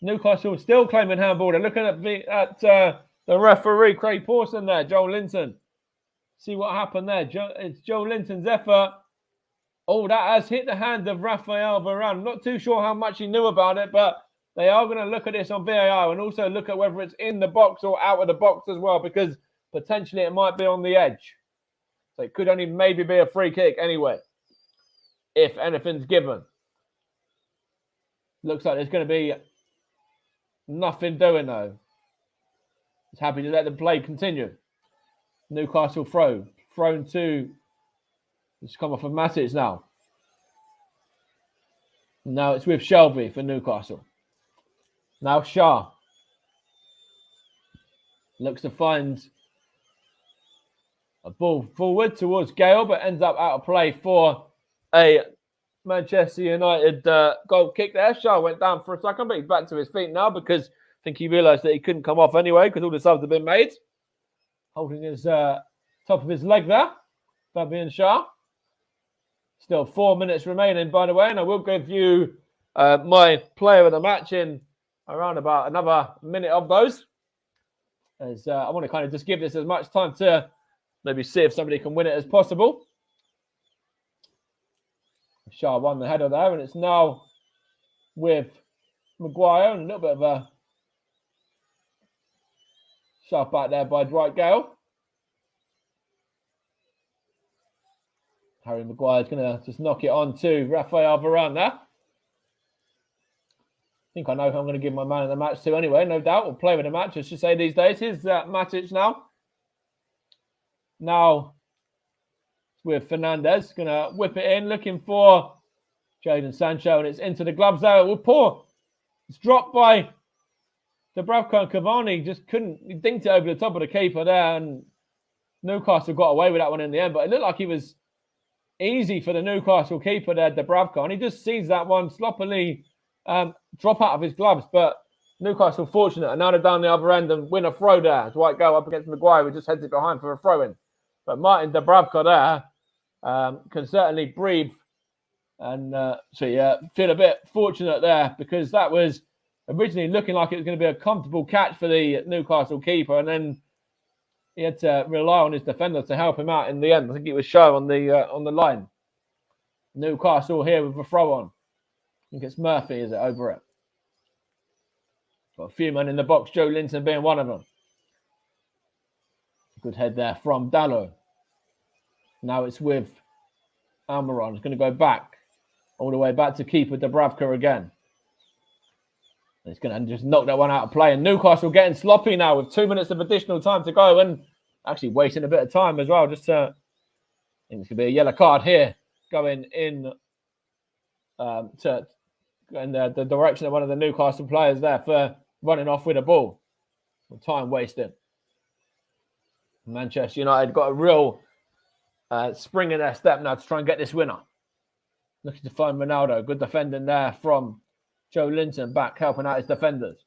Newcastle still claiming handball. They're looking at the referee, Craig Pawson there. Joe Linton. See what happened there. It's Joe Linton's effort. Oh, that has hit the hand of Raphael Varane. Not too sure how much he knew about it, but they are going to look at this on VAR and also look at whether it's in the box or out of the box as well, because potentially it might be on the edge. So it could only maybe be a free kick anyway, if anything's given. Looks like there's going to be nothing doing though. He's happy to let the play continue. Newcastle thrown to, it's come off of Matic now. Now it's with Shelby for Newcastle. Now Shah looks to find a ball forward towards Gale, but ends up out of play for a Manchester United goal kick there. Shah went down for a second, but he's back to his feet now because I think he realised that he couldn't come off anyway because all the subs have been made. Holding his top of his leg there, Fabian Shah. Still 4 minutes remaining, by the way, and I will give you my player of the match in around about another minute of those. As I want to kind of just give this as much time to maybe see if somebody can win it as possible. Shah won the header there, and it's now with Maguire and a little bit of a shot back there by Dwight Gale. Harry Maguire's going to just knock it on to Raphael Varane there. think I know who I'm going to give my man of the match to anyway, no doubt. Or player of the match, I should say these days. Here's Matic now. Now, with Fernandez, going to whip it in, looking for Jadon Sancho, and it's into the gloves there. Well, poor. It's dropped by Dubravka and Cavani. Just couldn't, he dinked it over the top of the keeper there, and Newcastle got away with that one in the end. But it looked like he was easy for the Newcastle keeper there, Dubravka, and he just sees that one sloppily drop out of his gloves. But Newcastle fortunate, and now they're down the other end and win a throw there. As White go up against Maguire, who just heads it behind for a throw-in. But Martin Dubravka there can certainly breathe and feel a bit fortunate there, because that was originally looking like it was going to be a comfortable catch for the Newcastle keeper, and then he had to rely on his defender to help him out in the end. I think it was Shaw on the line. Newcastle here with a throw on. I think it's Murphy, is it, over it? Got a few men in the box, Joe Linton being one of them. Good head there from Dalot. Now it's with Almiron. He's going to go back, all the way back to keeper Dubravka again. He's going to just knock that one out of play. And Newcastle getting sloppy now with 2 minutes of additional time to go, and actually wasting a bit of time as well. Just I think it's going to be a yellow card here, going in the direction of one of the Newcastle players there for running off with a ball. Time wasted. Manchester United got a real spring in their step now to try and get this winner. Looking to find Ronaldo. Good defending there from Joe Linton, back helping out his defenders.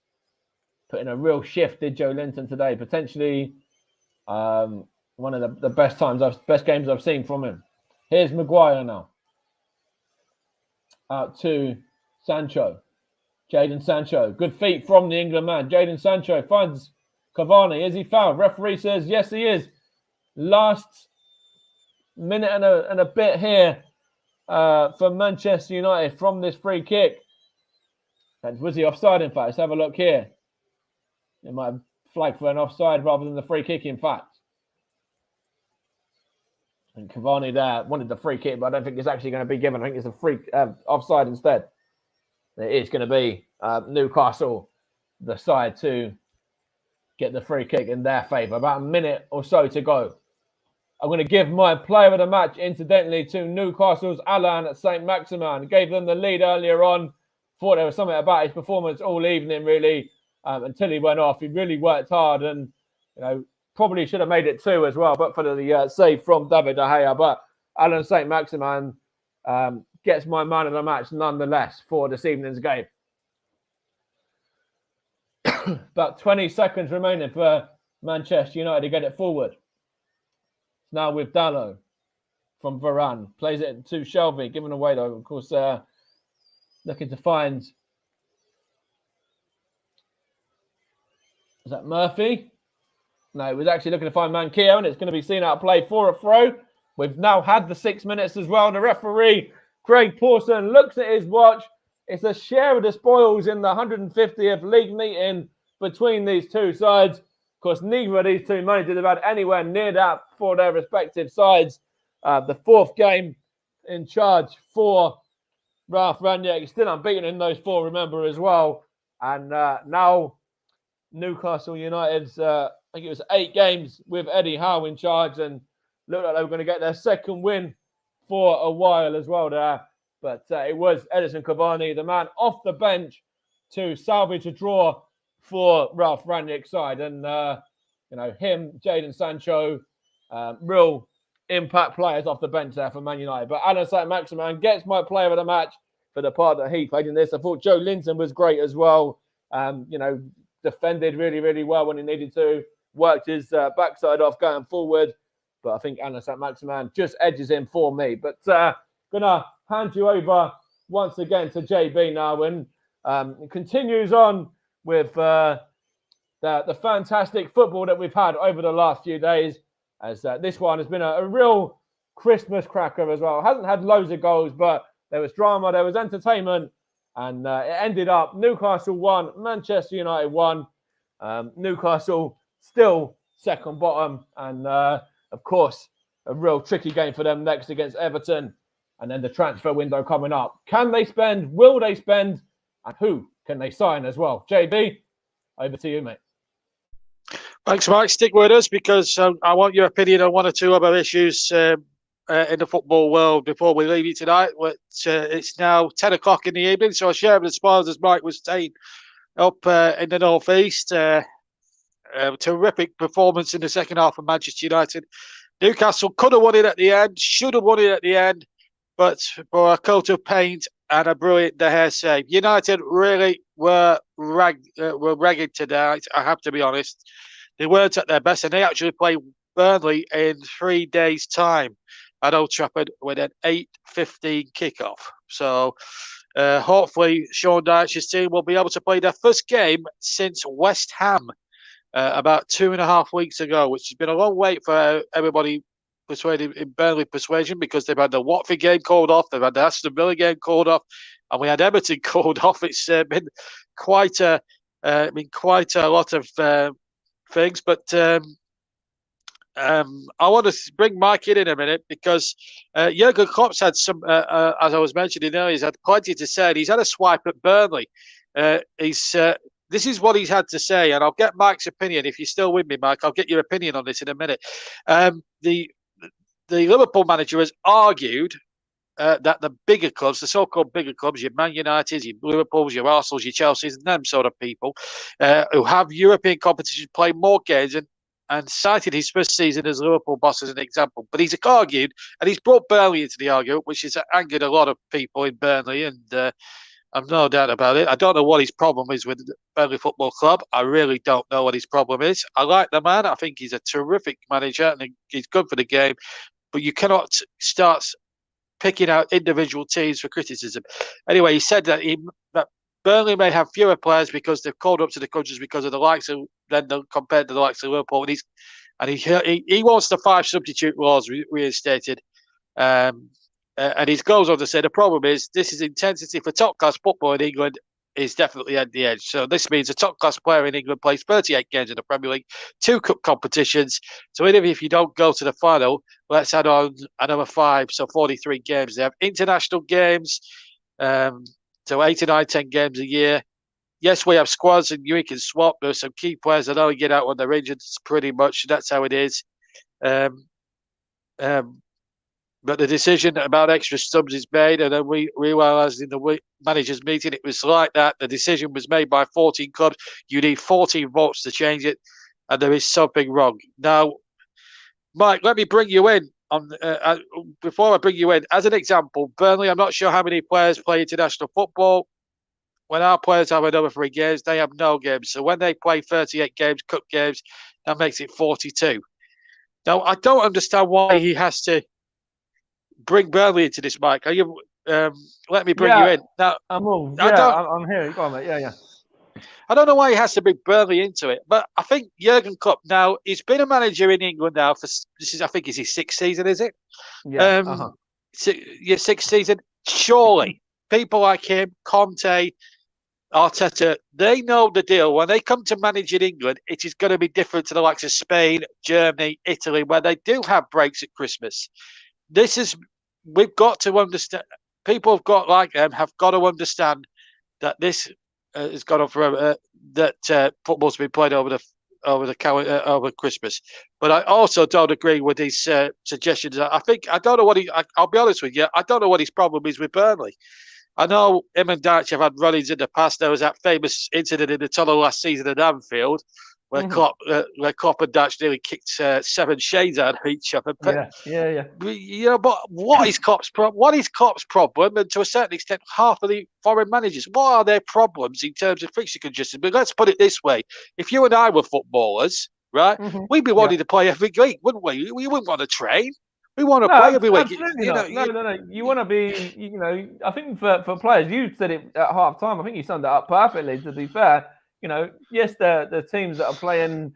Putting a real shift, did Joe Linton today. Potentially one of the best games I've seen from him. Here's Maguire now. Out to Sancho. Jadon Sancho. Good feet from the England man. Jadon Sancho finds Cavani. Is he fouled? Referee says yes, he is. Last minute and a bit here for Manchester United from this free kick. And was he offside, in fact? Let's have a look here. It might have flagged for an offside rather than the free kick, in fact. And Cavani there wanted the free kick, but I don't think it's actually going to be given. I think it's a free offside instead. It is going to be Newcastle, the side to get the free kick in their favour. About a minute or so to go. I'm going to give my player of the match, incidentally, to Newcastle's Alain Saint-Maximin. Gave them the lead earlier on. Thought there was something about his performance all evening, really, until he went off. He really worked hard, and probably should have made it 2 as well, but for the save from David De Gea. But Alain Saint-Maximin gets my man of the match nonetheless for this evening's game. About 20 seconds remaining for Manchester United to get it forward. Now with Dalot from Varane. Plays it to Shelby, given away though. Of course, looking to find... Is that Murphy? No, it was actually looking to find Manquillo, and it's going to be seen out of play for a throw. We've now had the 6 minutes as well. The referee, Craig Pawson, looks at his watch. It's a share of the spoils in the 150th league meeting between these two sides. Of course, neither of these two managers have had anywhere near that for their respective sides. The 4th game in charge for Ralph Rangnick, still unbeaten in those 4, remember, as well. And now Newcastle United's, I think it was 8 games with Eddie Howe in charge, and looked like they were going to get their 2nd win for a while as well there. But it was Edison Cavani, the man off the bench, to salvage a draw for Ralph Rangnick's side. And, him, Jadon Sancho, real impact players off the bench there for Man United. But Alain Saint-Maximin gets my player of the match for the part that he played in this. I thought Joe Linton was great as well. Defended really, really well when he needed to. Worked his backside off going forward. But I think Alain Saint-Maximin just edges him for me. But going to hand you over once again to JB now, and continues on with the fantastic football that we've had over the last few days, as this one has been a real Christmas cracker as well. It hasn't had loads of goals, but there was drama, there was entertainment, and it ended up Newcastle 1, Manchester United 1. Newcastle still second bottom, and of course, a real tricky game for them next against Everton, and then the transfer window coming up. Can they spend? Will they spend? And who can they sign as well? JB, over to you, mate. Thanks, Mike. Stick with us because I want your opinion on one or two other issues in the football world before we leave you tonight. It's now 10 o'clock in the evening, so I share the spoils, as Mike was saying, up in the northeast. Terrific performance in the second half of Manchester United. Newcastle could have won it at the end, should have won it at the end, but for a coat of paint and a brilliant De Gea save. United really were ragged tonight, I have to be honest. They weren't at their best, and they actually play Burnley in 3 days' time at Old Trafford with an 8:15 kickoff. So hopefully Sean Dyche's team will be able to play their first game since West Ham about 2.5 weeks ago, which has been a long wait for everybody persuaded in Burnley persuasion, because they've had the Watford game called off, they've had the Aston Villa game called off, and we had Everton called off. It's been quite a lot of things, but I want to bring Mike in a minute because Jurgen Klopp's had some, as I was mentioning earlier, he's had plenty to say. And he's had a swipe at Burnley. This is what he's had to say, and I'll get Mike's opinion. If you're still with me, Mike, I'll get your opinion on this in a minute. The Liverpool manager has argued that the bigger clubs, the so-called bigger clubs, your Man Uniteds, your Liverpools, your Arsenals, your Chelseas, and them sort of people who have European competition play more games, and cited his first season as Liverpool boss as an example. But he's argued, and he's brought Burnley into the argument, which has angered a lot of people in Burnley, and I've no doubt about it. I don't know what his problem is with Burnley Football Club. I really don't know what his problem is. I like the man. I think he's a terrific manager, and he's good for the game. But you cannot start picking out individual teams for criticism. Anyway, he said that Burnley may have fewer players because they've called up to the countries because of the likes of compared to the likes of Liverpool, and he wants the 5 substitute laws reinstated. And he goes on to say the problem is this is intensity for top class football in England is definitely at the edge. So this means a top class player in England plays 38 games in the Premier League, 2 cup competitions. So even if you don't go to the final, let's add on another 5, so 43 games. They have international games, so 8 to 9, 10 games a year. Yes, we have squads and you can swap. There's some key players that only get out when they're injured. Pretty much that's how it is. But the decision about extra subs is made, and then we realised in the managers' meeting it was like that. The decision was made by 14 clubs. You need 14 votes to change it, and there is something wrong. Now, Mike, let me bring you in. Before I bring you in, as an example, Burnley, I'm not sure how many players play international football. When our players have another 3 games, they have no games. So when they play 38 games, cup games, that makes it 42. Now, I don't understand why he has to bring Burnley into this, Mike. Are you? Let me bring you in. Now, I'm here. Go on, mate. Yeah. I don't know why he has to bring Burnley into it, but I think Jurgen Klopp now, he's been a manager in England now for I think is his 6th season, is it? Yeah. Your 6th season. Surely people like him, Conte, Arteta, they know the deal. When they come to manage in England, it is going to be different to the likes of Spain, Germany, Italy, where they do have breaks at Christmas. We've got to understand. People have got like them have got to understand that this has gone on forever. That football's been played over Christmas. But I also don't agree with his suggestions. I don't know what I'll be honest with you. I don't know what his problem is with Burnley. I know him and Dyche have had run-ins in the past. There was that famous incident in the tunnel last season at Anfield, where Klopp and Dyche nearly kicked 7 shades out of each other. But, yeah. But what is Klopp's problem? And to a certain extent, half of the foreign managers, what are their problems in terms of fixture congestion? But let's put it this way: if you and I were footballers, right, we'd be wanting to play every week, wouldn't we? We wouldn't want to train. We want to play every week. No. You want to be, I think for players, you said it at half time. I think you summed it up perfectly, to be fair. Yes, the teams that are playing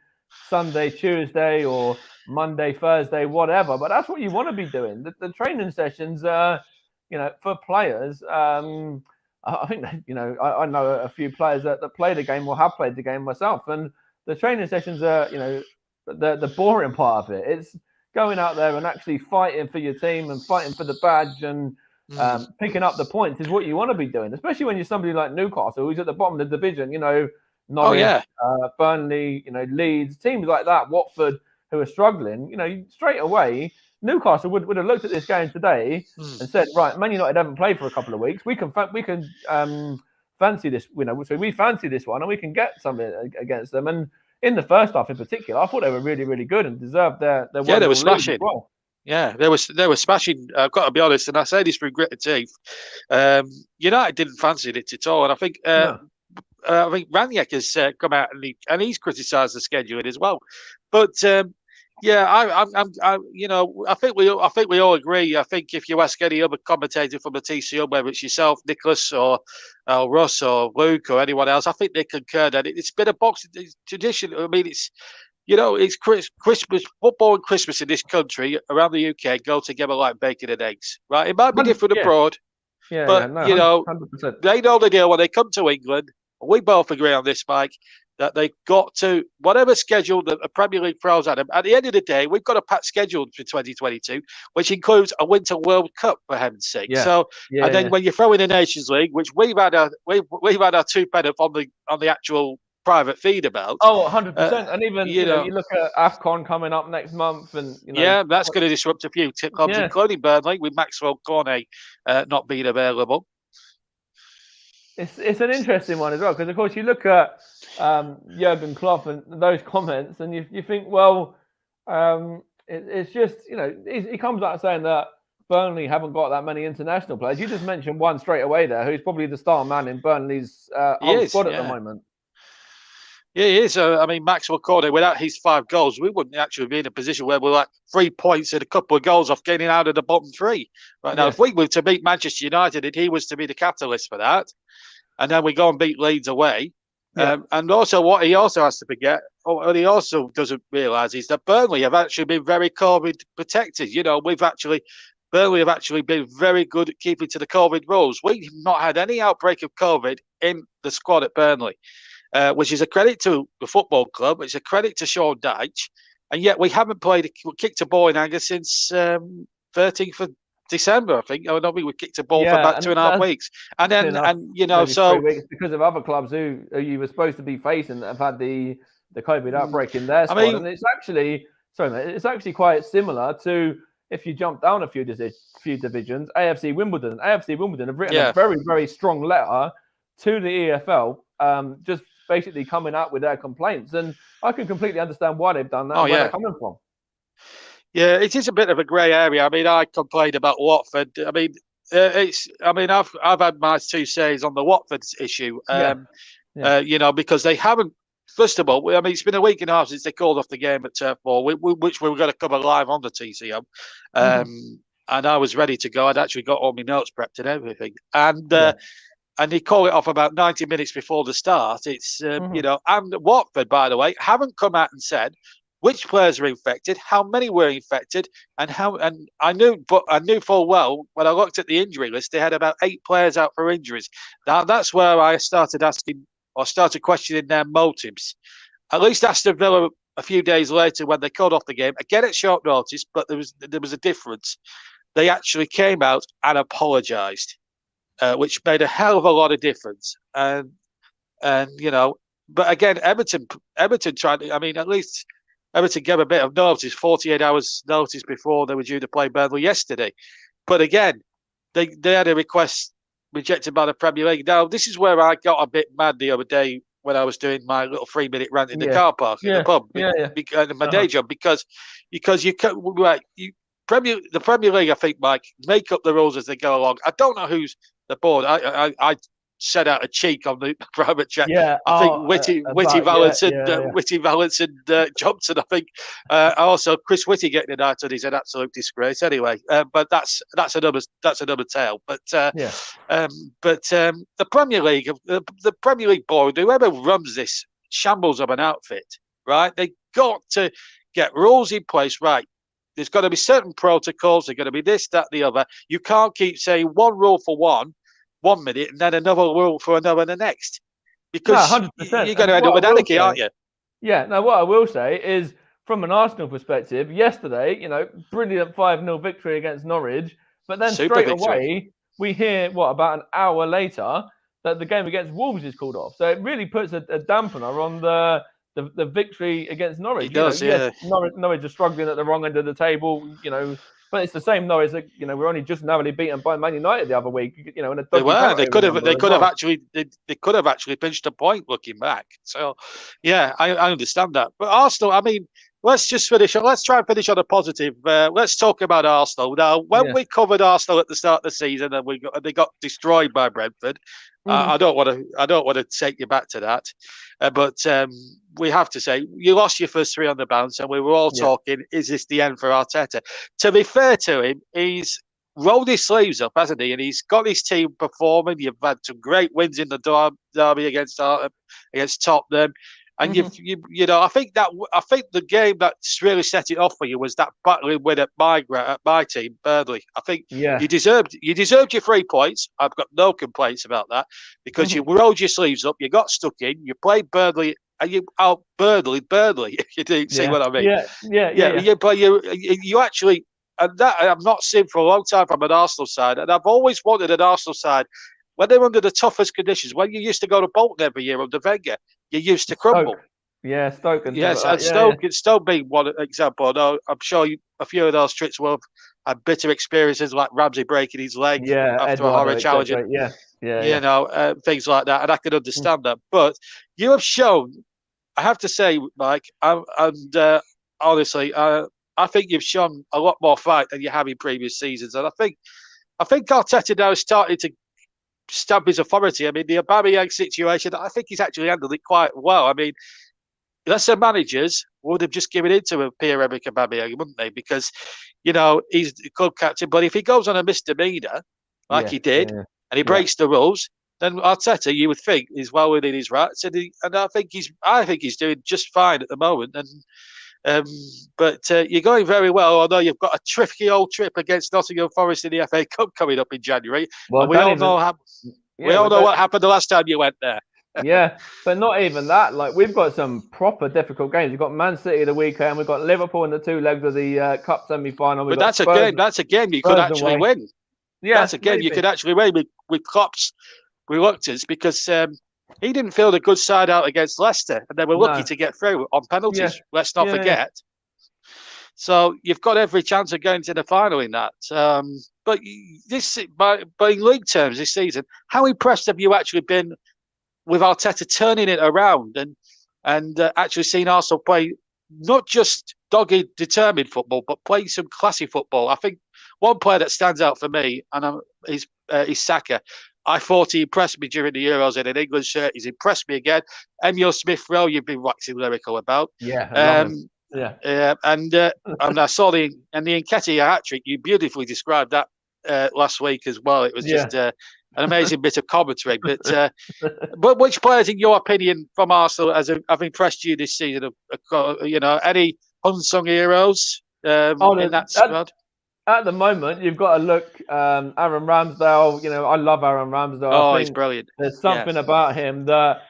Sunday, Tuesday, or Monday, Thursday, whatever, but that's what you want to be doing. The training sessions, for players, I think, I know a few players that play the game or have played the game myself, and the training sessions are, the boring part of it. It's going out there and actually fighting for your team and fighting for the badge and Picking up the points is what you want to be doing, especially when you're somebody like Newcastle, who's at the bottom of the division. Norwich, Burnley, Leeds, teams like that, Watford, who are struggling. Straight away, Newcastle would have looked at this game today and said, right, Man United haven't played for a couple of weeks. We can fancy this, so we fancy this one and we can get something against them. And in the first half in particular, I thought they were really, really good and deserved their yeah, they were smashing. Well. Yeah, they were smashing. I've got to be honest, and I say this through gritted teeth. United didn't fancy it at all, and I think Ranić has come out and he's criticised the scheduling as well. But I think we all agree. I think if you ask any other commentator from the TCO, whether it's yourself, Nicholas, or Russ, or Luke, or anyone else, I think they concur that it's been a boxing tradition. I mean, it's Christmas, football and Christmas in this country, around the UK, go together like bacon and eggs, right? It might be different abroad, but 100%. They know the deal when they come to England. We both agree on this, Mike, that they've got to, whatever schedule that the Premier League throws at them, at the end of the day, we've got a packed schedule for 2022, which includes a Winter World Cup, for heaven's sake. Yeah. When you throw in the Nations League, which we've had our two penneth on the actual private feed about. 100%. And even you look at AFCON coming up next month, and that's going to disrupt a few clubs, including Burnley, with Maxwell Cornet not being available. It's an interesting one as well, because of course you look at Jurgen Klopp and those comments, and you think, well, it's just he comes out saying that Burnley haven't got that many international players. You just mentioned one straight away there, who's probably the star man in Burnley's squad at the moment. Yeah, he is. Maxwell Cornet, without his 5 goals, we wouldn't actually be in a position where we're like 3 points and a couple of goals off getting out of the bottom 3. Right now, if we were to beat Manchester United and he was to be the catalyst for that, and then we go and beat Leeds away, and also what he also has to forget, or what he also doesn't realise, is that Burnley have actually been very COVID protected. Burnley have actually been very good at keeping to the COVID rules. We've not had any outbreak of COVID in the squad at Burnley. Which is a credit to the football club. It's a credit to Sean Dyche, and yet we haven't kicked a ball in anger since 13th of December. I think. We kicked a ball for about 2.5 weeks, and then 3 weeks because of other clubs who you were supposed to be facing that have had the COVID outbreak in their squad. And it's actually quite similar to if you jump down a few divisions. AFC Wimbledon have written a very, very strong letter to the EFL, just basically coming out with their complaints, and I can completely understand why they've done that and where they're coming from. Yeah, it is a bit of a grey area. I mean, I complained about Watford. I mean, I've had my 2 says on the Watford issue. Because they haven't. First of all, it's been a week and a half since they called off the game at Turf Moor, which we were going to cover live on the TCM. And I was ready to go. I'd actually got all my notes prepped and everything, and they call it off about 90 minutes before the start. It's, and Watford, by the way, haven't come out and said which players are infected, how many were infected, and I knew full well when I looked at the injury list, they had about 8 players out for injuries. Now, that's where I started questioning their motives. At least Aston Villa, a few days later, when they called off the game, again at short notice, but there was a difference. They actually came out and apologised. Which made a hell of a lot of difference, but again, Everton tried. At least Everton gave a bit of notice, 48 hours notice before they were due to play Burnley yesterday. But again, they had a request rejected by the Premier League. Now, this is where I got a bit mad the other day when I was doing my little 3-minute rant in the car park in the pub, in my day job, because you the Premier League, I think, Mike, make up the rules as they go along. I don't know who's the board. I set out a cheek on the private chat. I think Witty Valance and Johnson. I think also Chris Whitty getting a night on is an absolute disgrace. Anyway, but that's another tale. But the Premier League, the Premier League board, whoever runs this shambles of an outfit, right? They got to get rules in place, right? There's got to be certain protocols. There's got to be this, that, the other. You can't keep saying one rule for one minute and then another rule for another the next. Because you're going to end up with anarchy, aren't you? Yeah. Now, what I will say is, from an Arsenal perspective, yesterday, brilliant 5-0 victory against Norwich. But then Super straight victory. away, we hear, about an hour later, that the game against Wolves is called off. So it really puts a dampener on the victory against Norwich. It does, yes, Norwich are struggling at the wrong end of the table, but it's the same Norwich that, we're only just narrowly beaten by Man United the other week, in a dodgy penalty. They could have actually pinched a point looking back. So, yeah, I understand that. But Arsenal, I mean, let's just finish. Let's try and finish on a positive. Let's talk about Arsenal now. When we covered Arsenal at the start of the season, and they got destroyed by Brentford. I don't want to take you back to that, but we have to say you lost your first 3 on the bounce, and we were all talking: is this the end for Arteta? To be fair to him, he's rolled his sleeves up, hasn't he? And he's got his team performing. You've had some great wins in the derby against Tottenham. And I think the game that's really set it off for you was that battling win at my team, Burnley. I think you deserved your 3 points. I've got no complaints about that because you rolled your sleeves up, you got stuck in, you played Burnley, and you out Burnley. If you do see what I mean? But you actually, and that I've not seen for a long time from an Arsenal side, and I've always wanted an Arsenal side. When they're under the toughest conditions, when you used to go to Bolton every year under Wenger, you used to crumble. Stoke. Stoke being one example. No, I'm sure a few of those tricks will have had bitter experiences, like Ramsey breaking his leg after a horror challenge. Things like that, and I can understand that. But you have shown, I have to say, Mike, honestly, I think you've shown a lot more fight than you have in previous seasons, and I think Arteta now is starting to stamp his authority. I mean, the Aubameyang situation, I think he's actually handled it quite well. I mean, lesser managers would have just given in to Pierre-Emerick Aubameyang, wouldn't they? Because, he's the club captain. But if he goes on a misdemeanor, like he did, and he breaks the rules, then Arteta, you would think, is well within his rights. And I think he's doing just fine at the moment. But you're going very well, although you've got a tricky old trip against Nottingham Forest in the FA Cup coming up in January. Well, we all know what happened the last time you went there. But not even that. Like, we've got some proper difficult games. We've got Man City the weekend. We've got Liverpool in the 2 legs of the Cup semi-final. But that's a game you could actually win. That's a game you could actually win with Klopp's reluctance because he didn't feel the good side out against Leicester, and they were lucky to get through on penalties. Let's not forget. So you've got every chance of going to the final in that. But in league terms this season, how impressed have you actually been with Arteta turning it around and actually seeing Arsenal play not just dogged, determined football, but playing some classy football? I think one player that stands out for me is Saka. I thought he impressed me during the Euros in an England shirt. He's impressed me again. Emile Smith-Rowe, you've been waxing lyrical about. And I saw the Nketiah hat-trick. You beautifully described that last week as well. It was just an amazing bit of commentary. But which players, in your opinion, from Arsenal have impressed you this season? Any unsung heroes in that squad? At the moment, you've got to look Aaron Ramsdale. I love Aaron Ramsdale. Oh, he's brilliant. There's something about him that,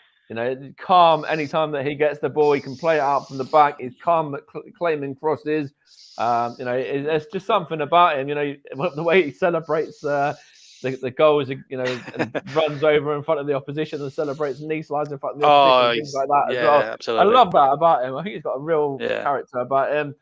calm anytime that he gets the ball. He can play it out from the back. He's calm at claiming crosses. There's just something about him. The way he celebrates the goals, and runs over in front of the opposition and celebrates knee slides in front of the opposition, things like that as well. Absolutely. I love that about him. I think he's got a real character about him.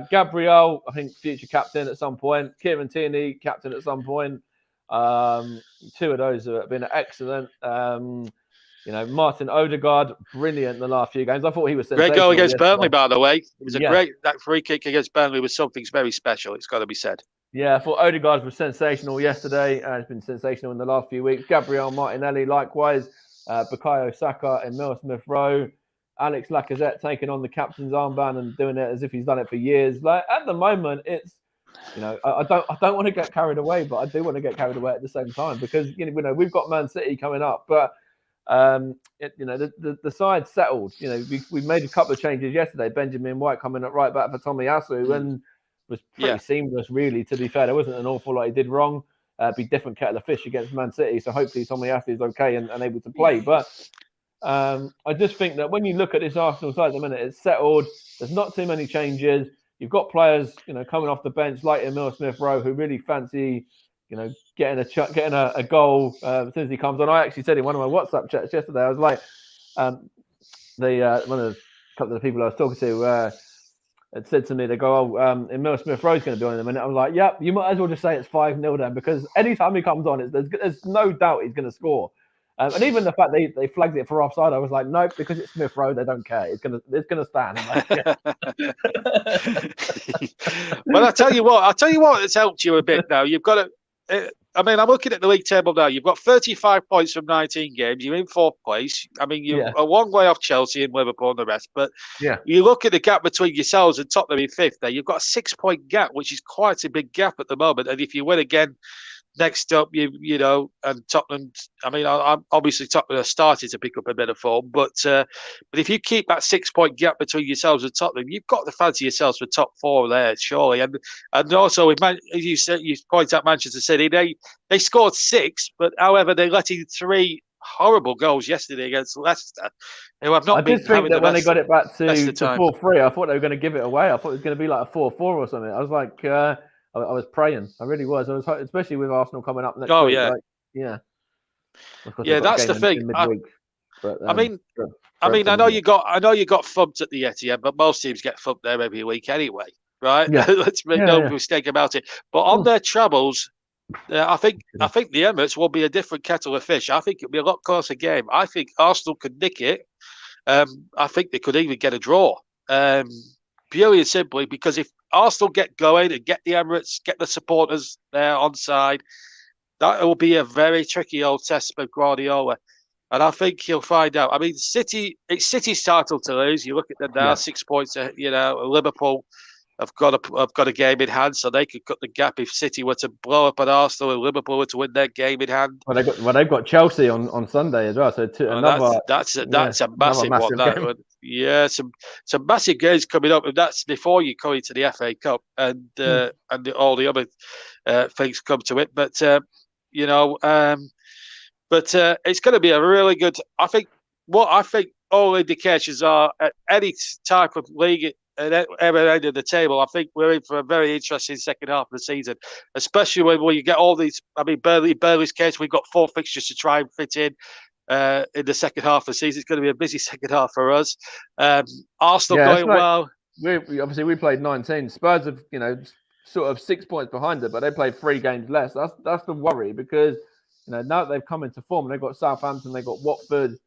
Gabriel, I think future captain at some point. Kieran Tierney, captain at some point. 2 of those have been excellent. Martin Odegaard, brilliant in the last few games. I thought he was sensational. Great goal against Burnley, by the way. It was that free kick against Burnley was something very special. It's got to be said. Yeah, I thought Odegaard was sensational yesterday. It's been sensational in the last few weeks. Gabriel Martinelli, likewise. Bukayo Saka and Emile Smith-Rowe. Alex Lacazette taking on the captain's armband and doing it as if he's done it for years. Like, at the moment, it's, I don't want to get carried away, but I do want to get carried away at the same time because we've got Man City coming up, but the side's settled. We made a couple of changes yesterday. Benjamin White coming at right back for Tomiyasu and was pretty seamless, really. To be fair, there wasn't an awful lot he did wrong. Be different kettle of fish against Man City, so hopefully Tomiyasu is okay and able to play, but. I just think that when you look at this Arsenal side at the minute, it's settled. There's not too many changes. you've got players, coming off the bench like Emil Smith-Rowe who really fancy, getting a goal as soon as he comes on. I actually said in one of my WhatsApp chats yesterday, I was like, one of the couple of the people I was talking to had said to me, they go, Emil Smith-Rowe's going to be on in a minute. I'm like, yep, you might as well just say it's 5-0 then, because anytime he comes on, there's no doubt he's going to score. And even the fact they flagged it for offside, I was like, nope, because it's Smith-Rowe, they don't care. It's gonna stand. I'm like, yeah. Well, I'll tell you what has helped you a bit now. You've got I'm looking at the league table now. You've got 35 points from 19 games. You're in 4th place. You're a long way off Chelsea and Liverpool and the rest. But you look at the gap between yourselves and Tottenham in 5th there. You've got a 6-point gap, which is quite a big gap at the moment. And if you win again next up, and Tottenham. I'm obviously Tottenham are starting to pick up a bit of form, but if you keep that 6-point gap between yourselves and Tottenham, you've got to fancy yourselves for top 4 there, surely. And also, as you said, you point out Manchester City, they scored 6, but however, they let in 3 horrible goals yesterday against Leicester, who have not been. I did think that when they got it back to 4-3, I thought they were going to give it away. I thought it was going to be like a 4-4 or something. I was like. I was praying. I really was. I was, especially with Arsenal coming up next week. Yeah. Like, yeah. Yeah, that's the thing. But, I know you got thumped at the Etihad, but most teams get thumped there every week anyway, right? Yeah. Let's make no mistake about it. But on their travels, I think the Emirates will be a different kettle of fish. I think it'll be a lot closer game. I think Arsenal could nick it. I think they could even get a draw. Purely and simply because if Arsenal get going and get the Emirates, get the supporters there on side, that will be a very tricky old test for Guardiola. And I think he'll find out. It's City's title to lose. You look at them now, 6 points. Liverpool have got a game in hand, so they could cut the gap if City were to blow up at Arsenal and Liverpool were to win their game in hand. Well, they've got Chelsea on Sunday as well. So that's a massive one. That one. Yeah, some massive games coming up, and that's before you go into the FA Cup and all the other things come to it. But it's going to be a really good. I think all indications are at any type of league at every end of the table. I think we're in for a very interesting second half of the season, especially when you get all these. Burnley's case, we've got 4 fixtures to try and fit in the second half of the season. It's going to be a busy second half for us. Arsenal going well. We played 19. Spurs have sort of 6 points behind it, but they played 3 games less. That's the worry because now that they've come into form, they've got Southampton, they've got Watford.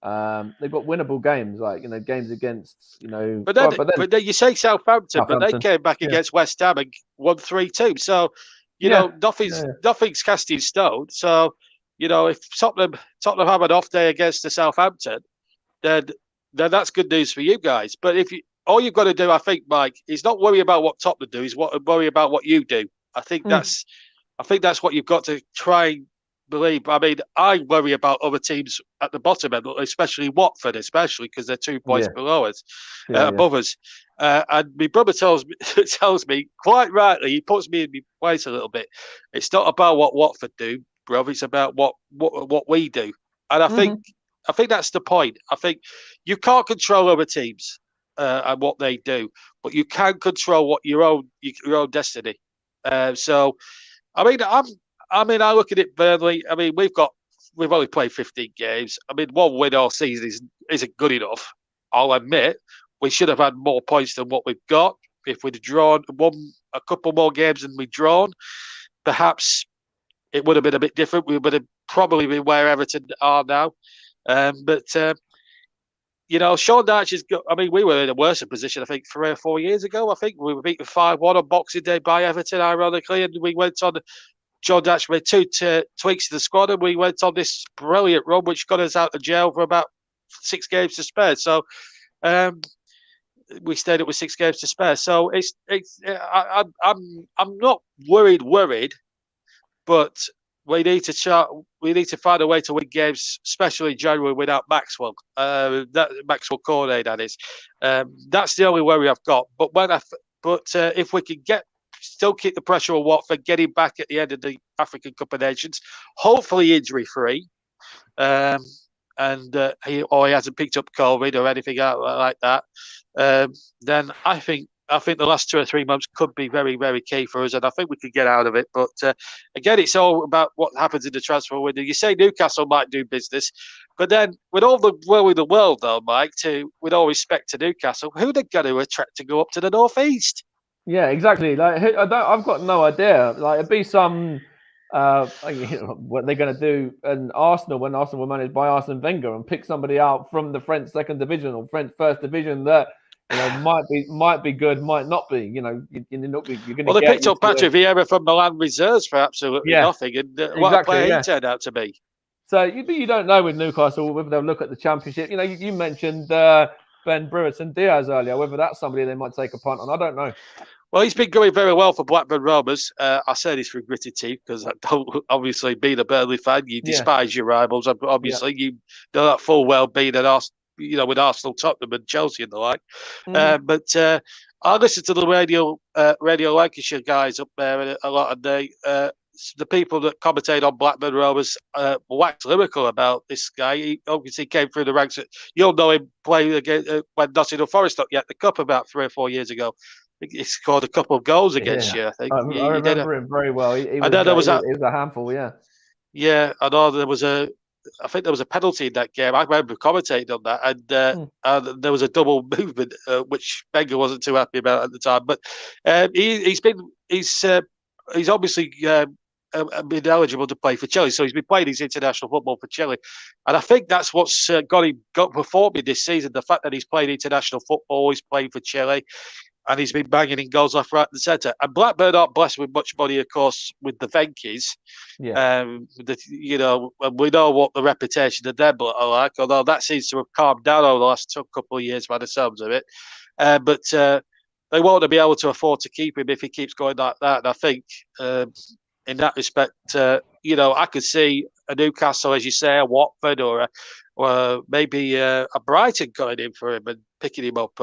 They've got winnable games, games against, But then you say Southampton, but they came back against West Ham and won 3-2. So, nothing's cast in stone. So, if Tottenham have an off day against the Southampton, then that's good news for you guys. But all you've got to do, I think, Mike, is not worry about what Tottenham do, is worry about what you do. I think that's what you've got to try and believe. I worry about other teams at the bottom end, especially Watford, because they're 2 points below us, above us. And my brother tells me quite rightly, he puts me in my place a little bit. It's not about what Watford do, bro. It's about what we do. And I think that's the point. I think you can't control other teams and what they do, but you can control your own destiny. I look at it, Burnley. We've only played 15 games. 1 win all season isn't good enough. I'll admit we should have had more points than what we've got. If we'd won a couple more games than we'd drawn, perhaps it would have been a bit different. We would have probably been where Everton are now. Sean Dyche has got. We were in a worse position, I think, 3 or 4 years ago. I think we were beaten 5-1 on Boxing Day by Everton, ironically, and we went on. John Dyche made 2 tweaks to the squad, and we went on this brilliant run, which got us out of jail for about 6 games to spare. So we stayed up with 6 games to spare. So I'm not worried, but we need to find a way to win games, especially in January without Maxwell. Maxwell Cornet, that is. That's the only worry I've got. But if we can still keep the pressure on Watford, getting back at the end of the African Cup of Nations, hopefully injury-free, and he hasn't picked up COVID or anything like that, then I think I think the last 2 or 3 months could be very, very key for us, and I think we could get out of it. But again, it's all about what happens in the transfer window. You say Newcastle might do business, but then with all the will in the world, though, Mike, with all respect to Newcastle, who they're going to attract to go up to the northeast? Yeah, exactly. Like I've got no idea. Like it'd be some. What they're going to do in Arsenal when Arsenal were managed by Arsene Wenger and pick somebody out from the French second division or French first division that might be good, might not be. You're going to. Well, they picked up Patrick Vieira from Milan reserves for absolutely nothing, and what a player he turned out to be. So you don't know with Newcastle whether they'll look at the Championship. You mentioned Ben Brereton Diaz earlier. Whether that's somebody they might take a punt on, I don't know. Well, he's been going very well for Blackburn Rovers. I say this for gritted teeth because I don't, obviously, being a Burnley fan, you despise your rivals. Obviously, you know that full well being an Arsenal, with Arsenal, Tottenham, and Chelsea and the like. But I listen to the Radio Lancashire guys up there a lot, and the people that commentate on Blackburn Rovers wax lyrical about this guy. He obviously came through the ranks. You'll know him playing against when Nottingham Forest not yet the cup about 3 or 4 years ago. He scored a couple of goals against you, I think. I remember him very well. He was a handful, yeah. Yeah, I know I think there was a penalty in that game. I remember commentating on that, and there was a double movement, which Wenger wasn't too happy about at the time. But he's obviously been eligible to play for Chile, so he's been playing his international football for Chile, and I think that's what's got performing this season. The fact that he's playing international football, he's playing for Chile. And he's been banging in goals left, right, and centre. And Blackburn aren't blessed with much money, of course, with the Venkies. Yeah. And we know what the reputation of them are like. Although that seems to have calmed down over the last couple of years by the sounds of it. But they won't be able to afford to keep him if he keeps going like that. And I think, in that respect, I could see a Newcastle, as you say, a Watford, or maybe a Brighton going in for him and picking him up.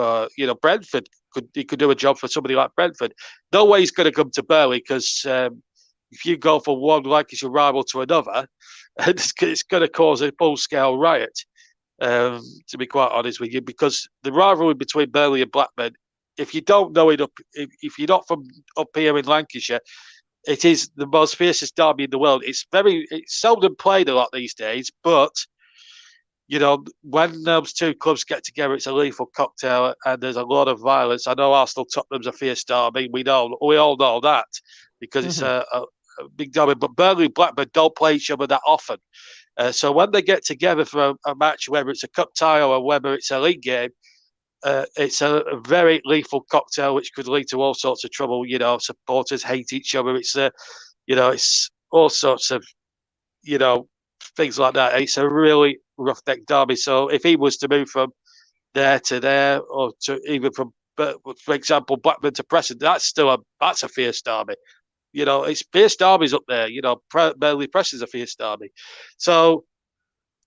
Brentford. He could do a job for somebody like Brentford. No way he's going to come to Burnley because if you go from one like as your rival to another, it's going to cause a full-scale riot, to be quite honest with you, because the rivalry between Burnley and Blackburn, if you don't know it, if you're not from up here in Lancashire, it is the most fiercest derby in the world. It's seldom played a lot these days, but when those two clubs get together, it's a lethal cocktail, and there's a lot of violence. I know Arsenal Tottenham's a fierce derby. We all know that because it's a big derby. But Burnley and Blackburn don't play each other that often. So when they get together for a match, whether it's a cup tie or whether it's a league game, it's a very lethal cocktail which could lead to all sorts of trouble. Supporters hate each other. It's it's all sorts of things like that. It's a really roughneck derby. So if he was to move from there to there, or to even from, for example, Blackburn to Preston, that's a fierce derby. It's fierce derbies up there. Burnley Preston's a fierce derby. So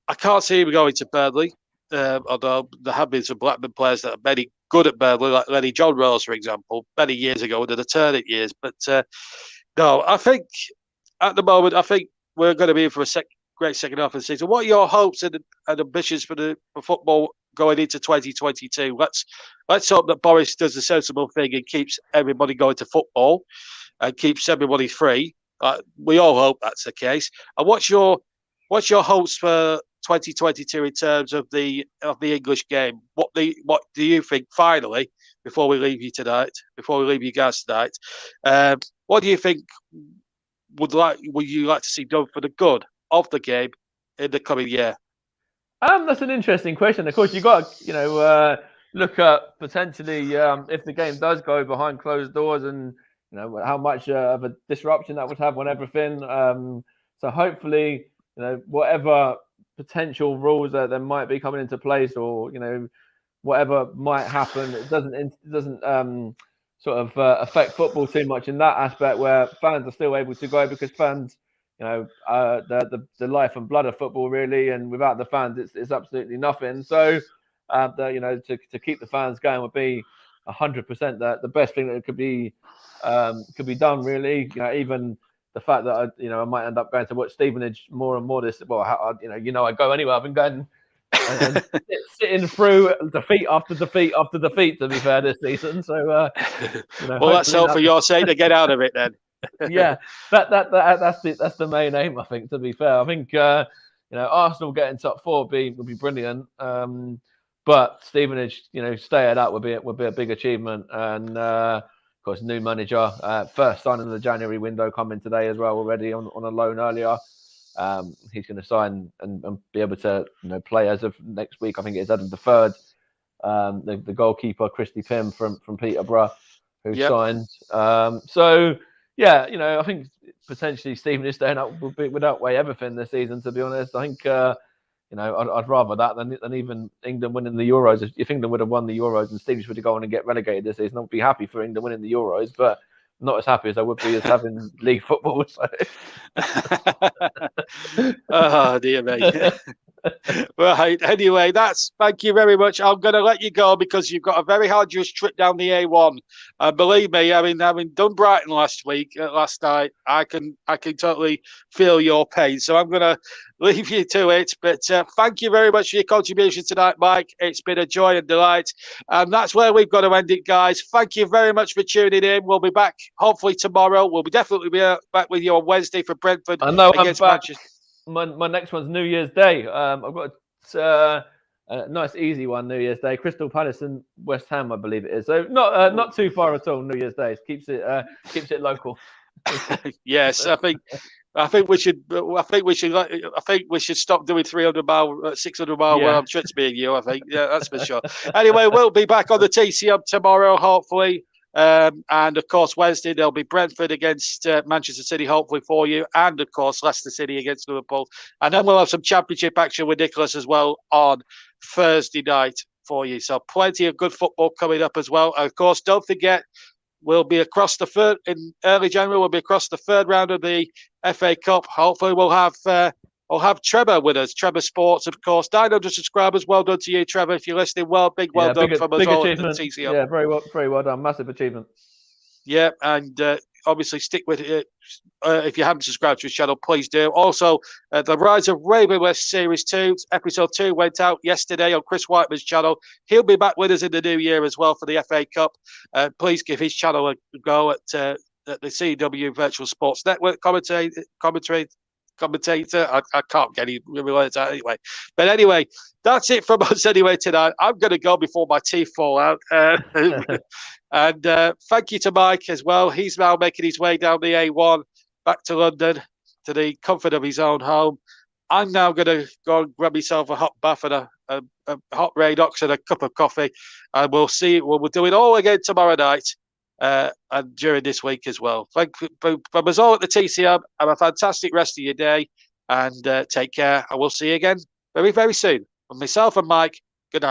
I can't see him going to Burnley. Although there have been some Blackburn players that are very good at Burnley, like Lenny John Rose, for example, many years ago under the Turnip years. But no, I think at the moment, we're going to be in for a great second half of the season. What are your hopes and ambitions for football going into 2022? Let's hope that Boris does the sensible thing and keeps everybody going to football and keeps everybody free. We all hope that's the case. And what's your hopes for 2022 in terms of the English game? What do you think, finally, before we leave you guys tonight, what do you think would you like to see done for the good of the game in the coming year? That's an interesting question. Of course, you've got to look at potentially if the game does go behind closed doors, and how much of a disruption that would have on everything. So hopefully, whatever potential rules that there might be coming into place, or whatever might happen, it doesn't sort of affect football too much in that aspect, where fans are still able to go, because fans, the life and blood of football, really, and without the fans, it's absolutely nothing. So, to keep the fans going would be 100% the best thing that could be done, really. Even the fact that I might end up going to watch Stevenage more and more this. Well, I go anywhere. I've been going and sitting through defeat after defeat after defeat, to be fair, this season. So, well, let's hope for your sake to get out of it then. Yeah, that's the main aim, I think. To be fair, I think Arsenal getting top 4 would be brilliant. But Stevenage, stay at that would be a big achievement. And of course, new manager, first signing of the January window coming today as well, already on a loan earlier. He's going to sign and be able to play as of next week. I think it's Adam the 3rd. The goalkeeper Christy Pym from Peterborough, who signed. So yeah, I think potentially Stevenage staying up would outweigh everything this season. To be honest, I think I'd rather that than even England winning the Euros. If England would have won the Euros and Stevenage would have gone and get relegated this season, I'd be happy for England winning the Euros, but not as happy as I would be as having league football. So. Oh dear me. Right. Anyway, thank you very much. I'm going to let you go because you've got a very arduous trip down the A1. Believe me, having done Brighton last night, I can totally feel your pain. So I'm going to leave you to it. But thank you very much for your contribution tonight, Mike. It's been a joy and delight. And that's where we've got to end it, guys. Thank you very much for tuning in. We'll be back hopefully tomorrow. We'll definitely be back with you on Wednesday for Brentford against Manchester. My next one's New Year's Day. I've got a nice, easy one. New Year's Day, Crystal Palace and West Ham, I believe it is. So not too far at all. New Year's Day keeps it local. Yes, I think we should stop doing 300-mile, 600-mile trips. Me and you, I think. Yeah, that's for sure. Anyway, we'll be back on the TCM tomorrow, hopefully. And of course, Wednesday there'll be Brentford against Manchester City, hopefully for you, and of course Leicester City against Liverpool. And then we'll have some Championship action with Nicholas as well on Thursday night for you. So plenty of good football coming up as well. And of course, don't forget, we'll be across in early January. We'll be across the 3rd round of the FA Cup. Hopefully, we'll have Trevor with us. Trevor Sports, of course. 900 subscribers. Well done to you, Trevor. If you're listening, well done from us all at the TCM. Yeah, very well done. Massive achievement. Yeah, and obviously stick with it. If you haven't subscribed to his channel, please do. Also, the Rise of Ravenless Series 2, Episode 2 went out yesterday on Chris Whiteman's channel. He'll be back with us in the new year as well for the FA Cup. Please give his channel a go at the CW Virtual Sports Network commentator. I can't get any words out anyway. But anyway, that's it from us anyway tonight. I'm going to go before my teeth fall out. And thank you to Mike as well. He's now making his way down the A1 back to London to the comfort of his own home. I'm now going to go and grab myself a hot bath and a hot Radox and a cup of coffee. And we'll do it all again tomorrow night. And during this week as well. Thank you from us all at the TCM. Have a fantastic rest of your day and take care. And we'll see you again very, very soon. From myself and Mike,